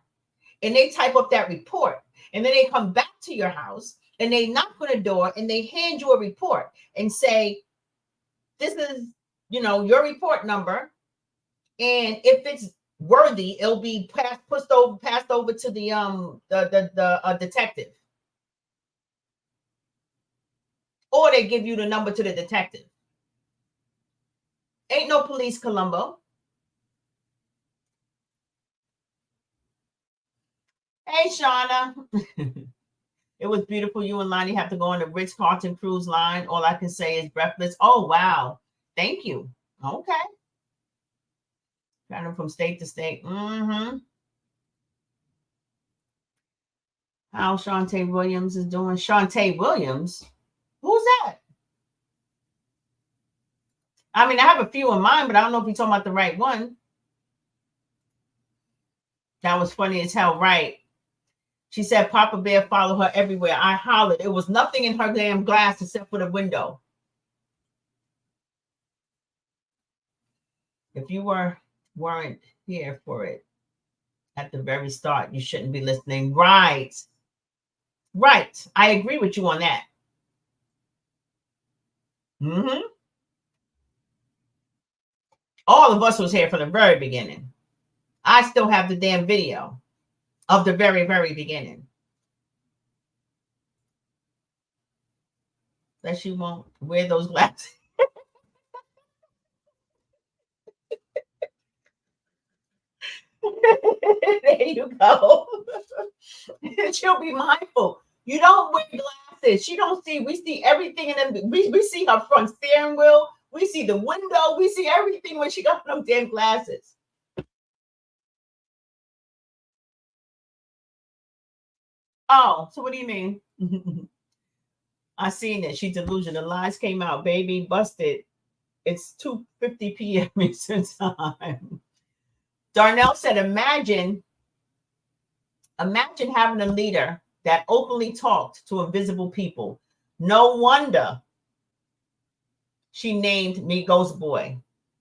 A: and they type up that report. And then they come back to your house and they knock on the door and they hand you a report and say, this is, your report number. And if it's worthy, it'll be passed over to the detective. Or they give you the number to the detective. Ain't no police Columbo. Hey, Shauna. It was beautiful. You and Lonnie have to go on the Ritz-Carlton cruise line. All I can say is breathless. Oh, wow. Thank you. Okay. Got them from state to state. How Shantae Williams is doing. Shantae Williams? Who's that? I mean, I have a few in mind, but I don't know if you're talking about the right one. That was funny as hell, right? She said Papa Bear followed her everywhere. I hollered. It was nothing in her damn glass except for the window. If you weren't here for it at the very start, you shouldn't be listening. Right. I agree with you on that. All of us was here from the very beginning. I still have the damn video of the very, very beginning. That she won't wear those glasses. There you go. She'll be mindful. You don't wear glasses. She don't see. We see everything in them. We see her front steering wheel. We see the window. We see everything when she got them damn glasses. Oh, so what do you mean? I seen it. She's delusional. The lies came out. Baby busted. It's 2:50 p.m. Eastern time. Darnell said, imagine having a leader that openly talked to invisible people. No wonder she named me Ghost Boy.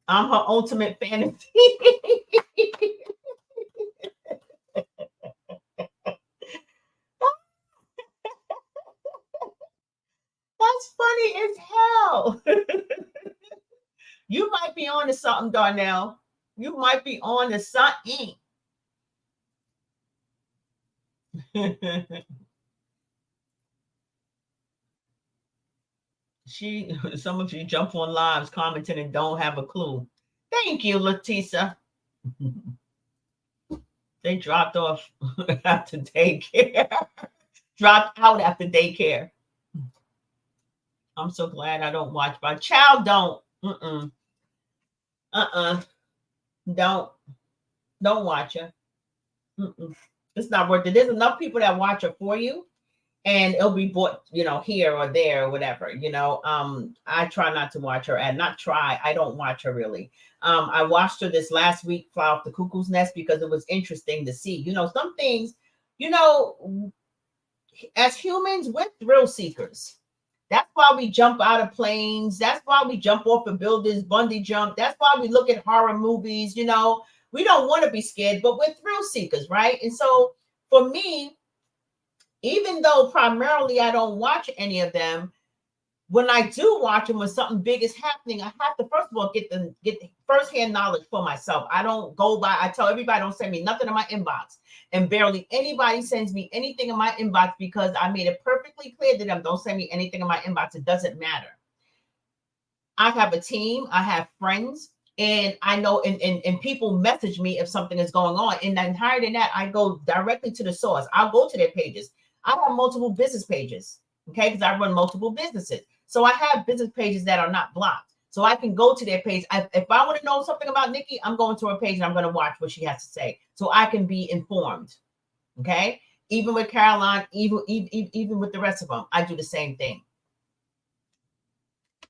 A: I'm her ultimate fantasy. That's funny as hell. You might be on to something, Darnell. You might be on to something. Some of you jump on lives commenting and don't have a clue. Thank you, Letisa. They dropped off after daycare. Dropped out after daycare. I'm so glad I don't watch. My child don't. Don't watch her. It's not worth it. There's enough people that watch her for you, and it'll be bought, here or there or whatever. I try not to watch her, and not try. I don't watch her really. I watched her this last week, Fly Off the Cuckoo's Nest, because it was interesting to see. Some things. As humans, we're thrill seekers. That's why we jump out of planes. That's why we jump off of buildings, bungee jump. That's why we look at horror movies. We don't want to be scared, but we're thrill seekers, right? And so for me, even though primarily I don't watch any of them, when I do watch them, when something big is happening, I have to first of all get firsthand knowledge for myself. I don't go by. I tell everybody, don't send me nothing in my inbox, and barely anybody sends me anything in my inbox because I made it perfectly clear to them, don't send me anything in my inbox. It doesn't matter. I have a team. I have friends. And I know, and people message me if something is going on. And then higher than that, I go directly to the source. I'll go to their pages. I have multiple business pages, okay? Because I run multiple businesses. So I have business pages that are not blocked. So I can go to their page. If I want to know something about Nikki, I'm going to her page and I'm going to watch what she has to say. So I can be informed, okay? Even with Caroline, even with the rest of them, I do the same thing.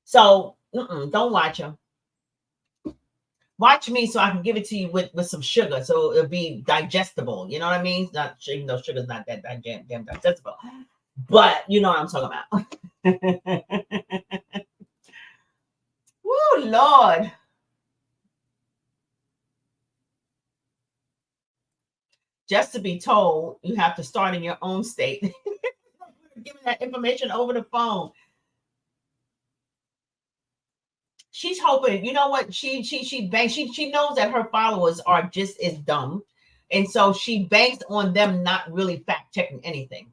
A: So don't watch them. Watch me so I can give it to you with some sugar, so it'll be digestible. You know what I mean? Not even though sugar's not that damn digestible, but you know what I'm talking about. Woo, Lord. Just to be told, you have to start in your own state. Giving that information over the phone. She's hoping, you know what? She knows that her followers are just as dumb. And so she banks on them not really fact checking anything.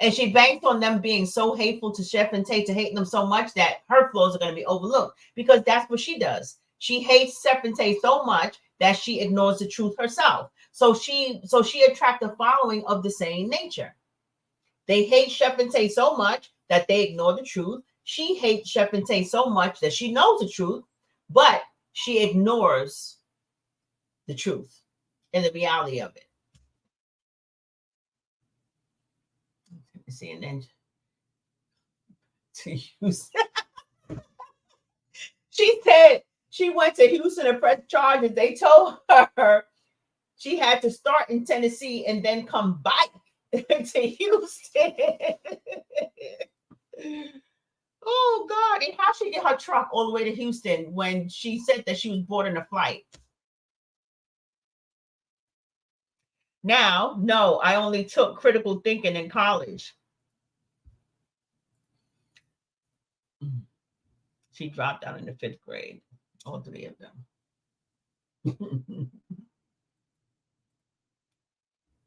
A: And she banks on them being so hateful to Chef and Tate, to hating them so much that her flows are going to be overlooked, because that's what she does. She hates Chef and Tate so much that she ignores the truth herself. So she attracts a following of the same nature. They hate Chef and Tate so much that they ignore the truth. She hates Chef and Tate so much that she knows the truth, but she ignores the truth and the reality of it. Let me see, and then to Houston. She said she went to Houston and pressed charges. They told her she had to start in Tennessee and then come back to Houston. Oh God! And how she get her truck all the way to Houston when she said that she was boarding a flight? Now, no, I only took critical thinking in college. She dropped out in the 5th grade. All 3 of them.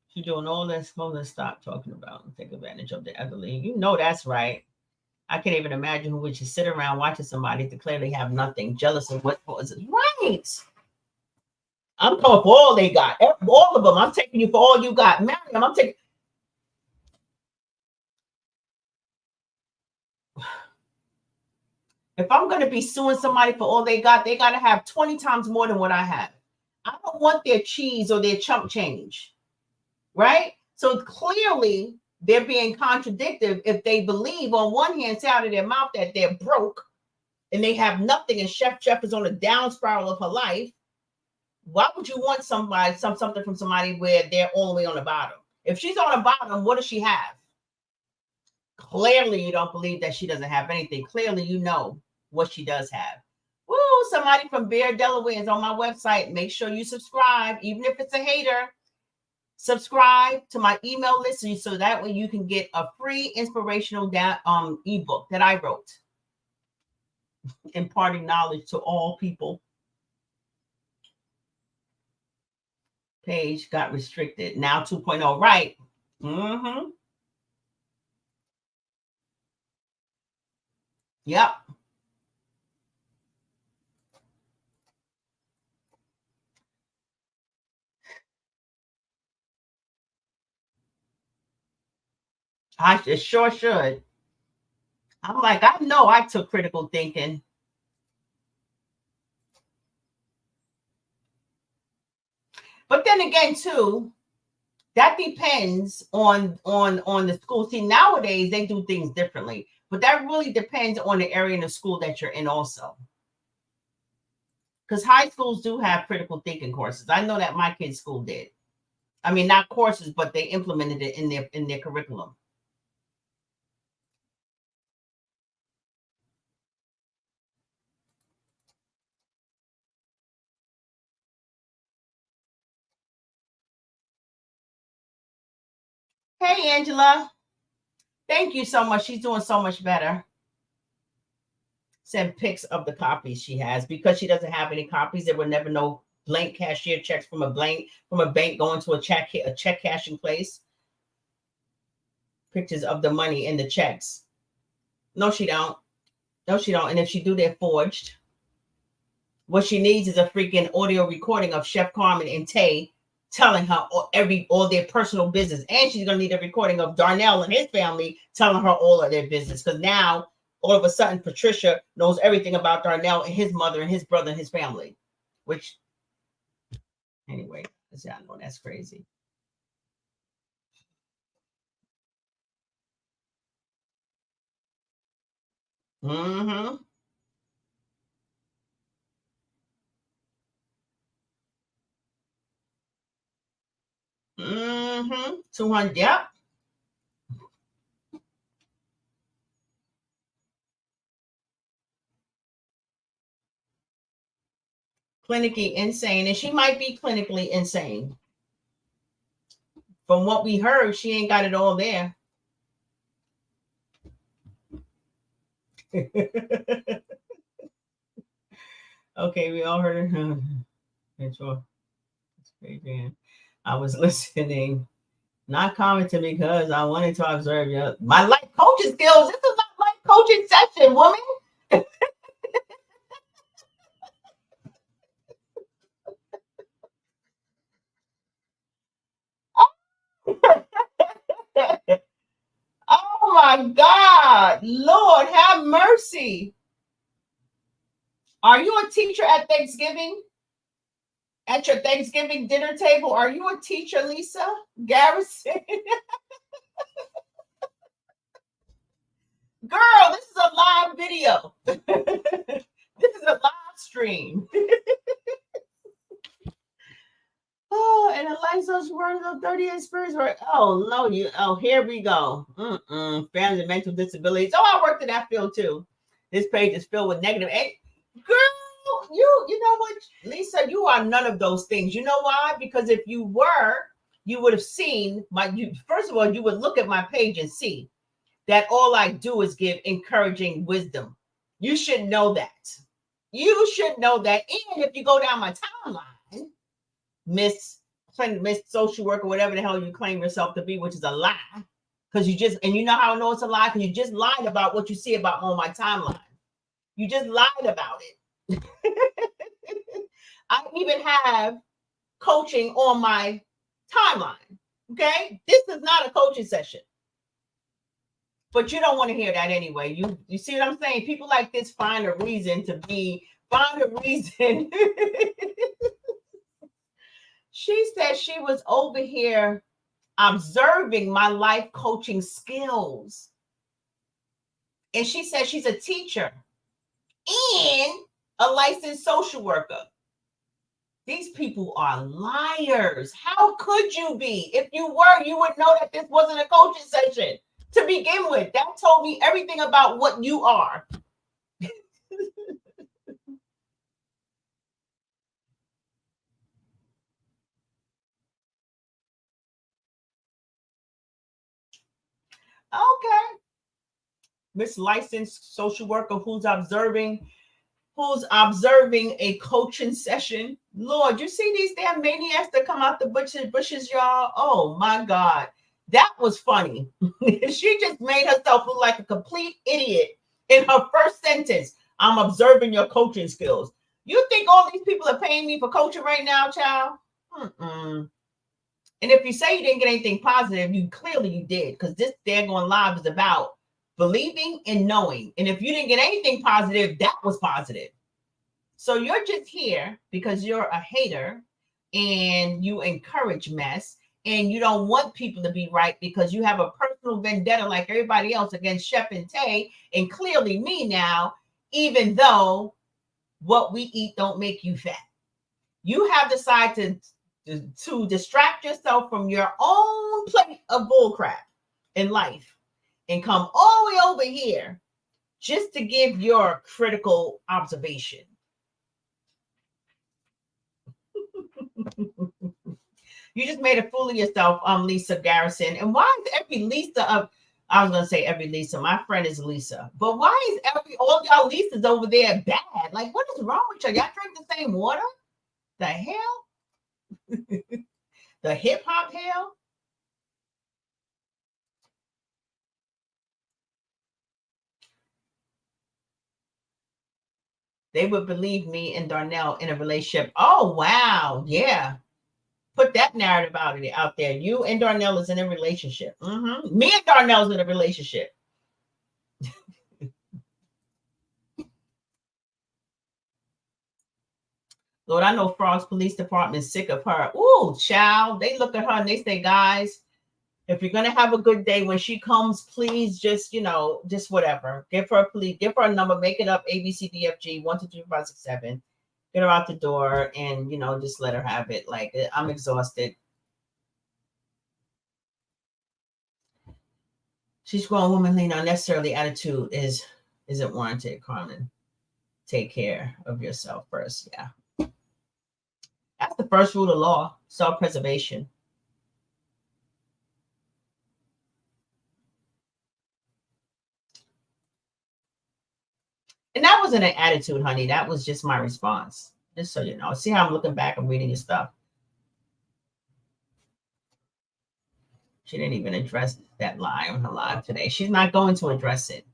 A: She's doing all this. Hold on, stop talking about and take advantage of the elderly. You know that's right. I can't even imagine who would just sit around watching somebody to clearly have nothing, jealous of what causes. Right. I'm coming for all they got. All of them. I'm taking you for all you got. Mariam, I'm taking. If I'm going to be suing somebody for all they got to have 20 times more than what I have. I don't want their cheese or their chump change. Right? So clearly they're being contradictive if they believe on one hand, say out of their mouth that they're broke and they have nothing, and Chef is on a down spiral of her life. Why would you want something from somebody where they're all the way on the bottom? If she's on the bottom, what does she have? Clearly, you don't believe that she doesn't have anything. Clearly, you know what she does have. Woo, somebody from Bear, Delaware is on my website. Make sure you subscribe, even if it's a hater. Subscribe to my email list so that way you can get a free inspirational ebook that I wrote, imparting knowledge to all people. Page got restricted. Now 2.0, right? Mm-hmm. Yep. I sure should. I'm like, I know I took critical thinking. But then again, too, that depends on the school. See, nowadays they do things differently, but that really depends on the area in the school that you're in also. Because high schools do have critical thinking courses. I know that my kids' school did. I mean, not courses, but they implemented it in their curriculum. Hey, Angela. Thank you so much. She's doing so much better. Send pics of the copies she has. Because she doesn't have any copies, there were never no blank cashier checks from a bank going to a check cashing place. Pictures of the money in the checks. No, she don't. No, she don't. And if she do, they're forged. What she needs is a freaking audio recording of Chef Carmen and Tay telling her all their personal business. And she's gonna need a recording of Darnell and his family telling her all of their business. Because now all of a sudden Patricia knows everything about Darnell and his mother and his brother and his family. Which anyway, I know that's crazy. Mm-hmm. Mm-hmm. 200. Yep. Clinically insane. And she might be clinically insane. From what we heard, she ain't got it all there. Okay, we all heard it. I was listening, not commenting because I wanted to observe my life coaching skills. This is not life coaching session, woman. Oh my God, Lord, have mercy. Are you a teacher at Thanksgiving? At your Thanksgiving dinner table, are you a teacher, Lisa Garrison? Girl, this is a live video. This is a live stream. Oh, and the lights those words of 38 spirits were. Oh no, here we go. Family mental disabilities. Oh, I worked in that field too. This page is filled with negative. Hey, girl, you know what, Lisa, you are none of those things. You know why? Because if you were, you would have seen first of all, you would look at my page and see that all I do is give encouraging wisdom. You should know that. You should know that. And if you go down my timeline, Miss Social Worker, whatever the hell you claim yourself to be, which is a lie. Because and you know how I know it's a lie? Because you just lied about what you see about on my timeline. You just lied about it. I even have coaching on my timeline. Okay, this is not a coaching session. But you don't want to hear that anyway. You see what I'm saying? People like this find a reason. She said she was over here observing my life coaching skills. And she said she's a teacher and a licensed social worker. These people are liars. How could you be? If you were, you would know that this wasn't a coaching session to begin with. That told me everything about what you are. Okay. Miss Licensed Social Worker who's observing a coaching session. Lord, you see these damn maniacs that come out the bushes, y'all. Oh my God. That was funny. She just made herself look like a complete idiot in her first sentence. I'm observing your coaching skills. You think all these people are paying me for coaching right now, child? Mm-mm. And if you say you didn't get anything positive, you did, because this daggone live is about believing and knowing. And if you didn't get anything positive, that was positive. So you're just here because you're a hater and you encourage mess and you don't want people to be right because you have a personal vendetta like everybody else against Chef and Tay and clearly me now, even though what we eat don't make you fat. You have decided to distract yourself from your own plate of bullcrap in life and come all the way over here just to give your critical observation. You just made a fool of yourself, Lisa Garrison. And why is every Lisa I was gonna say every Lisa, my friend is Lisa, but why is all y'all Lisas over there bad? Like, what is wrong with y'all? Y'all drink the same water? The hell? The hip hop hell? They would believe me and Darnell in a relationship. Oh wow, yeah. Put that narrative out there. You and Darnell is in a relationship. Mm-hmm. Me and Darnell's in a relationship. Lord, I know Frog's police department is sick of her. Ooh, child. They look at her and they say, guys, if you're gonna have a good day when she comes, please just, just whatever. Give her a number, make it up ABCDFG 1 2 3 4 5 6 7. Get her out the door and just let her have it. Like, I'm exhausted. She's grown womanly, not necessarily attitude isn't warranted, Carmen. Take care of yourself first. Yeah. That's the first rule of law, self-preservation. And that wasn't an attitude, honey. That was just my response. Just so you know. See how I'm looking back, I'm reading your stuff. She didn't even address that lie on her live today. She's not going to address it.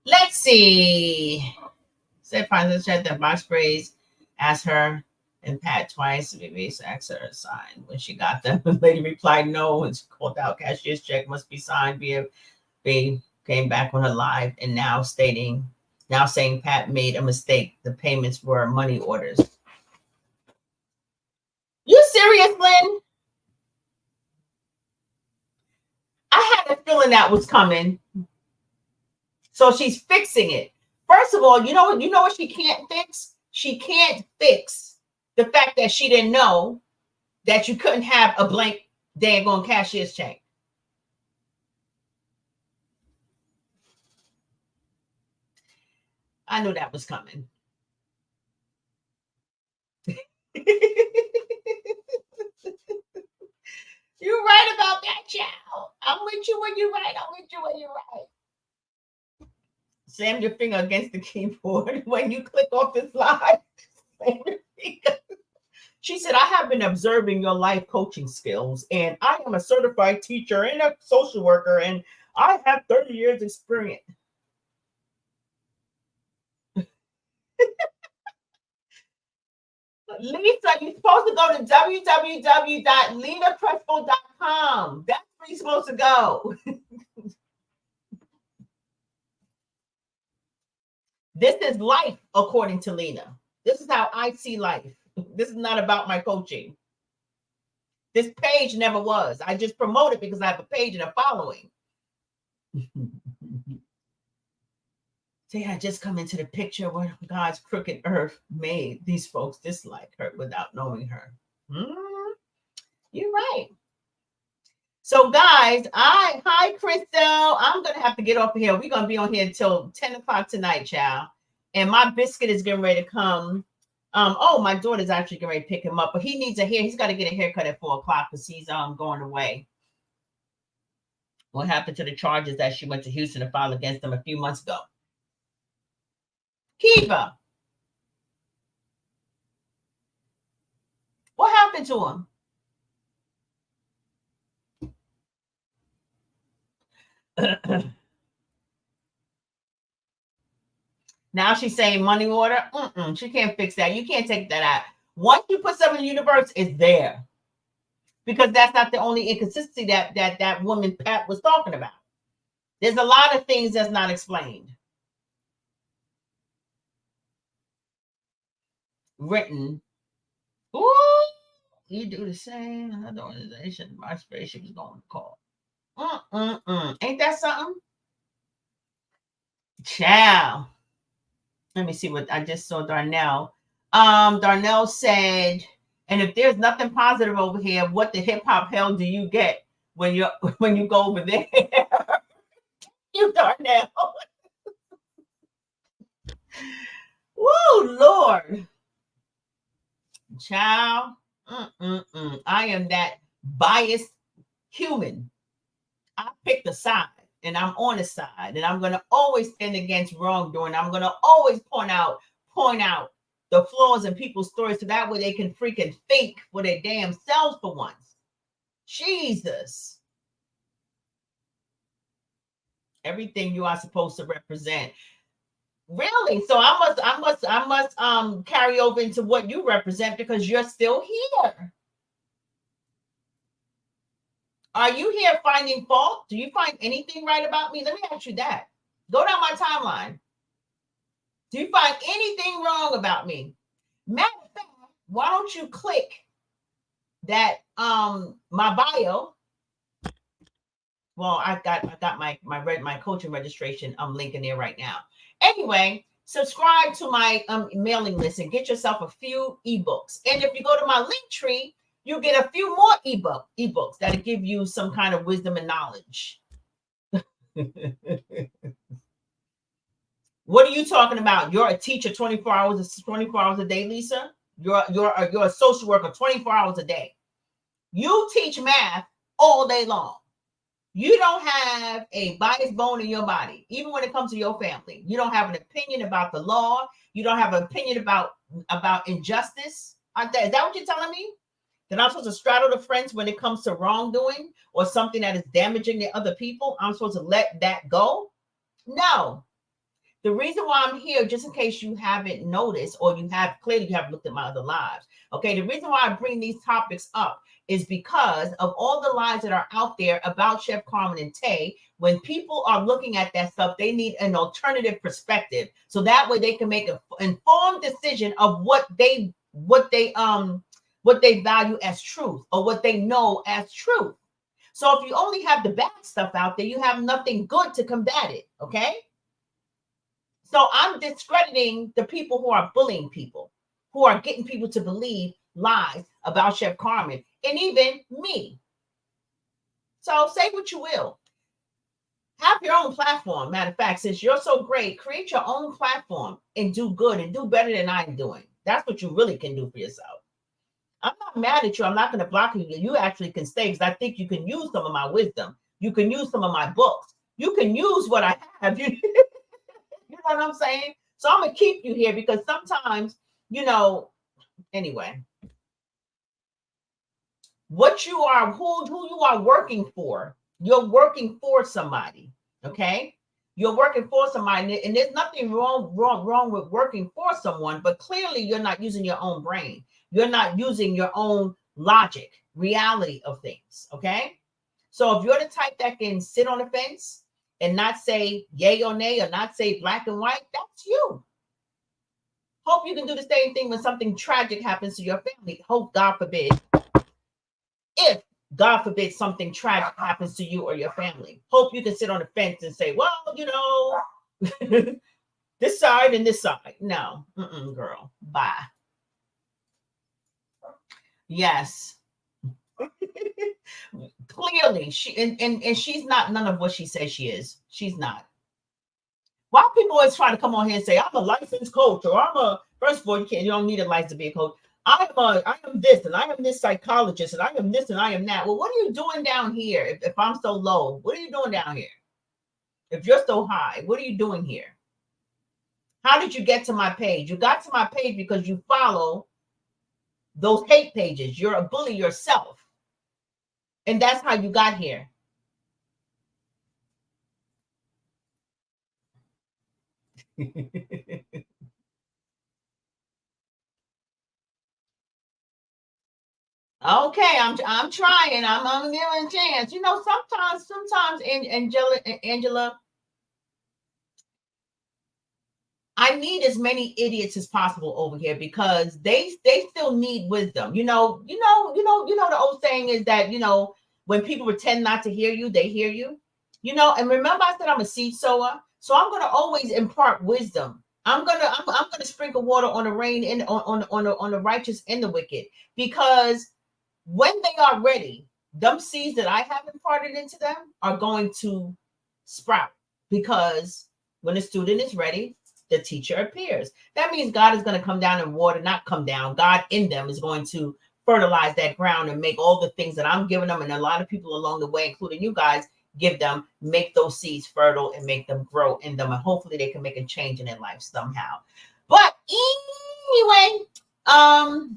A: Let's see. Said President said that box sprays asked her and Pat twice. Maybe asked her to sign. When she got them, the lady replied no and she called out cashier's check must be signed via B. Came back on her live and now saying Pat made a mistake. The payments were money orders. You serious, Lynn? I had a feeling that was coming. So she's fixing it. First of all, you know what she can't fix? She can't fix the fact that she didn't know that you couldn't have a blank dang cashier's check. I knew that was coming. You're right about that, child. I'm with you when you're right. I'm with you when you're right. Slam your finger against the keyboard when you click off this live. Slam your finger. She said, I have been observing your life coaching skills, and I am a certified teacher and a social worker, and I have 30 years experience. Lisa, you're supposed to go to www.lenacrespo.com. That's where you're supposed to go. This is life according to Lena. This is how I see life. This is not about my coaching. This page never was. I just promote it because I have a page and a following. See, I just come into the picture where God's crooked earth made these folks dislike her without knowing her. You're right. So, guys, hi, Crystal. I'm going to have to get off of here. We're going to be on here until 10 o'clock tonight, child. And my biscuit is getting ready to come. My daughter's actually getting ready to pick him up, but he needs a hair. He's got to get a haircut at 4 o'clock because he's going away. What happened to the charges that she went to Houston to file against him a few months ago? Kiva, what happened to him? Now she's saying money order. She can't fix that. You can't take that out. Once you put something in the universe, it's there. Because that's not the only inconsistency that woman Pat was talking about. There's a lot of things that's not explained. Written. Ooh, you do the same. Another organization, my spaceship is going to call. Ain't that something? Ciao. Let me see what I just saw. Darnell. Darnell said, and if there's nothing positive over here, what the hip hop hell do you get when you go over there? You Darnell. Woo, Lord. Child. I am that biased human. I picked a side and I'm on the side and I'm going to always stand against wrongdoing. I'm going to always point out the flaws in people's stories so that way they can freaking think for their damn selves for once. Jesus. Everything you are supposed to represent. Really? So I must carry over into what you represent because you're still here. Are you here finding fault? Do you find anything right about me? Let me ask you that. Go down my timeline. Do you find anything wrong about me? Matter of fact, why don't you click that my bio? Well, I got my coaching registration link in there right now. Anyway, subscribe to my mailing list and get yourself a few ebooks. And if you go to my link tree, you get a few more ebooks that'll give you some kind of wisdom and knowledge. What are you talking about? You're a teacher 24 hours a day, Lisa. You're a social worker 24 hours a day. You teach math all day long. You don't have a biased bone in your body, even when it comes to your family. You don't have an opinion about the law. You don't have an opinion about injustice. Is that what you're telling me? That I'm supposed to straddle the fence when it comes to wrongdoing or something that is damaging the other people? I'm supposed to let that go? No. The reason why I'm here, just in case you haven't noticed or you haven't looked at my other lives. Okay, the reason why I bring these topics up is because of all the lies that are out there about Chef Carmen and Tay. When people are looking at that stuff, they need an alternative perspective. So that way they can make an informed decision of what they value as truth or what they know as truth. So if you only have the bad stuff out there, you have nothing good to combat it. Okay. So I'm discrediting the people who are bullying people, who are getting people to believe lies about Chef Carmen and even me. So say what you will. Have your own platform. Matter of fact, since you're so great, create your own platform and do good and do better than I'm doing. That's what you really can do for yourself. I'm not mad at you. I'm not going to block you. You actually can stay because I think you can use some of my wisdom. You can use some of my books. You can use what I have. You know what I'm saying? So I'm going to keep you here because sometimes, anyway, what you are, who you are working for, you're working for somebody. Okay. You're working for somebody, and there's nothing wrong with working for someone, but clearly you're not using your own brain. you're not using your own logic, reality of things. Okay. So if you're the type that can sit on the fence and not say yay or nay, or not say black and white, that's you. Hope you can do the same thing when something tragic happens to your family. Hope, God forbid, if God forbid something tragic happens to you or your family, hope you can sit on the fence and say, well, this side and this side. No, girl, bye. Yes. Clearly, and she's not none of what she says she is. She's not. Why people always try to come on here and say, I'm a licensed coach, or first of all, you don't need a license to be a coach. I am this, and I am this psychologist, and I am this, and I am that. Well, what are you doing down here? If I'm so low, what are you doing down here? If you're so high, what are you doing here? How did you get to my page? You got to my page because you follow those hate pages. You're a bully yourself. And that's how you got here. Okay, I'm trying. I'm giving a chance. Sometimes Angela, I need as many idiots as possible over here because they still need wisdom. The old saying is that, when people pretend not to hear you, they hear you. And remember I said I'm a seed sower, so I'm gonna always impart wisdom. I'm gonna sprinkle water on the rain and on the righteous and the wicked, because when they are ready, them seeds that I have imparted into them are going to sprout, because when the student is ready, the teacher appears. That means God is going to come down and water, not come down. God in them is going to fertilize that ground and make all the things that I'm giving them, and a lot of people along the way, including you guys, give them, make those seeds fertile and make them grow in them, and hopefully they can make a change in their life somehow. But anyway, oh,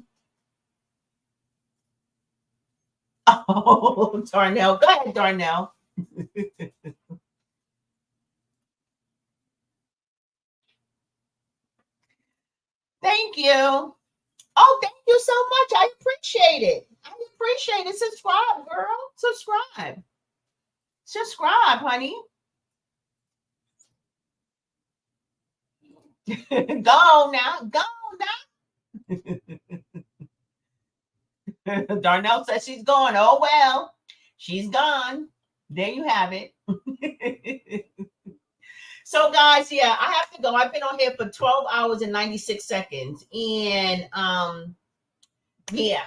A: Darnell, go ahead, Darnell. Thank you. Oh, thank you so much. I appreciate it. Subscribe, girl. Subscribe, honey. Go now. Darnell says she's going. Oh, well, she's gone. There you have it. So, guys, yeah, I have to go. I've been on here for 12 hours and 96 seconds. And yeah.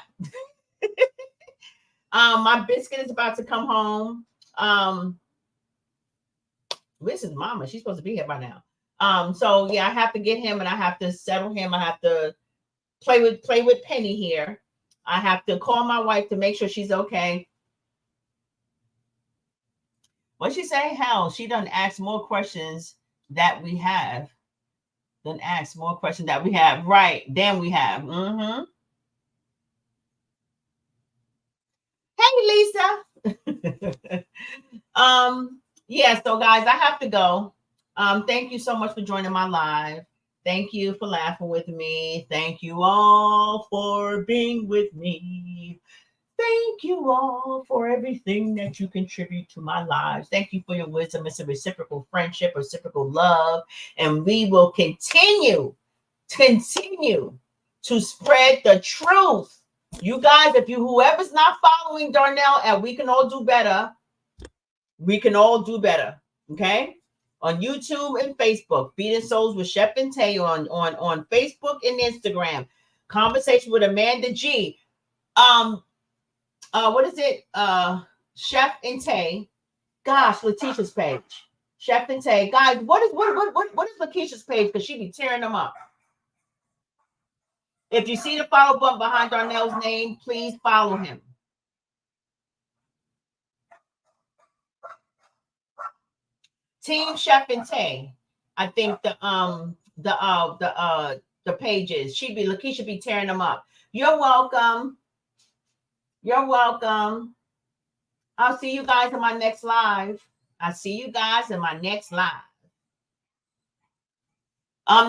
A: My biscuit is about to come home. This is Mama. She's supposed to be here by now. So yeah, I have to get him and I have to settle him. I have to play with Penny here. I have to call my wife to make sure she's okay. What'd she say? Hell, she done asked more questions that we have. Right, than we have. Mm-hmm. Hey, Lisa. Yeah, so guys, I have to go. Thank you so much for joining my live. Thank you for laughing with me. Thank you all for being with me. Thank you all for everything that you contribute to my lives. Thank you for your wisdom. It's a reciprocal friendship, reciprocal love, and we will continue to spread the truth. You guys, whoever's not following Darnell, and we can all do better. Okay? On YouTube and Facebook, Feeding Souls with Chef and Tay on Facebook and Instagram. Conversation with Amanda G. What is it? Chef and Tay. Gosh, Letitia's page. Chef and Tay. Guys, what is Letitia's page? Because she be tearing them up. If you see the follow button behind Darnell's name, please follow him. Team Chef and Tay. I think the pages. Lakeisha be tearing them up. You're welcome. I'll see you guys in my next live.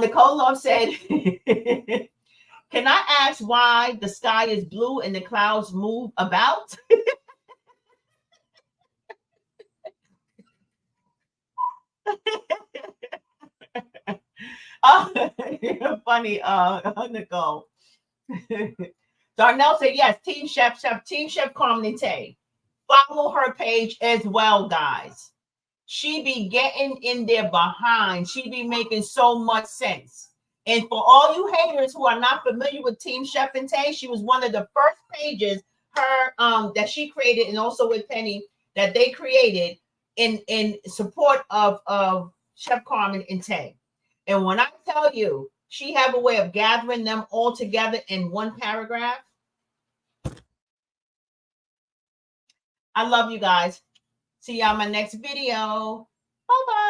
A: Nicole Love said Can I ask why the sky is blue and the clouds move about? Oh, you're funny, Nicole. Darnell said yes. Team Chef Carmen Tay. Follow her page as well, guys. She be getting in there behind. She be making so much sense. And for all you haters who are not familiar with Team Chef and Tay, she was one of the first pages that she created, and also with Penny that they created in support of Chef Carmen and Tay. And when I tell you, she have a way of gathering them all together in one paragraph. I love you guys. See y'all in my next video. Bye bye.